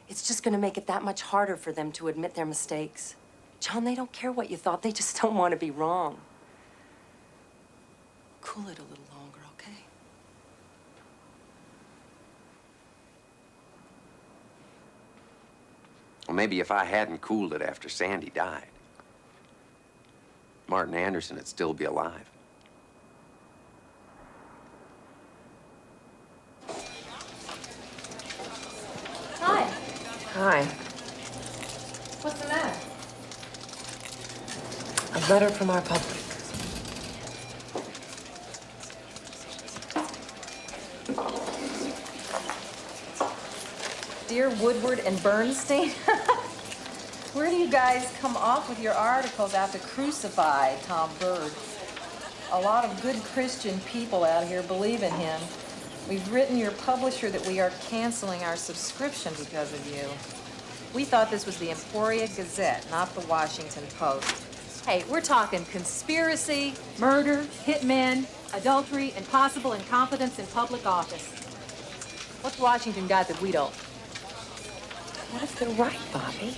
it's just going to make it that much harder for them to admit their mistakes. John, they don't care what you thought. They just don't want to be wrong. Cool it a little longer, okay? Well, maybe if I hadn't cooled it after Sandy died, Martin Anderson would still be alive. Hi. Hi. What's the matter? A letter from our public. Dear Woodward and Bernstein, where do you guys come off with your articles after crucify Tom Bird? A lot of good Christian people out here believe in him. We've written your publisher that we are canceling our subscription because of you. We thought this was the Emporia Gazette, not the Washington Post. Hey, we're talking conspiracy, murder, hitmen, adultery, and possible incompetence in public office. What's Washington got that we don't? What if they're right, Bobby?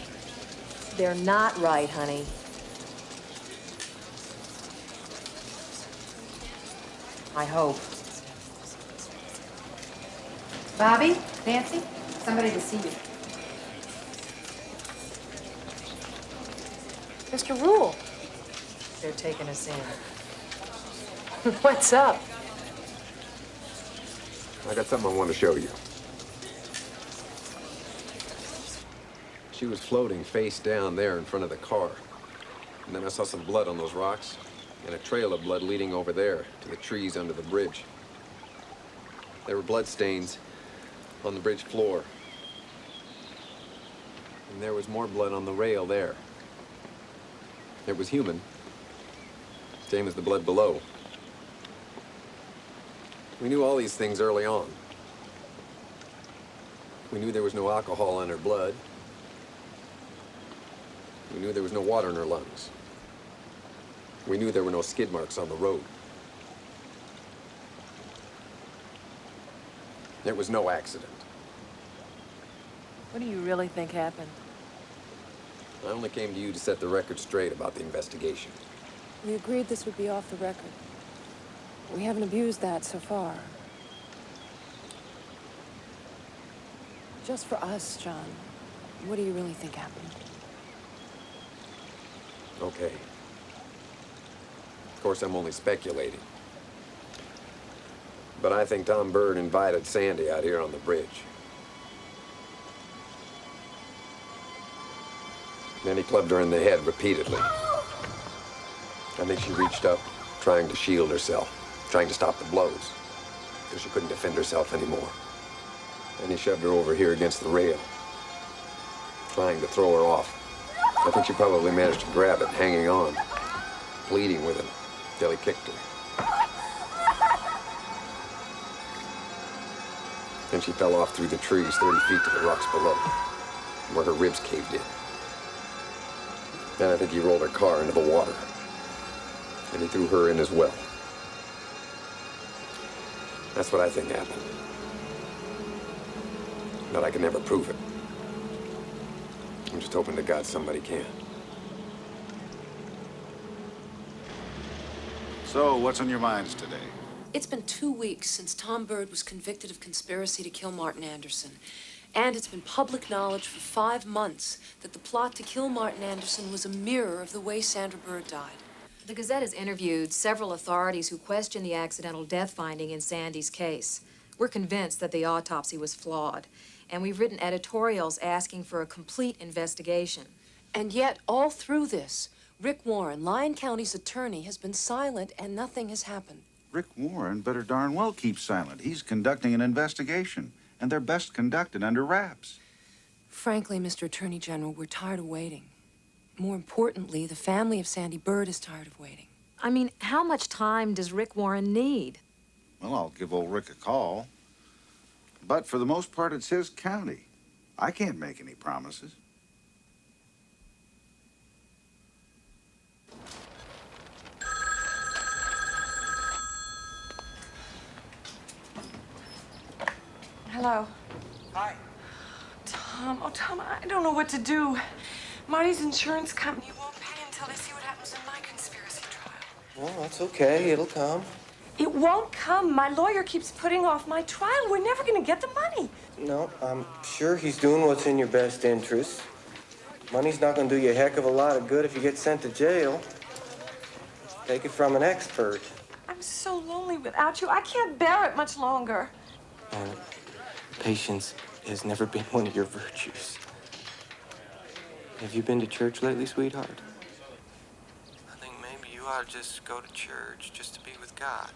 They're not right, honey. I hope. Bobby? Nancy? Somebody to see you. Mr. Rule. They're taking us in. What's up? I got something I want to show you. She was floating face down there in front of the car. And then I saw some blood on those rocks and a trail of blood leading over there to the trees under the bridge. There were blood stains on the bridge floor. And there was more blood on the rail there. It was human, same as the blood below. We knew all these things early on. We knew there was no alcohol in her blood. We knew there was no water in her lungs. We knew there were no skid marks on the road. There was no accident. What do you really think happened? I only came to you to set the record straight about the investigation. We agreed this would be off the record. We haven't abused that so far. Just for us, John, what do you really think happened? Okay. Of course, I'm only speculating. But I think Tom Bird invited Sandy out here on the bridge. Then he clubbed her in the head repeatedly. I think she reached up, trying to shield herself, trying to stop the blows, because she couldn't defend herself anymore. And he shoved her over here against the rail, trying to throw her off. I think she probably managed to grab it, hanging on, pleading with him, till he kicked her. Then she fell off through the trees 30 feet to the rocks below, where her ribs caved in. Then I think he rolled her car into the water, and he threw her in as well. That's what I think happened. But I can never prove it. I'm just hoping to God somebody can. So, what's on your minds today? It's been 2 weeks since Tom Bird was convicted of conspiracy to kill Martin Anderson. And it's been public knowledge for 5 months that the plot to kill Martin Anderson was a mirror of the way Sandra Bird died. The Gazette has interviewed several authorities who question the accidental death finding in Sandy's case. We're convinced that the autopsy was flawed, and we've written editorials asking for a complete investigation. And yet, all through this, Rick Warren, Lyon County's attorney, has been silent and nothing has happened. Rick Warren better darn well keep silent. He's conducting an investigation, and they're best conducted under wraps. Frankly, Mr. Attorney General, we're tired of waiting. More importantly, the family of Sandy Bird is tired of waiting. I mean, how much time does Rick Warren need? Well, I'll give old Rick a call. But for the most part, it's his county. I can't make any promises. Hello. Hi. Tom, oh, Tom, I don't know what to do. Marty's insurance company won't pay until they see what happens in my conspiracy trial. Well, that's okay. It'll come. It won't come. My lawyer keeps putting off my trial. We're never going to get the money. No, I'm sure he's doing what's in your best interest. Money's not going to do you a heck of a lot of good if you get sent to jail. Take it from an expert. I'm so lonely without you. I can't bear it much longer. Patience has never been one of your virtues. Have you been to church lately, sweetheart? I think maybe you ought to just go to church just to be with God.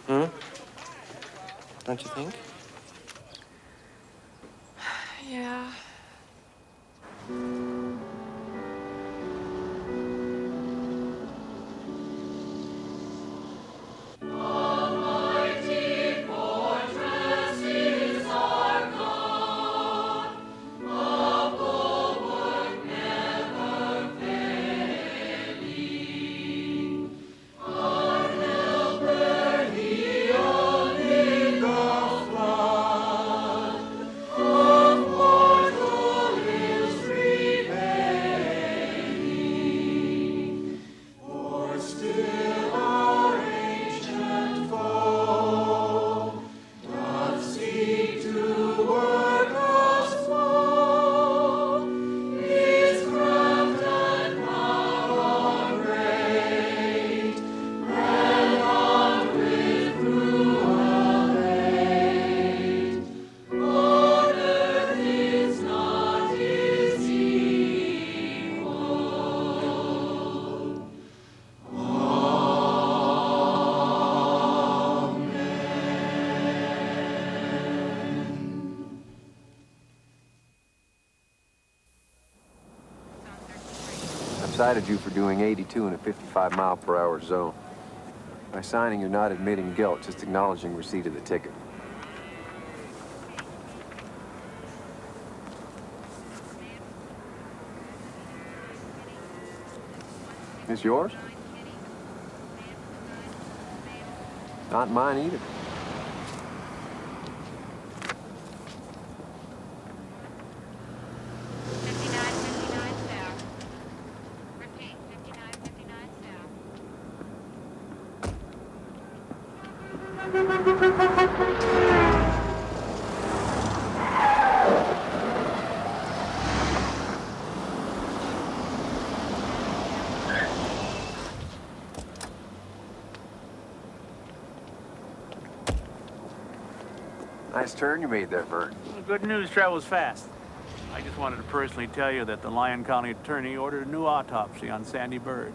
Don't you think? Yeah. Oh! cited you for doing 82 in a 55-mile-per-hour zone. By signing, you're not admitting guilt, just acknowledging receipt of the ticket. This yours? Not mine either. Nice turn you made there, Vern. Well, good news travels fast. I just wanted to personally tell you that the Lyon County attorney ordered a new autopsy on Sandy Bird.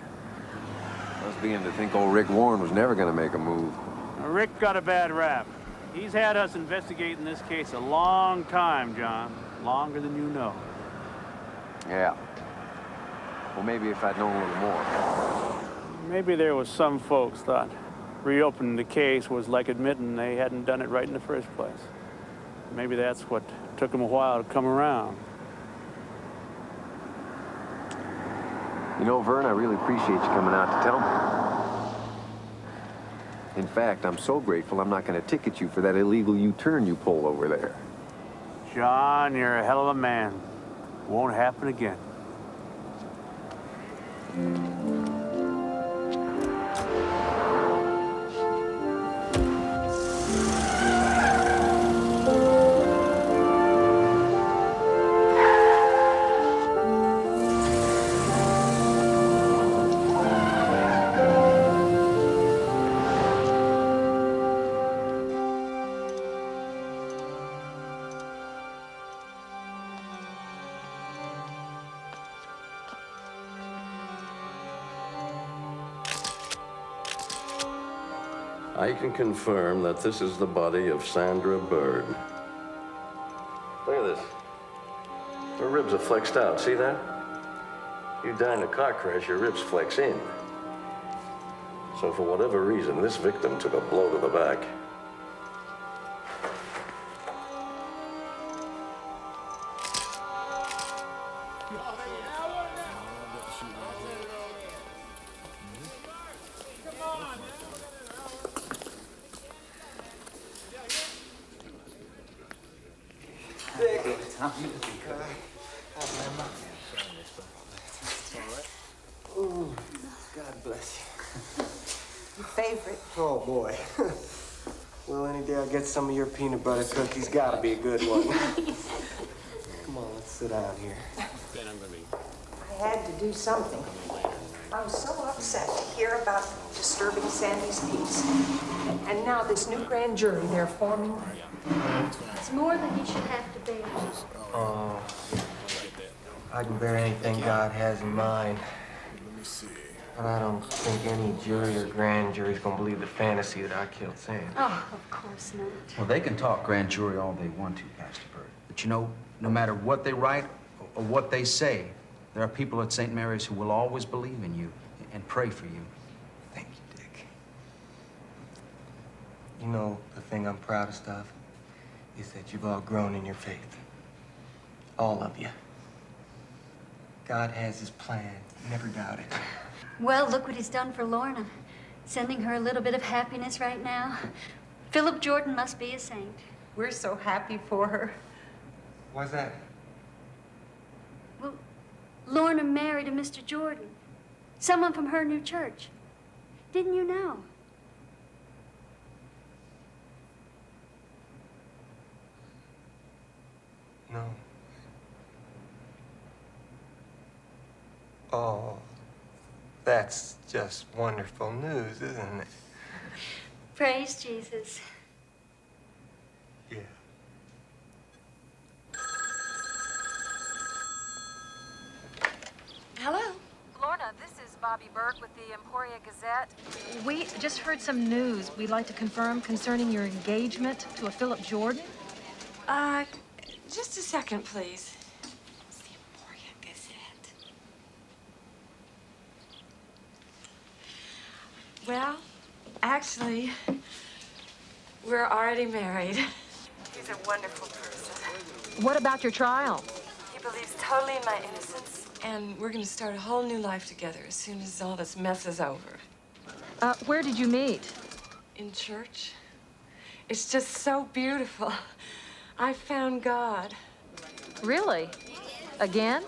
Must begin to think old Rick Warren was never going to make a move. Now, Rick got a bad rap. He's had us investigating this case a long time, John. Longer than you know. Yeah. Well, maybe if I'd known a little more. Maybe there was some folks thought reopening the case was like admitting they hadn't done it right in the first place. Maybe that's what took them a while to come around. You know, Vern, I really appreciate you coming out to tell me. In fact, I'm so grateful I'm not going to ticket you for that illegal U-turn you pulled over there. John, you're a hell of a man. Won't happen again. I can confirm that this is the body of Sandra Bird. Look at this. Her ribs are flexed out, see that? You die in a car crash, your ribs flex in. So for whatever reason, this victim took a blow to the back. Ooh, God bless you. Your favorite? Oh, boy. Well, any day I get some of your peanut butter cookies, gotta be a good one. Come on, let's sit down here. I had to do something. I was so upset to hear about disturbing Sandy's peace. And now this new grand jury they're forming. It's more than he should have to bear. Oh, I can bear anything God has in mind. But I don't think any jury or grand jury's gonna believe the fantasy that I killed Sandy. Oh, of course not. Well, they can talk grand jury all they want to, Pastor Bird. But you know, no matter what they write or what they say, there are people at St. Mary's who will always believe in you and pray for you. Thank you, Dick. You know, the thing I'm proudest of is that you've all grown in your faith. All of you. God has his plan. Never doubt it. Well, look what he's done for Lorna. Sending her a little bit of happiness right now. Philip Jordan must be a saint. We're so happy for her. Why's that? Well, Lorna married a Mr. Jordan. Someone from her new church. Didn't you know? No. Oh, that's just wonderful news, isn't it? Praise Jesus. Yeah. Hello? Lorna, this is Bobby Burke with the Emporia Gazette. We just heard some news we'd like to confirm concerning your engagement to a Philip Jordan. Just a second, please. It's the Emporia Gazette. Well, actually, we're already married. He's a wonderful person. What about your trial? He believes totally in my innocence. And we're going to start a whole new life together as soon as all this mess is over. Where did you meet? In church. It's just so beautiful. I found God. Really? Again?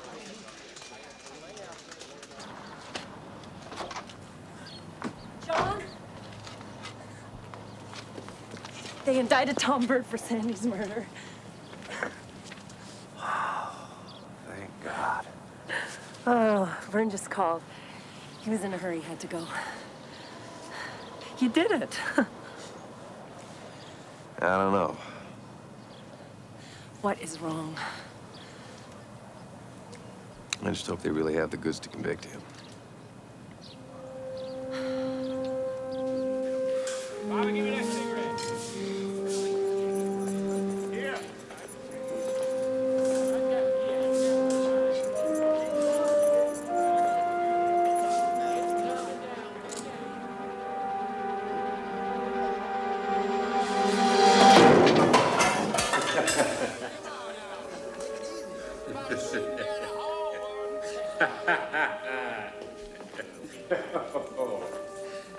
John? They indicted Tom Bird for Sandy's murder. Thank God. Oh, Vern just called. He was in a hurry, had to go. You did it. I don't know. What is wrong? I just hope they really have the goods to convict him. Bobby, give me that cigarette. Here.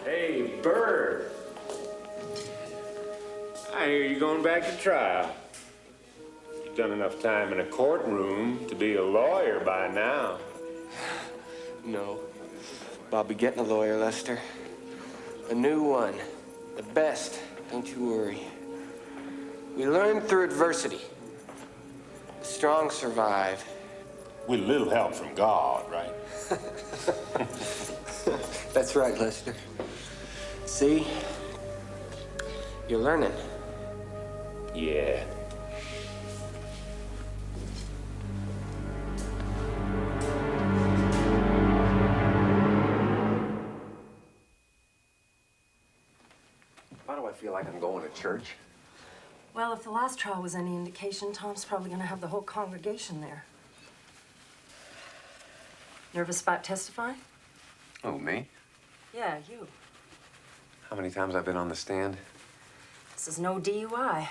Hey, Bird. I hear you're going back to trial. You've done enough time in a courtroom to be a lawyer by now. No. I'll be getting a lawyer, Lester. A new one. The best. Don't you worry. We learn through adversity. The strong survive. With a little help from God, right? That's right, Lester. See? You're learning. Yeah. Why do I feel like I'm going to church? Well, if the last trial was any indication, Tom's probably going to have the whole congregation there. Nervous about testifying? Oh, me? Yeah, you. How many times I've been on the stand? This is no DUI.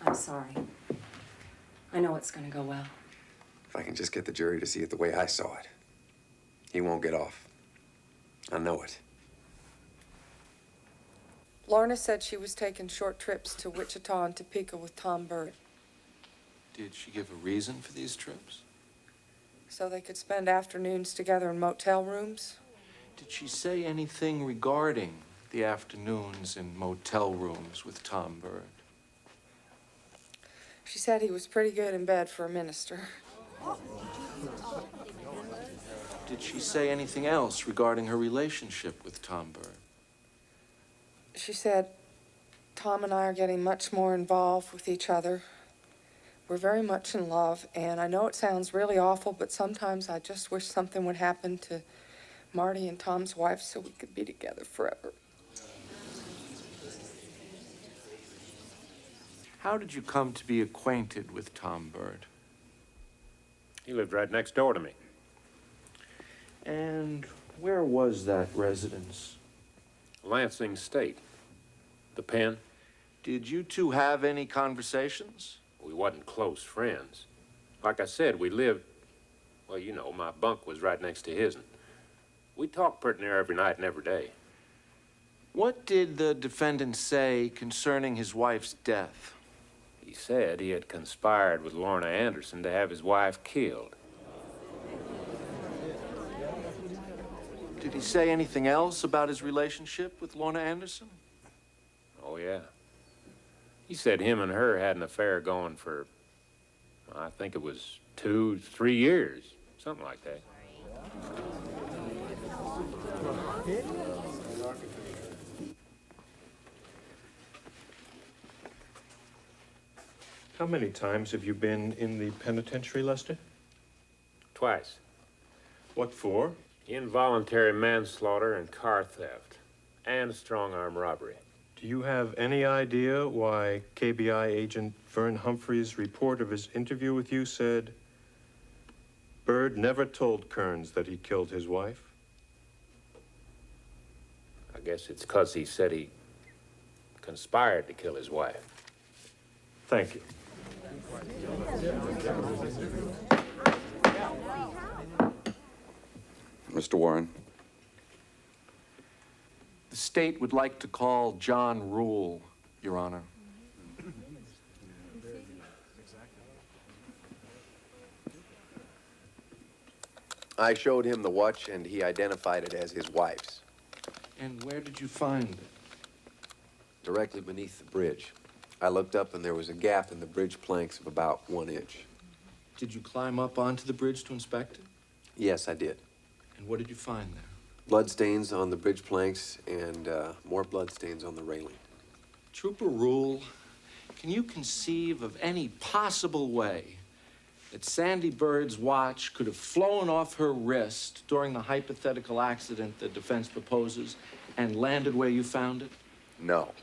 I'm sorry. I know it's going to go well. If I can just get the jury to see it the way I saw it, he won't get off. I know it. Lorna said she was taking short trips to Wichita and Topeka with Tom Bird. Did she give a reason for these trips? So they could spend afternoons together in motel rooms. Did she say anything regarding the afternoons in motel rooms with Tom Bird? She said he was pretty good in bed for a minister. Did she say anything else regarding her relationship with Tom Bird? She said, Tom and I are getting much more involved with each other. We're very much in love, and I know it sounds really awful, but sometimes I just wish something would happen to Marty and Tom's wife so we could be together forever. How did you come to be acquainted with Tom Bird? He lived right next door to me. And where was that residence? Lansing State. The Pen. Did you two have any conversations? We wasn't close friends. Like I said, we lived, well, you know, my bunk was right next to his'n. We talked pretty near every night and every day. What did the defendant say concerning his wife's death? He said he had conspired with Lorna Anderson to have his wife killed. Did he say anything else about his relationship with Lorna Anderson? Oh, yeah. He said him and her had an affair going for, I think it was 2, 3 years, something like that. How many times have you been in the penitentiary, Lester? Twice. What for? Involuntary manslaughter and car theft, and strong arm robbery. Do you have any idea why KBI agent Vern Humphrey's report of his interview with you said Bird never told Kearns that he killed his wife? I guess it's 'cause he said he conspired to kill his wife. Thank you. Mr. Warren. The state would like to call John Rule, Your Honor. I showed him the watch, and he identified it as his wife's. And where did you find it? Directly beneath the bridge. I looked up, and there was a gap in the bridge planks of about 1 inch. Did you climb up onto the bridge to inspect it? Yes, I did. And what did you find there? Bloodstains on the bridge planks and more bloodstains on the railing. Trooper Rule, can you conceive of any possible way that Sandy Bird's watch could have flown off her wrist during the hypothetical accident the defense proposes and landed where you found it? No.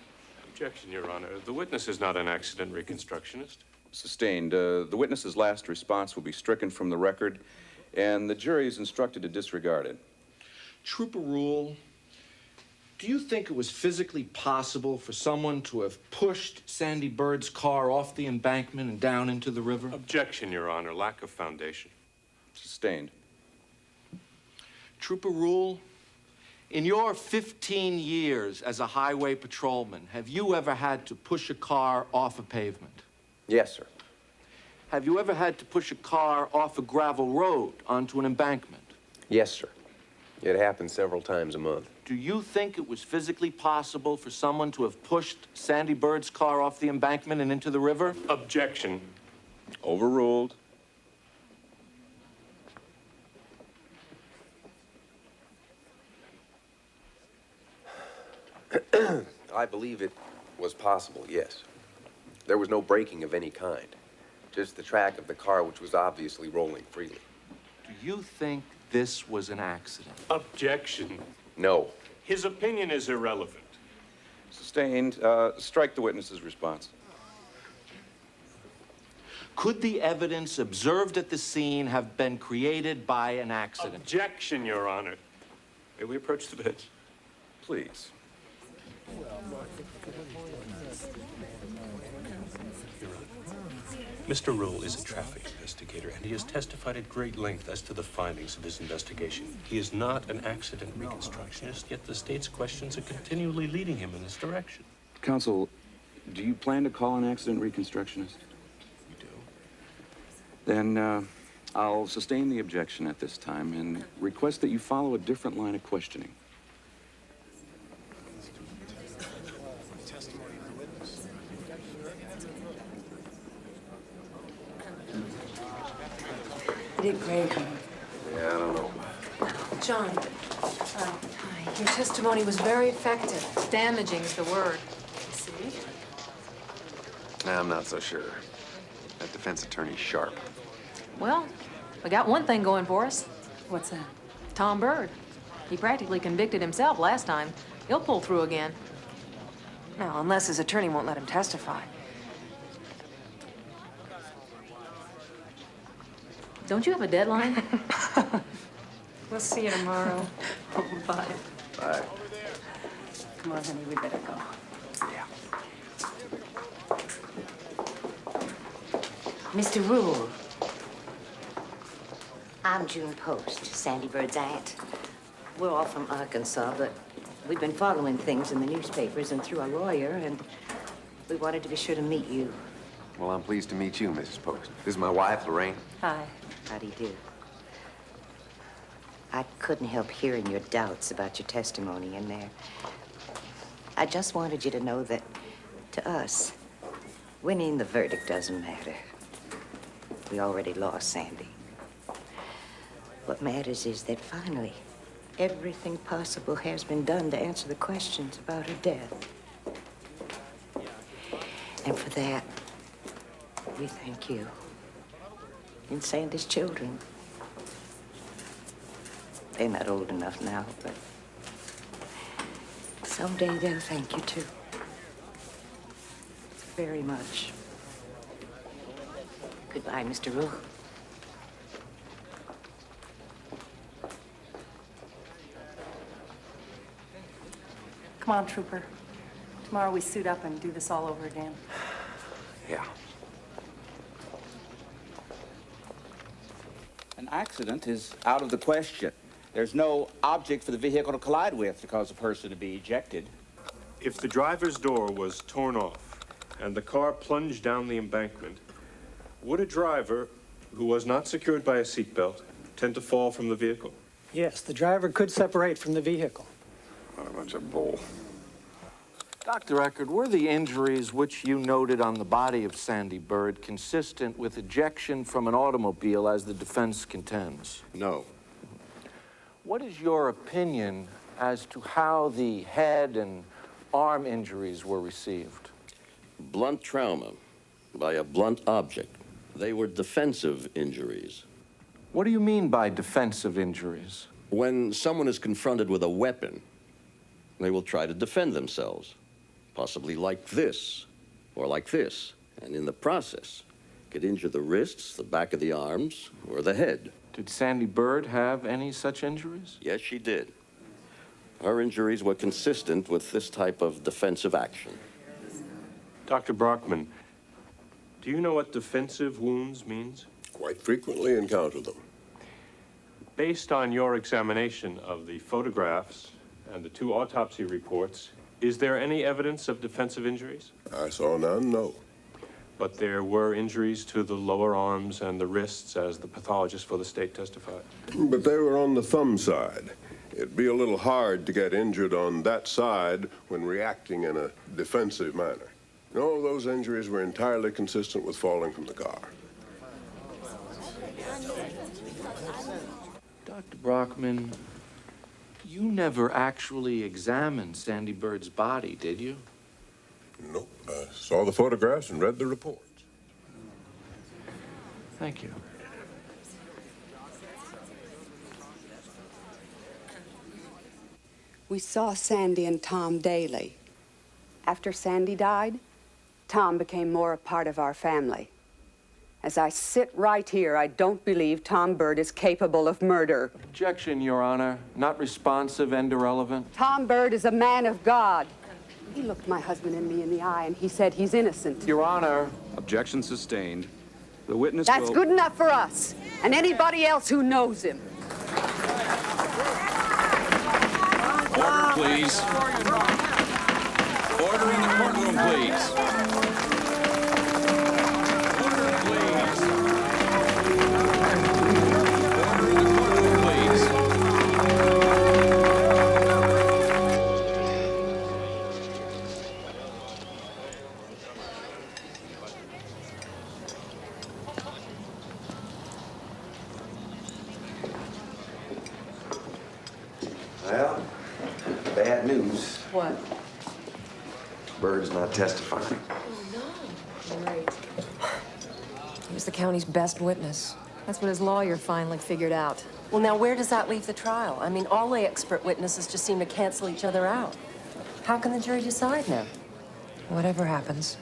Objection, Your Honor. The witness is not an accident reconstructionist. Sustained. The witness's last response will be stricken from the record, and the jury is instructed to disregard it. Trooper Rule, do you think it was physically possible for someone to have pushed Sandy Bird's car off the embankment and down into the river? Objection, Your Honor. Lack of foundation. Sustained. Trooper Rule, in your 15 years as a highway patrolman, have you ever had to push a car off a pavement? Yes, sir. Have you ever had to push a car off a gravel road onto an embankment? Yes, sir. It happens several times a month. Do you think it was physically possible for someone to have pushed Sandy Bird's car off the embankment and into the river? Objection. Overruled. I believe it was possible, yes. There was no braking of any kind. Just the track of the car, which was obviously rolling freely. Do you think this was an accident? Objection. No. His opinion is irrelevant. Sustained. Strike the witness's response. Could the evidence observed at the scene have been created by an accident? Objection, Your Honor. May we approach the bench? Please. Mr. Rule is a traffic investigator, and he has testified at great length as to the findings of his investigation. He is not an accident reconstructionist, yet the state's questions are continually leading him in this direction. Counsel, do you plan to call an accident reconstructionist? We do. Then I'll sustain the objection at this time and request that you follow a different line of questioning. You did great. Yeah, I don't know. John, your testimony was very effective. Damaging is the word. See? I'm not so sure. That defense attorney's sharp. Well, we got one thing going for us. What's that? Tom Bird. He practically convicted himself last time. He'll pull through again. Now, unless his attorney won't let him testify. Don't you have a deadline? We'll see you tomorrow. Bye. Bye. Come on, honey, we better go. Mr. Rule. I'm June Post, Sandy Bird's aunt. We're all from Arkansas, but we've been following things in the newspapers and through our lawyer, and we wanted to be sure to meet you. Well, I'm pleased to meet you, Mrs. Post. This is my wife, Lorraine. Hi. How do you do? I couldn't help hearing your doubts about your testimony in there. I just wanted you to know that, to us, winning the verdict doesn't matter. We already lost Sandy. What matters is that finally, everything possible has been done to answer the questions about her death. And for that, we thank you. And Sandy's children. They're not old enough now, but someday they'll thank you too. very much. Goodbye, Mr. Rule. Come on, Trooper. Tomorrow we suit up and do this all over again. Yeah. An accident is out of the question. There's no object for the vehicle to collide with to cause a person to be ejected. If the driver's door was torn off and the car plunged down the embankment, would a driver who was not secured by a seatbelt tend to fall from the vehicle? Yes, the driver could separate from the vehicle. What a bunch of bull. Dr. Eckert, were the injuries which you noted on the body of Sandy Bird consistent with ejection from an automobile as the defense contends? No. What is your opinion as to how the head and arm injuries were received? Blunt trauma by a blunt object. They were defensive injuries. What do you mean by defensive injuries? When someone is confronted with a weapon, they will try to defend themselves, possibly like this or like this, and in the process, could injure the wrists, the back of the arms, or the head. Did Sandy Bird have any such injuries? Yes, she did. Her injuries were consistent with this type of defensive action. Dr. Brockman, do you know what defensive wounds means? Quite frequently encounter them. Based on your examination of the photographs and the 2 autopsy reports, is there any evidence of defensive injuries? I saw none, no. But there were injuries to the lower arms and the wrists, as the pathologist for the state testified. But they were on the thumb side. It'd be a little hard to get injured on that side when reacting in a defensive manner. No, those injuries were entirely consistent with falling from the car. Dr. Brockman, you never actually examined Sandy Bird's body, did you? Nope. I saw the photographs and read the reports. Thank you. We saw Sandy and Tom daily. After Sandy died, Tom became more a part of our family. As I sit right here, I don't believe Tom Bird is capable of murder. Objection, Your Honor. Not responsive and irrelevant. Tom Bird is a man of God. He looked my husband and me in the eye, and he said he's innocent. Your Honor. Objection sustained. The witness That's will... good enough for us, and anybody else who knows him. Order, please. Order in the courtroom, please. Well, bad news. What? Bird's not testifying. Great. He was the county's best witness. That's what his lawyer finally figured out. Well, now, where does that leave the trial? I mean, all the expert witnesses just seem to cancel each other out. How can the jury decide now? Whatever happens,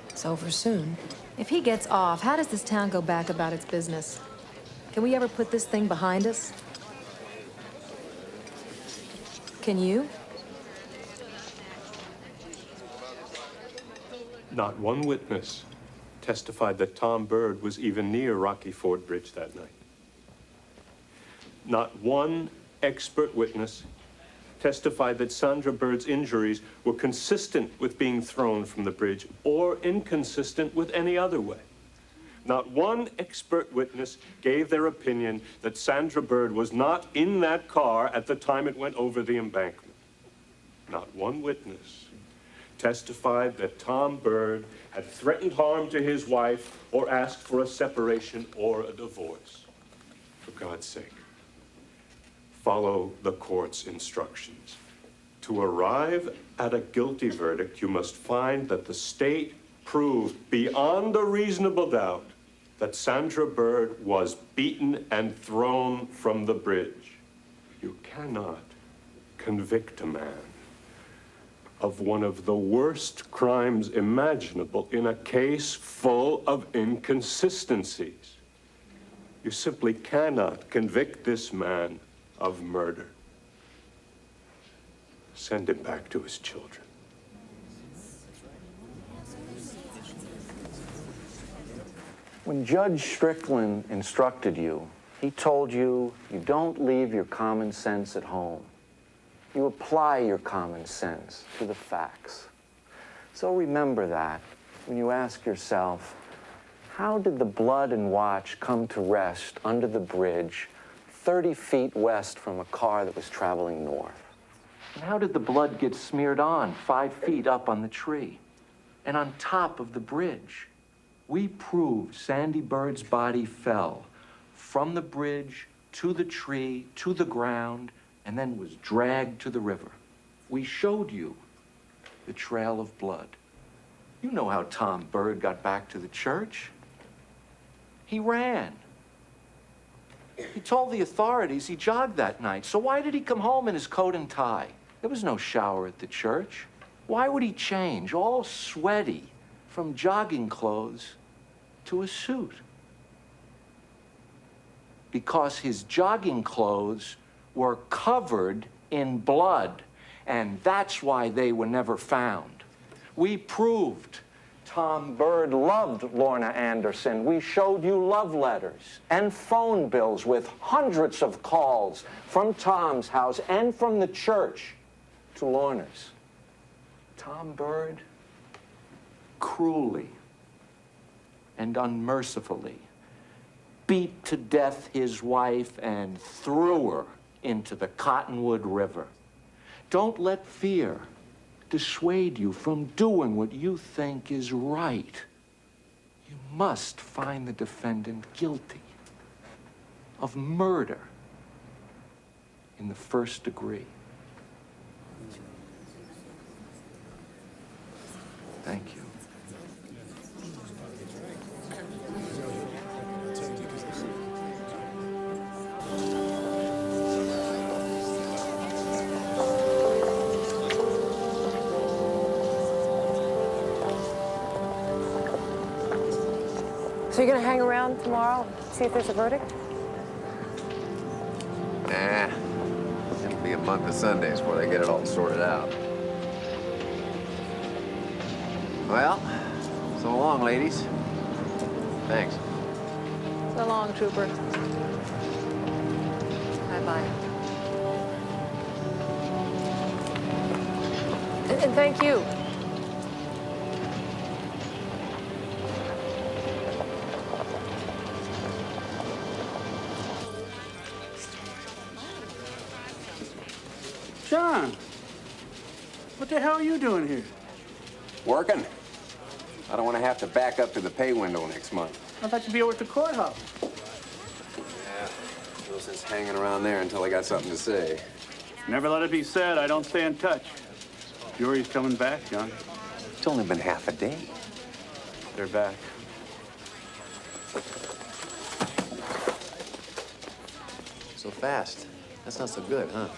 it's over soon. If he gets off, how does this town go back about its business? Can we ever put this thing behind us? Can you? Not one witness testified that Tom Bird was even near Rocky Ford Bridge that night. Not one expert witness testified that Sandra Bird's injuries were consistent with being thrown from the bridge or inconsistent with any other way. Not one expert witness gave their opinion that Sandra Bird was not in that car at the time it went over the embankment. Not one witness testified that Tom Bird had threatened harm to his wife or asked for a separation or a divorce. For God's sake, follow the court's instructions. To arrive at a guilty verdict, you must find that the state proved beyond a reasonable doubt that Sandra Bird was beaten and thrown from the bridge. You cannot convict a man of one of the worst crimes imaginable in a case full of inconsistencies. You simply cannot convict this man of murder. Send him back to his children. When Judge Strickland instructed you, he told you you don't leave your common sense at home. You apply your common sense to the facts. So remember that when you ask yourself, how did the blood and watch come to rest under the bridge 30 feet west from a car that was traveling north? And how did the blood get smeared on 5 feet up on the tree and on top of the bridge? We proved Sandy Bird's body fell from the bridge to the tree, to the ground, and then was dragged to the river. We showed you the trail of blood. You know how Tom Bird got back to the church. He ran. He told the authorities he jogged that night. So why did he come home in his coat and tie? There was no shower at the church. Why would he change, all sweaty, from jogging clothes to a suit? Because his jogging clothes were covered in blood, and that's why they were never found. We proved Tom Bird loved Lorna Anderson. We showed you love letters and phone bills with hundreds of calls from Tom's house and from the church to Lorna's. Tom Bird cruelly and unmercifully beat to death his wife and threw her into the Cottonwood River. Don't let fear dissuade you from doing what you think is right. You must find the defendant guilty of murder in the first degree. Thank you. So you're gonna hang around tomorrow, see if there's a verdict? Nah. It'll be a month of Sundays before they get it all sorted out. Well, so long, ladies. Thanks. So long, Trooper. Bye-bye. And thank you. John, what the hell are you doing here? Working. I don't want to have to back up to the pay window next month. I thought you'd be over at the courthouse. Yeah, no sense hanging around there until I got something to say. Never let it be said I don't stay in touch. Jury's coming back, John. It's only been half a day. They're back. So fast. That's not so good, huh?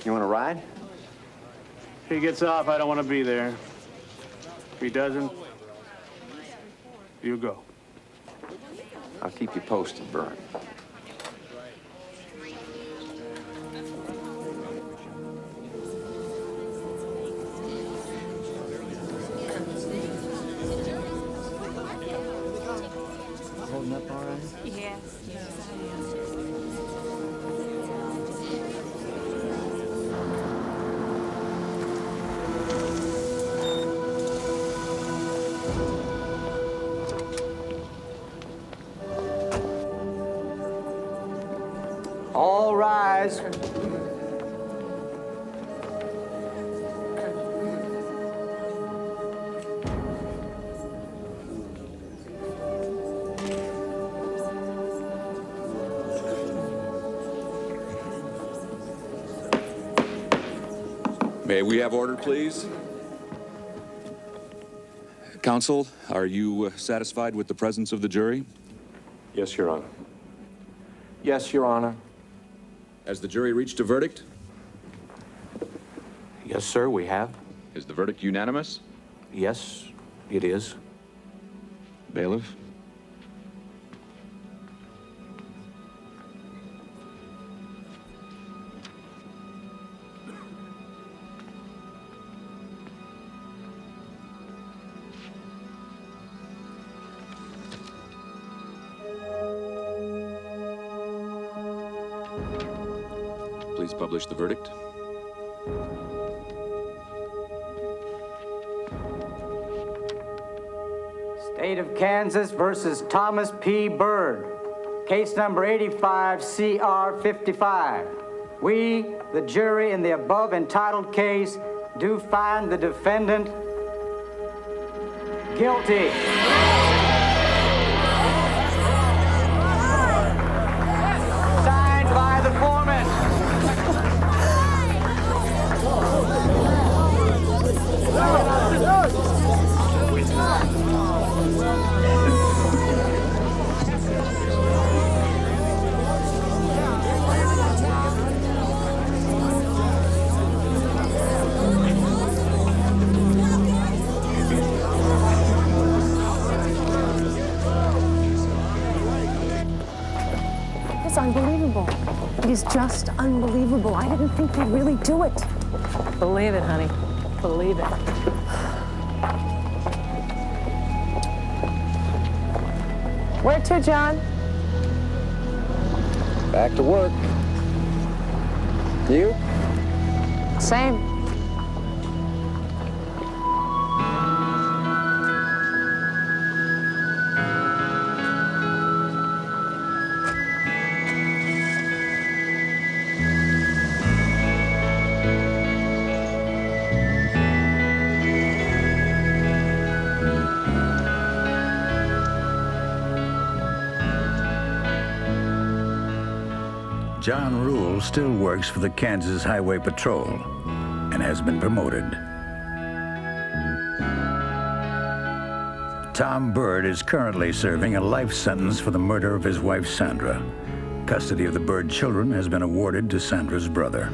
You want to ride? If he gets off, I don't want to be there. If he doesn't, you go. I'll keep you posted, Bern. Holding up all right? Yes. All rise. May we have order, please? Counsel, are you satisfied with the presence of the jury? Yes, Your Honor. Yes, Your Honor. Has the jury reached a verdict? Yes, sir, we have. Is the verdict unanimous? Yes, it is. Bailiff? Please publish the verdict. State of Kansas versus Thomas P. Byrd. Case number 85 CR 55. We, the jury in the above entitled case, do find the defendant guilty. Signed by the foreman. It's unbelievable. It is just unbelievable. I didn't think they'd really do it. Believe it, honey. Believe it. Where to, John? Back to work. You? Same. John Rule still works for the Kansas Highway Patrol and has been promoted. Tom Byrd is currently serving a life sentence for the murder of his wife, Sandra. Custody of the Byrd children has been awarded to Sandra's brother.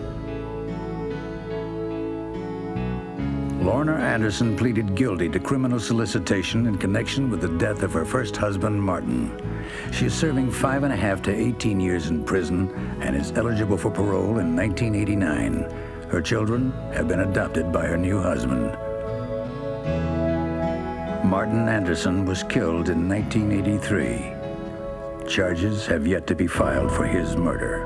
Lorna Anderson pleaded guilty to criminal solicitation in connection with the death of her first husband, Martin. She is serving 5.5 to 18 years in prison and is eligible for parole in 1989. Her children have been adopted by her new husband. Martin Anderson was killed in 1983. Charges have yet to be filed for his murder.